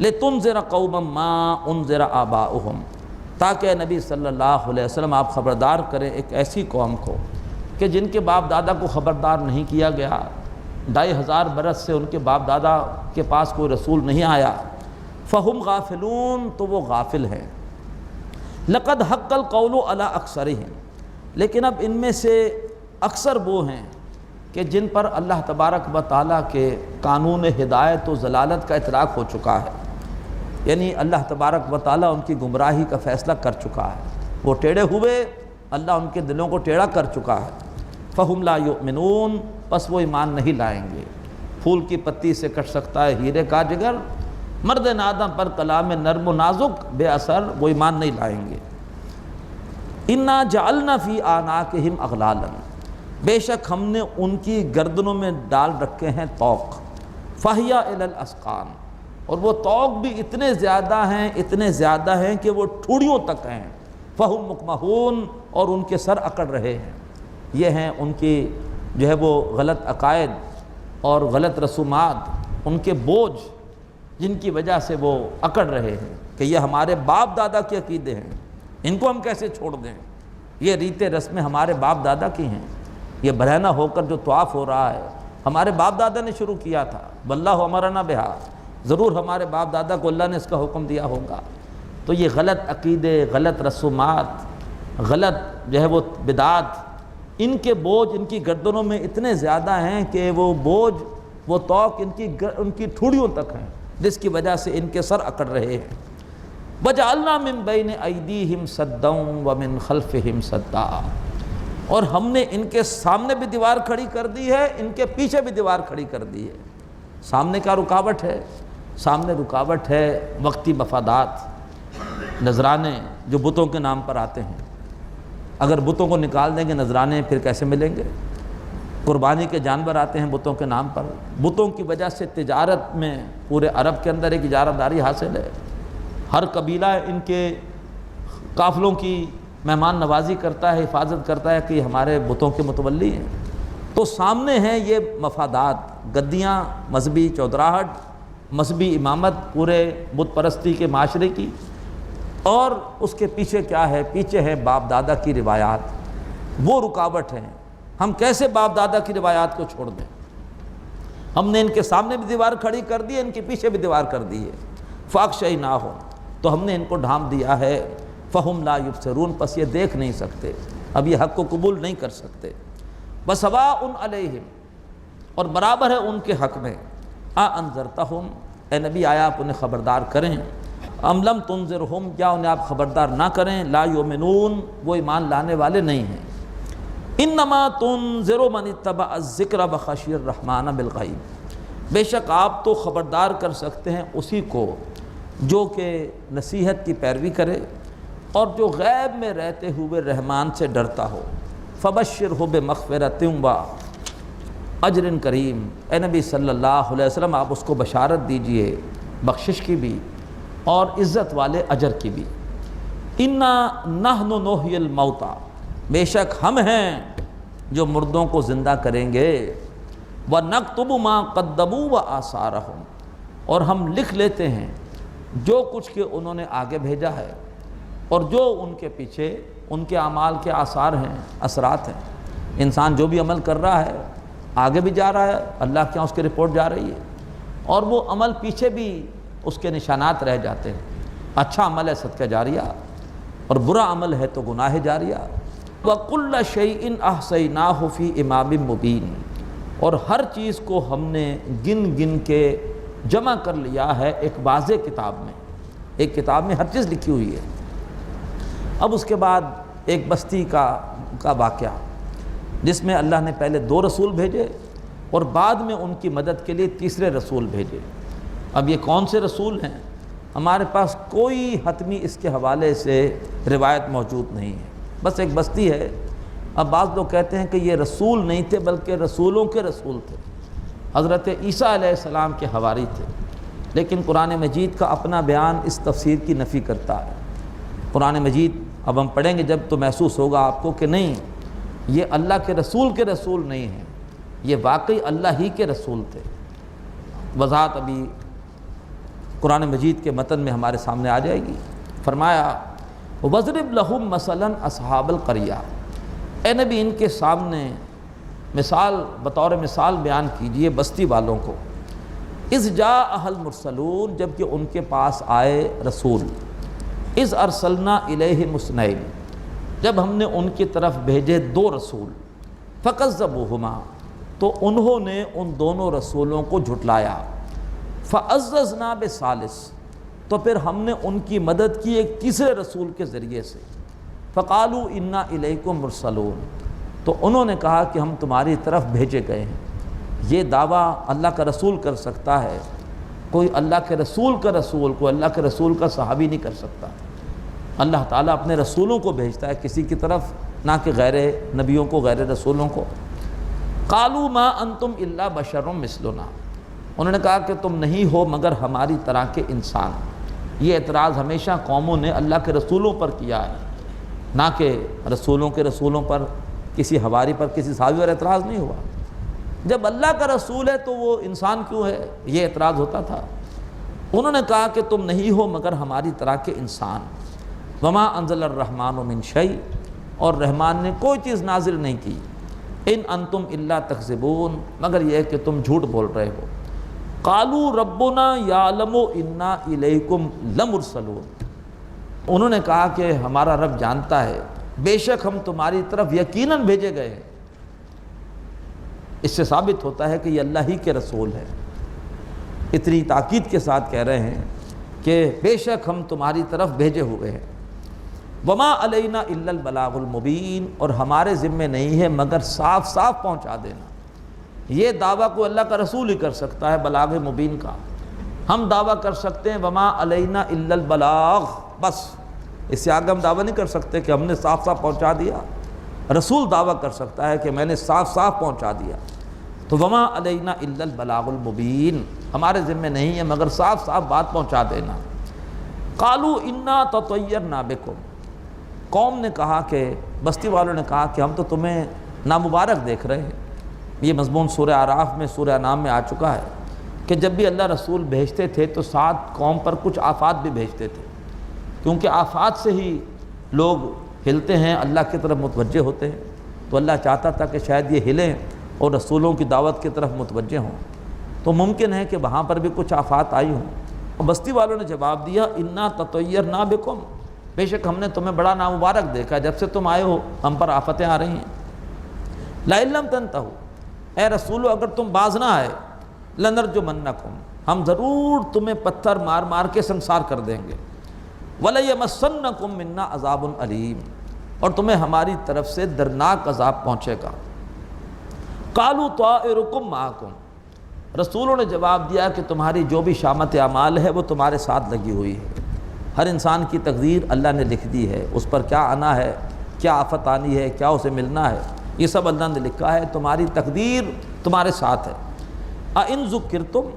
لِتُنذِرَ قَوْمًا مَا أُنذِرَ آبَاؤُهُمْ، تاکہ نبی صلی اللہ علیہ وسلم آپ خبردار کریں ایک ایسی قوم کو کہ جن کے باپ دادا کو خبردار نہیں کیا گیا، 2500 برس سے ان کے باپ دادا کے پاس کوئی رسول نہیں آیا، فَهُمْ غافلون، تو وہ غافل ہیں۔ لَقَدْ حَقَّ الْقَوْلُ عَلَىٰ أَكْثَرِهِمْ، لیکن اب ان میں سے اکثر وہ ہیں کہ جن پر اللہ تبارک و تعالیٰ کے قانون ہدایت و ضلالت کا اطلاق ہو چکا ہے، یعنی اللہ تبارک و تعالیٰ ان کی گمراہی کا فیصلہ کر چکا ہے، وہ ٹیڑھے ہوئے، اللہ ان کے دلوں کو ٹیڑھا کر چکا ہے۔ فَهُمْ لَا يُؤْمِنُونَ، پس وہ ایمان نہیں لائیں گے۔ پھول کی پتی سے کٹ سکتا ہے ہیرے کا جگر، مرد نادم پر کلام نرم و نازک بے اثر، وہ ایمان نہیں لائیں گے۔ اِنَّا جَعَلْنَا فِي أَعْنَاقِهِمْ أَغْلَالًا، بے شک ہم نے ان کی گردنوں میں ڈال رکھے ہیں طوق، فَهِيَ إِلَى الْأَذْقَانِ، اور وہ طوق بھی اتنے زیادہ ہیں کہ وہ ٹھوڑیوں تک ہیں، فَهُمْ مُقْمَحُونَ، اور ان کے سر اکڑ رہے ہیں۔ یہ ہیں ان کی جو ہے وہ غلط عقائد اور غلط رسومات، ان کے بوجھ جن کی وجہ سے وہ اکڑ رہے ہیں کہ یہ ہمارے باپ دادا کے عقیدے ہیں، ان کو ہم کیسے چھوڑ دیں، یہ ریتیں رسمیں ہمارے باپ دادا کی ہیں، یہ برہنہ ہو کر جو طواف ہو رہا ہے ہمارے باپ دادا نے شروع کیا تھا، واللہ امرنا بہا، ضرور ہمارے باپ دادا کو اللہ نے اس کا حکم دیا ہوگا۔ تو یہ غلط عقیدے، غلط رسومات، غلط جو ہے وہ بدعات، ان کے بوجھ ان کی گردنوں میں اتنے زیادہ ہیں کہ وہ بوجھ، وہ طوق ان کی ٹھوڑیوں تک ہیں، جس کی وجہ سے ان کے سر اکڑ رہے ہیں۔ وَجَعَلْنَا مِن بَيْنِ أَيْدِيهِمْ سَدًّا وَمِن خَلْفِهِمْ سَدًّا، اور ہم نے ان کے سامنے بھی دیوار کھڑی کر دی ہے، ان کے پیچھے بھی دیوار کھڑی کر دی ہے۔ سامنے کا رکاوٹ ہے، سامنے رکاوٹ ہے وقتی مفادات، نذرانے جو بتوں کے نام پر آتے ہیں، اگر بتوں کو نکال دیں گے نذرانے پھر کیسے ملیں گے؟ قربانی کے جانور آتے ہیں بتوں کے نام پر، بتوں کی وجہ سے تجارت میں پورے عرب کے اندر ایک اجارہ داری حاصل ہے، ہر قبیلہ ان کے قافلوں کی مہمان نوازی کرتا ہے، حفاظت کرتا ہے کہ یہ ہمارے بتوں کے متولی ہیں۔ تو سامنے ہیں یہ مفادات، گدیاں، مذہبی چودراہٹ، مذہبی امامت پورے بت پرستی کے معاشرے کی، اور اس کے پیچھے کیا ہے؟ پیچھے ہے باپ دادا کی روایات، وہ رکاوٹ ہیں۔ ہم کیسے باپ دادا کی روایات کو چھوڑ دیں؟ ہم نے ان کے سامنے بھی دیوار کھڑی کر دی ہے، ان کے پیچھے بھی دیوار کر دی ہے۔ فاخشیناہم، تو ہم نے ان کو ڈھانپ دیا ہے، فہم لا یبصرون، پس یہ دیکھ نہیں سکتے، اب یہ حق کو قبول نہیں کر سکتے۔ وسواء علیہم، اور برابر ہے ان کے حق میں، انذرتہم، اے نبی آیا آپ انہیں خبردار کریں، ام لم تنذرہم، یا انہیں آپ خبردار نہ کریں، لا یؤمنون، وہ ایمان لانے والے نہیں ہیں۔ انما تنذر من اتبع الذکر وخشی الرحمن بالغیب، بے شک آپ تو خبردار کر سکتے ہیں اسی کو جو کہ نصیحت کی پیروی کرے اور جو غیب میں رہتے ہوئے رحمان سے ڈرتا ہو۔ فبشرہ بمغفرۃ واجر کریم، اے نبی صلی اللہ علیہ وسلم آپ اس کو بشارت دیجئے بخشش کی بھی اور عزت والے اجر کی بھی۔ انا نحن نحیی الموتى، بے شک ہم ہیں جو مردوں کو زندہ کریں گے، وَنَكْتُبُ مَا قَدَّمُوا وَآثَارَهُمْ، اور ہم لکھ لیتے ہیں جو کچھ کہ انہوں نے آگے بھیجا ہے اور جو ان کے پیچھے ان کے اعمال کے آثار ہیں، اثرات ہیں۔ انسان جو بھی عمل کر رہا ہے آگے بھی جا رہا ہے، اللہ کے یہاں اس کی رپورٹ جا رہی ہے، اور وہ عمل پیچھے بھی اس کے نشانات رہ جاتے ہیں۔ اچھا عمل ہے صدقہ جاریہ، اور برا عمل ہے تو گناہ جاریہ۔ وَكُلَّ شَيْءٍ أَحْصَيْنَاهُ فِي إِمَامٍ مُبِينٍ، اور ہر چیز کو ہم نے گن گن کے جمع کر لیا ہے ایک واضح کتاب میں، ایک کتاب میں ہر چیز لکھی ہوئی ہے۔ اب اس کے بعد ایک بستی کا واقعہ، جس میں اللہ نے پہلے 2 رسول بھیجے اور بعد میں ان کی مدد کے لیے تیسرے رسول بھیجے۔ اب یہ کون سے رسول ہیں؟ ہمارے پاس کوئی حتمی اس کے حوالے سے روایت موجود نہیں ہے، بس ایک بستی ہے۔ اب بعض لوگ کہتے ہیں کہ یہ رسول نہیں تھے بلکہ رسولوں کے رسول تھے، حضرت عیسیٰ علیہ السلام کے حواری تھے، لیکن قرآن مجید کا اپنا بیان اس تفسیر کی نفی کرتا ہے۔ قرآن مجید اب ہم پڑھیں گے جب تو محسوس ہوگا آپ کو کہ نہیں، یہ اللہ کے رسول نہیں ہیں، یہ واقعی اللہ ہی کے رسول تھے۔ وضاحت ابھی قرآن مجید کے متن میں ہمارے سامنے آ جائے گی۔ فرمایا وَضْرِبْ لَهُمْ مَثَلًا أَصْحَابَ الْقَرْيَةِ، اے نبی ان کے سامنے مثال، بطور مثال بیان کیجئے بستی والوں کو۔ اِذْ جَاءَهَا الْمُرْسَلُونَ، جب کہ ان کے پاس آئے رسول۔ اِذْ أَرْسَلْنَا إِلَيْهِمُ اثْنَيْنِ، جب ہم نے ان کی طرف بھیجے 2 رسول۔ فَكَذَّبُوهُمَا، تو انہوں نے ان دونوں رسولوں کو جھٹلایا۔ فَعَزَّزْنَا بِثَالِثٍ، تو پھر ہم نے ان کی مدد کی ایک تیسرے رسول کے ذریعے سے۔ فَقَالُوا إِنَّا إِلَيْكُمْ مُرْسَلُونَ، تو انہوں نے کہا کہ ہم تمہاری طرف بھیجے گئے ہیں۔ یہ دعویٰ اللہ کا رسول کر سکتا ہے، کوئی اللہ کے رسول کا رسول، کوئی اللہ کے رسول کا صحابی نہیں کر سکتا۔ اللہ تعالیٰ اپنے رسولوں کو بھیجتا ہے کسی کی طرف، نہ کہ غیر نبیوں کو، غیر رسولوں کو۔ قالوا ما انتم الا بشر مثلنا، انہوں نے کہا کہ تم نہیں ہو مگر ہماری طرح کے انسان۔ یہ اعتراض ہمیشہ قوموں نے اللہ کے رسولوں پر کیا ہے، نہ کہ رسولوں کے رسولوں پر، کسی حواری پر، کسی صحابی پر اعتراض نہیں ہوا۔ جب اللہ کا رسول ہے تو وہ انسان کیوں ہے، یہ اعتراض ہوتا تھا۔ انہوں نے کہا کہ تم نہیں ہو مگر ہماری طرح کے انسان۔ وما انزل الرحمن من شیء، اور رحمان نے کوئی چیز نازل نہیں کی۔ ان انتم الا تکذبون، مگر یہ کہ تم جھوٹ بول رہے ہو۔ قالوا ربنا یعلم انا الیکم لمرسلون، انہوں نے کہا کہ ہمارا رب جانتا ہے، بے شک ہم تمہاری طرف یقیناً بھیجے گئے ہیں۔ اس سے ثابت ہوتا ہے کہ یہ اللہ ہی کے رسول ہے، اتنی تاکید کے ساتھ کہہ رہے ہیں کہ بے شک ہم تمہاری طرف بھیجے ہوئے ہیں۔ وما علینا الا البلاغ المبین، اور ہمارے ذمے نہیں ہے مگر صاف صاف پہنچا دینا۔ یہ دعویٰ کو اللہ کا رسول ہی کر سکتا ہے، بلاغ مبین کا۔ ہم دعویٰ کر سکتے ہیں وما علینا الا البلاغ، بس اس سے آگے ہم دعویٰ نہیں کر سکتے کہ ہم نے صاف صاف پہنچا دیا۔ رسول دعویٰ کر سکتا ہے کہ میں نے صاف صاف پہنچا دیا، تو وما علینا الا البلاغ المبین، ہمارے ذمہ نہیں ہے مگر صاف صاف بات پہنچا دینا۔ قالوا انا تطیرنا بکم، قوم نے کہا کہ بستی والوں نے کہا کہ ہم تو تمہیں نامبارک دیکھ رہے ہیں۔ یہ مضمون سورہ اعراف میں سورہ انعام میں آ چکا ہے کہ جب بھی اللہ رسول بھیجتے تھے تو ساتھ قوم پر کچھ آفات بھی بھیجتے تھے، کیونکہ آفات سے ہی لوگ ہلتے ہیں، اللہ کی طرف متوجہ ہوتے ہیں، تو اللہ چاہتا تھا کہ شاید یہ ہلیں اور رسولوں کی دعوت کی طرف متوجہ ہوں، تو ممکن ہے کہ وہاں پر بھی کچھ آفات آئی ہوں۔ اور بستی والوں نے جواب دیا انا تطیرنا بکم، بے شک ہم نے تمہیں بڑا نامبارک دیکھا، جب سے تم آئے ہو ہم پر آفتیں آ رہی ہیں۔ لئن لم تنتہوا، اے رسولو اگر تم باز نہ آئے، لنرجمنکم، ہم ضرور تمہیں پتھر مار مار کے سنسار کر دیں گے، ولیمسنکم منا عذاب علیم، اور تمہیں ہماری طرف سے دردناک عذاب پہنچے گا۔ قالوا طائرکم معکم، رسولوں نے جواب دیا کہ تمہاری جو بھی شامت اعمال ہے وہ تمہارے ساتھ لگی ہوئی ہے، ہر انسان کی تقدیر اللہ نے لکھ دی ہے، اس پر کیا آنا ہے، کیا آفت آنی ہے، کیا اسے ملنا ہے، یہ سب اللہ نے لکھا ہے، تمہاری تقدیر تمہارے ساتھ ہے۔ اَإِن ذُكِّرْتُمْ،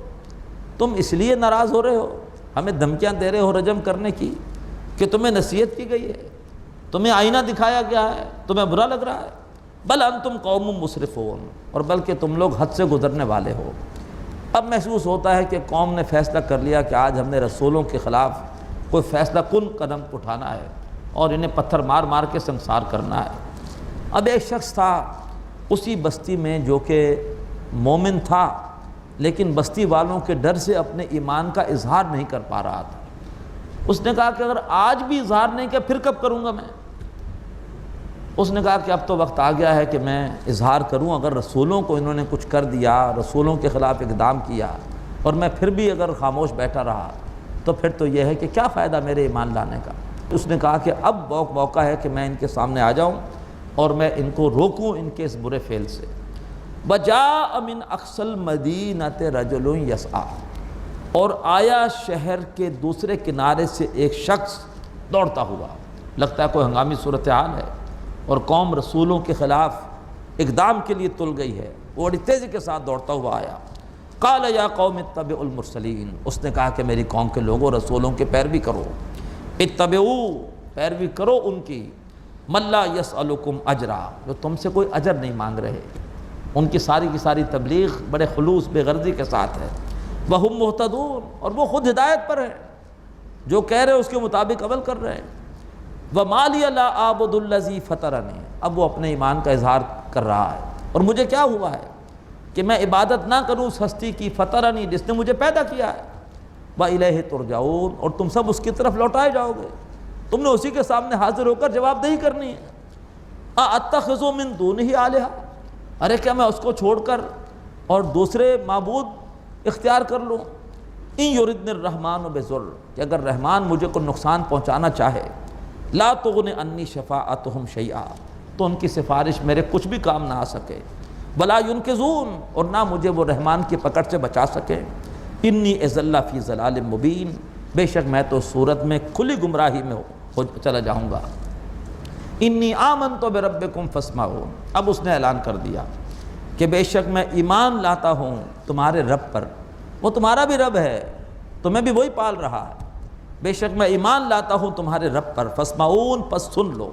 تم اس لیے ناراض ہو رہے ہو، ہمیں دھمکیاں دے رہے ہو رجم کرنے کی کہ تمہیں نصیحت کی گئی ہے، تمہیں آئینہ دکھایا گیا ہے، تمہیں برا لگ رہا ہے؟ بل انتم قوم مسرفون، اور بلکہ تم لوگ حد سے گزرنے والے ہو۔ اب محسوس ہوتا ہے کہ قوم نے فیصلہ کر لیا کہ آج ہم نے رسولوں کے خلاف کوئی فیصلہ کن قدم اٹھانا ہے اور انہیں پتھر مار مار کے سنسار کرنا ہے۔ اب ایک شخص تھا اسی بستی میں جو کہ مومن تھا، لیکن بستی والوں کے ڈر سے اپنے ایمان کا اظہار نہیں کر پا رہا تھا۔ اس نے کہا کہ اگر آج بھی اظہار نہیں کیا پھر کب کروں گا میں؟ اس نے کہا کہ اب تو وقت آ گیا ہے کہ میں اظہار کروں، اگر رسولوں کو انہوں نے کچھ کر دیا، رسولوں کے خلاف اقدام کیا، اور میں پھر بھی اگر خاموش بیٹھا رہا تو پھر تو یہ ہے کہ کیا فائدہ میرے ایمان لانے کا۔ اس نے کہا کہ اب موقع ہے کہ میں ان کے سامنے آ جاؤں اور میں ان کو روکوں ان کے اس برے فعل سے۔ وَجَاءَ مِنْ أَقْصَى الْمَدِينَةِ رَجُلٌ يَسْعَىٰ، اور آیا شہر کے دوسرے کنارے سے ایک شخص دوڑتا ہوا، لگتا ہے کوئی ہنگامی صورتحال ہے اور قوم رسولوں کے خلاف اقدام کے لیے تل گئی ہے، وہ بڑی تیزی کے ساتھ دوڑتا ہوا آیا۔ قال یا قوم اتبعوا المرسلین، اس نے کہا کہ میری قوم کے لوگوں رسولوں کے پیروی کرو، اتبعوا، پیروی کرو ان کی، من لا یسألکم اجرا، جو تم سے کوئی اجر نہیں مانگ رہے، ان کی ساری تبلیغ بڑے خلوص بے غرضی کے ساتھ ہے، وہم مہتدون، اور وہ خود ہدایت پر ہیں، جو کہہ رہے اس کے مطابق عمل کر رہے ہیں۔ وَمَا لِيَ لَا أَعْبُدُ الَّذِي فَطَرَنِي، اب وہ اپنے ایمان کا اظہار کر رہا ہے، اور مجھے کیا ہوا ہے کہ میں عبادت نہ کروں اس ہستی کی، فطرنی، جس نے مجھے پیدا کیا ہے، وَإِلَيْهِ تُرْجَعُونَ، اور تم سب اس کی طرف لوٹائے جاؤ گے، تم نے اسی کے سامنے حاضر ہو کر جواب دہی کرنی ہے۔ أَأَتَّخِذُ مِن دُونِهِ آلِهَةً، ارے کیا میں اس کو چھوڑ کر اور دوسرے معبود اختیار کر لوں؟ إِن يُرِدْنِ الرَّحْمَٰنُ بِضُرٍّ، کہ اگر رحمان مجھے کو نقصان پہنچانا چاہے، لا تغن عنی شفاعتہم شیئا، تو ان کی سفارش میرے کچھ بھی کام نہ آ سکے، ولا ینقذون، اور نہ مجھے وہ رحمان کی پکڑ سے بچا سکے، انی اذل فی ضلال مبین، بے شک میں تو صورت میں کھلی گمراہی میں چلا جاؤں گا۔ انی آمنت بربکم فاسمعون، اب اس نے اعلان کر دیا کہ بے شک میں ایمان لاتا ہوں تمہارے رب پر، وہ تمہارا بھی رب ہے، تمہیں بھی وہی پال رہا ہے، بے شک میں ایمان لاتا ہوں تمہارے رب پر، فاسمعون، پس سن لو۔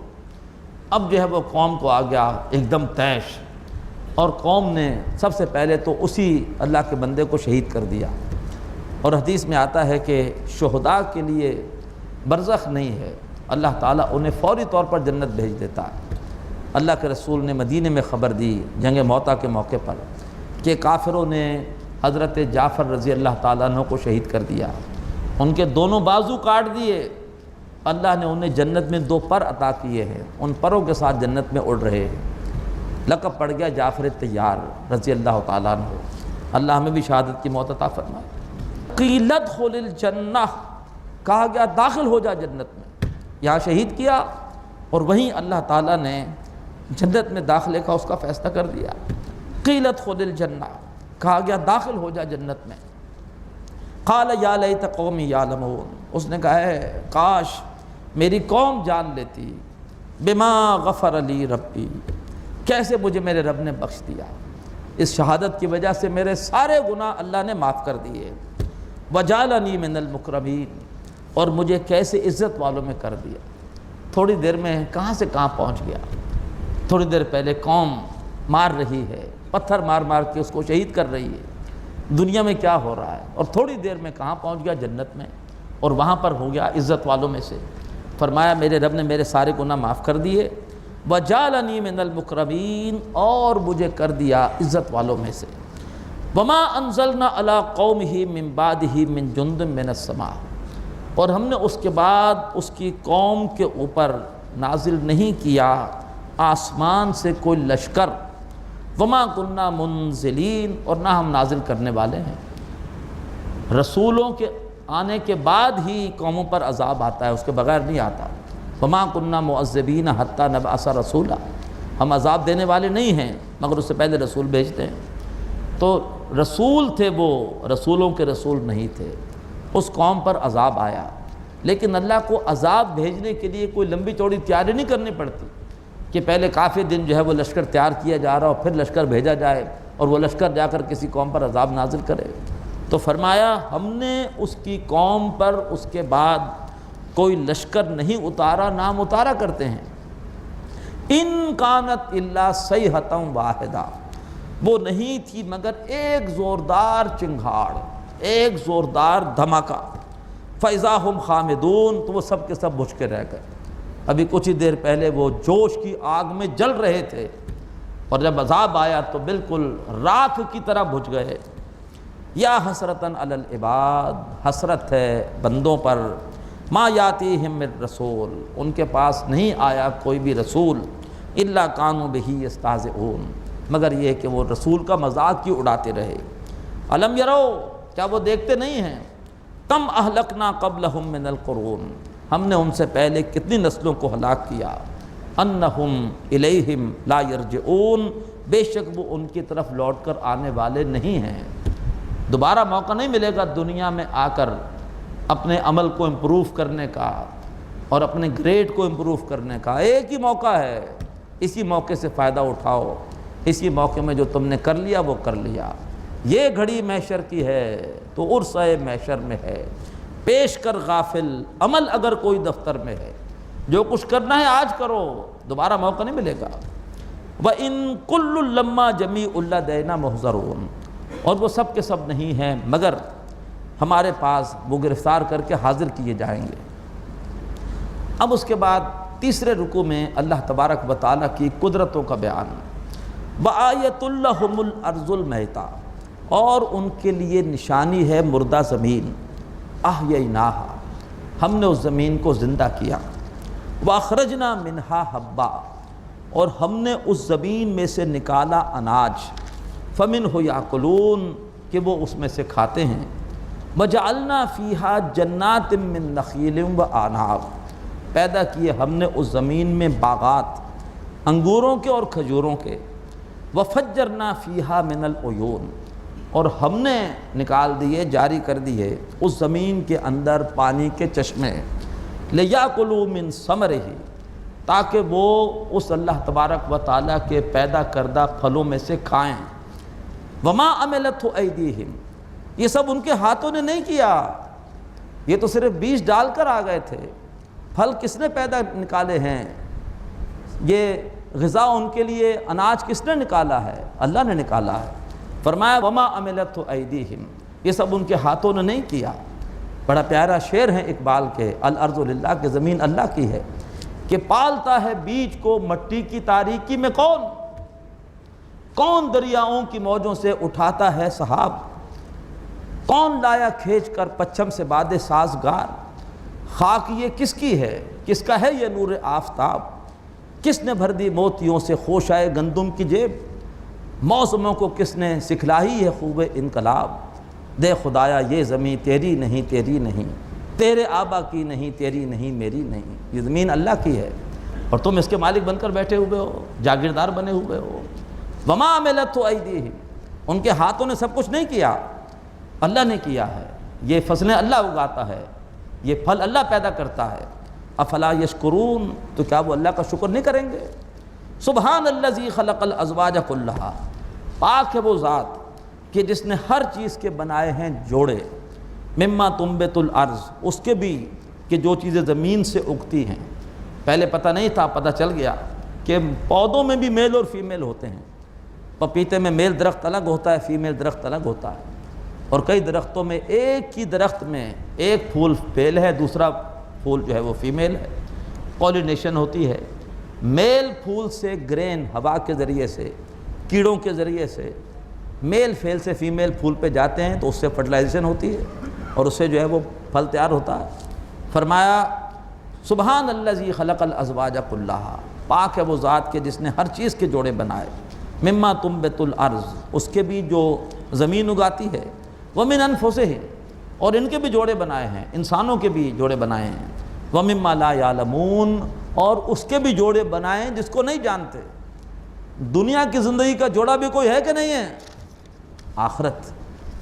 اب جو ہے وہ قوم کو آ گیا ایک دم طیش، اور قوم نے سب سے پہلے تو اسی اللہ کے بندے کو شہید کر دیا، اور حدیث میں آتا ہے کہ شہداء کے لیے برزخ نہیں ہے، اللہ تعالیٰ انہیں فوری طور پر جنت بھیج دیتا ہے۔ اللہ کے رسول نے مدینے میں خبر دی جنگ موطا کے موقع پر کہ کافروں نے حضرت جعفر رضی اللہ تعالیٰ عنہ کو شہید کر دیا، ان کے دونوں بازو کاٹ دیے، اللہ نے انہیں جنت میں 2 پر عطا کیے ہیں، ان پروں کے ساتھ جنت میں اڑ رہے ہیں، لقب پڑ گیا جعفر طیار رضی اللہ تعالیٰ عنہ۔ اللہ ہمیں بھی شہادت کی موت عطا فرمائے۔ قیل ادخل الجنہ، کہا گیا داخل ہو جا جنت میں، یہاں شہید کیا اور وہیں اللہ تعالیٰ نے جنت میں داخلے کا اس کا فیصلہ کر دیا۔ قیل ادخل الجنہ، کہا گیا داخل ہو جا جنت میں۔ قال یا لیت قومی یعلمون، اس نے کہا ہے کاش میری قوم جان لیتی، بما غفر علی ربی، کیسے مجھے میرے رب نے بخش دیا، اس شہادت کی وجہ سے میرے سارے گناہ اللہ نے معاف کر دیے، وجعلنی من المکرمین، اور مجھے کیسے عزت والوں میں کر دیا۔ تھوڑی دیر میں کہاں سے کہاں پہنچ گیا۔ تھوڑی دیر پہلے قوم مار رہی ہے، پتھر مار مار کے اس کو شہید کر رہی ہے، دنیا میں کیا ہو رہا ہے، اور تھوڑی دیر میں کہاں پہنچ گیا، جنت میں، اور وہاں پر ہو گیا عزت والوں میں سے۔ فرمایا میرے رب نے میرے سارے گناہ معاف کر دیے، وجعلنی من المکرمین، اور مجھے کر دیا عزت والوں میں سے۔ وما انزلنا علی قومہ من بعدہ من جند من السماء، اور ہم نے اس کے بعد اس کی قوم کے اوپر نازل نہیں کیا آسمان سے کوئی لشکر، وما کننا منزلین، اور نہ ہم نازل کرنے والے ہیں۔ رسولوں کے آنے کے بعد ہی قوموں پر عذاب آتا ہے، اس کے بغیر نہیں آتا۔ وما کننا معذبین حتی نبعث رسولا، ہم عذاب دینے والے نہیں ہیں مگر اس سے پہلے رسول بھیجتے ہیں۔ تو رسول تھے وہ، رسولوں کے رسول نہیں تھے۔ اس قوم پر عذاب آیا، لیکن اللہ کو عذاب بھیجنے کے لیے کوئی لمبی چوڑی تیاری نہیں کرنی پڑتی کہ پہلے کافی دن جو ہے وہ لشکر تیار کیا جا رہا اور پھر لشکر بھیجا جائے اور وہ لشکر جا کر کسی قوم پر عذاب نازل کرے۔ تو فرمایا ہم نے اس کی قوم پر اس کے بعد کوئی لشکر نہیں اتارا، نام اتارا کرتے ہیں۔ ان کانت الا صیحۃ واحدہ، وہ نہیں تھی مگر ایک زوردار چنگھاڑ، ایک زوردار دھماکہ، فاذا ہم خامدون، تو وہ سب کے سب بجھ کے رہ گئے۔ ابھی کچھ ہی دیر پہلے وہ جوش کی آگ میں جل رہے تھے، اور جب عذاب آیا تو بالکل راکھ کی طرح بجھ گئے۔ یا حسرتاً علی العباد، حسرت ہے بندوں پر، ما یاتیہم من رسول، ان کے پاس نہیں آیا کوئی بھی رسول، الا کانوا بہ یستہزئون، مگر یہ کہ وہ رسول کا مذاق کیوں اڑاتے رہے۔ الم یرو، کیا وہ دیکھتے نہیں ہیں، کم اہلکنا قبلہم من القرون، ہم نے ان سے پہلے کتنی نسلوں کو ہلاک کیا، انہم الیہم لا یرجعون، بے شک وہ ان کی طرف لوٹ کر آنے والے نہیں ہیں۔ دوبارہ موقع نہیں ملے گا دنیا میں آ کر اپنے عمل کو امپروو کرنے کا اور اپنے گریڈ کو امپروو کرنے کا۔ ایک ہی موقع ہے، اسی موقع سے فائدہ اٹھاؤ، اسی موقع میں جو تم نے کر لیا وہ کر لیا۔ یہ گھڑی محشر کی ہے تو عرصہ محشر میں ہے، پیش کر غافل عمل اگر کوئی دفتر میں ہے، جو کچھ کرنا ہے آج کرو، دوبارہ موقع نہیں ملے گا۔ وَإِن كُلٌّ لَمَّا جَمِيعٌ لَدَيْنَا مُحْضَرُونَ، اور وہ سب کے سب نہیں ہیں مگر ہمارے پاس وہ گرفتار کر کے حاضر کیے جائیں گے۔ اب اس کے بعد تیسرے رکوع میں اللہ تبارک و تعالیٰ کی قدرتوں کا بیان، وَآیَةٌ لَهُمُ الْأَرْضُ الْمَيْتَةُ، اور ان کے لیے نشانی ہے مردہ زمین، احییناہا، ہم نے اس زمین کو زندہ کیا، وَأَخْرَجْنَا مِنْهَا حَبًّا، اور ہم نے اس زمین میں سے نکالا اناج، فَمِنْهُ يَأْكُلُونَ، کہ وہ اس میں سے کھاتے ہیں، وَجَعَلْنَا فِيهَا جَنَّاتٍ مِّن نَخِيلٍ وَأَعْنَابٍ، پیدا کیے ہم نے اس زمین میں باغات انگوروں کے اور کھجوروں کے، وَفَجَّرْنَا فِيهَا مِنَ الْعُيُونِ، اور ہم نے نکال دیے، جاری کر دیے اس زمین کے اندر پانی کے چشمے، لِيَأْكُلُوا مِن ثَمَرِهِ، تاکہ وہ اس اللہ تبارک و تعالیٰ کے پیدا کردہ پھلوں میں سے کھائیں۔ وَمَا عَمِلَتْهُ أَيْدِيهِمْ، یہ سب ان کے ہاتھوں نے نہیں کیا، یہ تو صرف بیج ڈال کر آ گئے تھے۔ پھل کس نے پیدا نکالے ہیں، یہ غذا ان کے لیے اناج کس نے نکالا ہے، اللہ نے نکالا ہے۔ فرمایا وَمَا عَمِلَتْهُ أَيْدِيهِمْ، یہ سب ان کے ہاتھوں نے نہیں کیا۔ بڑا پیارا شعر ہے اقبال کے، الارض للہ، کہ زمین اللہ کی ہے، کہ پالتا ہے بیج کو مٹی کی تاریکی میں کون، کون دریاؤں کی موجوں سے اٹھاتا ہے سحاب، کون لایا کھینچ کر پچھم سے باد سازگار، خاک یہ کس کی ہے، کس کا ہے یہ نور آفتاب، کس نے بھر دی موتیوں سے خوشائے گندم کی جیب، موسموں کو کس نے سکھلائی ہے خوب انقلاب، دے خدایا یہ زمین تیری نہیں، تیری نہیں، تیرے آبا کی نہیں، تیری نہیں، میری نہیں، یہ زمین اللہ کی ہے اور تم اس کے مالک بن کر بیٹھے ہوئے ہو، جاگیردار بنے ہوئے ہو۔ وَمَا عَمِلَتْهُ أَيْدِيهِمْ، ان کے ہاتھوں نے سب کچھ نہیں کیا، اللہ نے کیا ہے۔ یہ فصلیں اللہ اگاتا ہے، یہ پھل اللہ پیدا کرتا ہے۔ افلا یشکرون، تو کیا وہ اللہ کا شکر نہیں کریں گے؟ سبحان الذی خلق الازواج کلھا، پاک ہے وہ ذات کہ جس نے ہر چیز کے بنائے ہیں جوڑے، مما تنبت الارض، اس کے بھی کہ جو چیزیں زمین سے اگتی ہیں۔ پہلے پتہ نہیں تھا، پتہ چل گیا کہ پودوں میں بھی میل اور فیمیل ہوتے ہیں۔ پپیتے میں میل درخت الگ ہوتا ہے، فیمیل درخت الگ ہوتا ہے، اور کئی درختوں میں ایک ہی درخت میں ایک پھول میل ہے، دوسرا پھول جو ہے وہ فیمیل ہے۔ پولینیشن ہوتی ہے، میل پھول سے گرین ہوا کے ذریعے سے، کیڑوں کے ذریعے سے میل پھیل سے فیمیل پھول پہ جاتے ہیں، تو اس سے فرٹیلائزیشن ہوتی ہے اور اس سے جو ہے وہ پھل تیار ہوتا ہے۔ فرمایا سبحان الذی خلق الازواج کلھا، پاک ہے وہ ذات کہ جس نے ہر چیز کے جوڑے بنائے، مما تنبت الارض، اس کے بھی جو زمین اگاتی ہے، ومن انفسہم، اور ان کے بھی جوڑے بنائے ہیں، انسانوں کے بھی جوڑے بنائے ہیں، ومما لا یعلمون، اور اس کے بھی جوڑے بنائے ہیں جس کو نہیں جانتے۔ دنیا کی زندگی کا جوڑا بھی کوئی ہے کہ نہیں ہے؟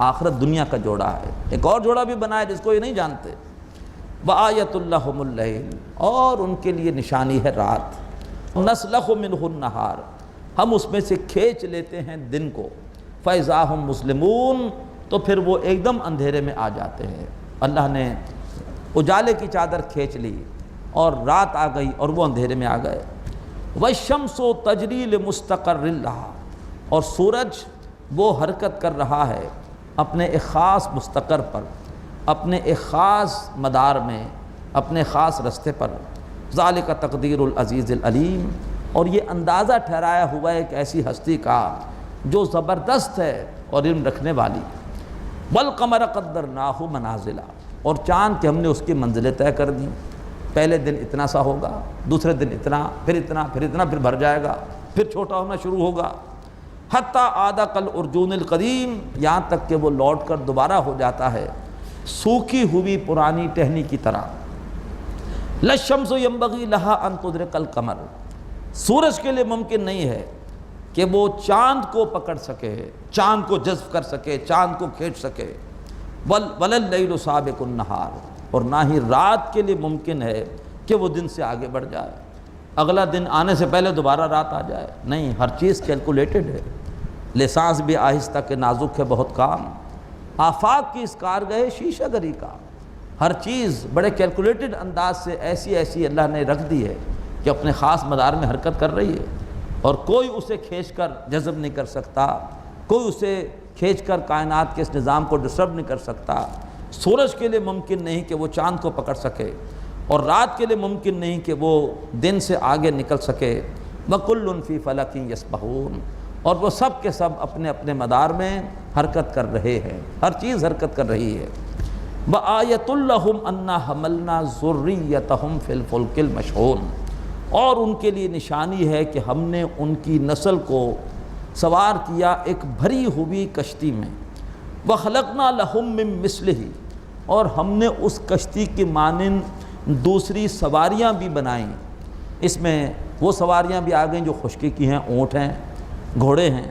آخرت دنیا کا جوڑا ہے، ایک اور جوڑا بھی بنا ہے جس کو یہ نہیں جانتے۔ وآیۃ لہم اللیل، اور ان کے لیے نشانی ہے رات، نسلخ منہ النہار، ہم اس میں سے کھینچ لیتے ہیں دن کو، فاذا ہم مسلمون، تو پھر وہ ایک دم اندھیرے میں آ جاتے ہیں۔ اللہ نے اجالے کی چادر کھینچ لی اور رات آ گئی اور وہ اندھیرے میں آ گئے۔ والشمس تجری لمستقر لہا، اور سورج وہ حرکت کر رہا ہے اپنے ایک خاص مستقر پر، اپنے ایک خاص مدار میں، اپنے خاص رستے پر۔ ذالک تقدیر العزیز العلیم، اور یہ اندازہ ٹھہرایا ہوا ہے ایک ایسی ہستی کا جو زبردست ہے اور علم رکھنے والی۔ والقمر قدرناہ منازل، اور چاند کے ہم نے اس کی منزلیں طے کر دیں، پہلے دن اتنا سا ہوگا، دوسرے دن اتنا، پھر اتنا، پھر اتنا، پھر بھر جائے گا، پھر چھوٹا ہونا شروع ہوگا، حتی عاد کالعرجون القدیم، یہاں تک کہ وہ لوٹ کر دوبارہ ہو جاتا ہے سوکھی ہوئی پرانی ٹہنی کی طرح۔ للشمس ینبغی لہا ان تدرک القمر، سورج کے لیے ممکن نہیں ہے کہ وہ چاند کو پکڑ سکے، چاند کو جذب کر سکے، چاند کو کھینچ سکے۔ ولللیل سابق النہار، اور نہ ہی رات کے لیے ممکن ہے کہ وہ دن سے آگے بڑھ جائے، اگلا دن آنے سے پہلے دوبارہ رات آ جائے، نہیں، ہر چیز کیلکولیٹڈ ہے۔ لسانس بھی آہستہ کہ نازک ہے بہت کام، آفاق کی اس کارگاہ شیشہ گری کا، ہر چیز بڑے کیلکولیٹڈ انداز سے ایسی اللہ نے رکھ دی ہے کہ اپنے خاص مدار میں حرکت کر رہی ہے، اور کوئی اسے کھینچ کر جذب نہیں کر سکتا، کوئی اسے کھینچ کر کائنات کے اس نظام کو ڈسٹرب نہیں کر سکتا۔ سورج کے لیے ممکن نہیں کہ وہ چاند کو پکڑ سکے، اور رات کے لیے ممکن نہیں کہ وہ دن سے آگے نکل سکے۔ وَكُلٌّ فِي فَلَكٍ يَسْبَحُونَ، اور وہ سب کے سب اپنے اپنے مدار میں حرکت کر رہے ہیں، ہر چیز حرکت کر رہی ہے۔ وَآیَةٌ لَّهُمْ أَنَّا حَمَلْنَا ذُرِّيَّتَهُمْ فِي الْفُلْكِ الْمَشْحُونِ، اور ان کے لیے نشانی ہے کہ ہم نے ان کی نسل کو سوار کیا ایک بھری ہوئی کشتی میں۔ وَخَلَقْنَا لَهُم مِّن مِّثْلِهِ، اور ہم نے اس کشتی کی مانند دوسری سواریاں بھی بنائیں، اس میں وہ سواریاں بھی آ گئیں جو خشکی کی ہیں، اونٹ ہیں، گھوڑے ہیں۔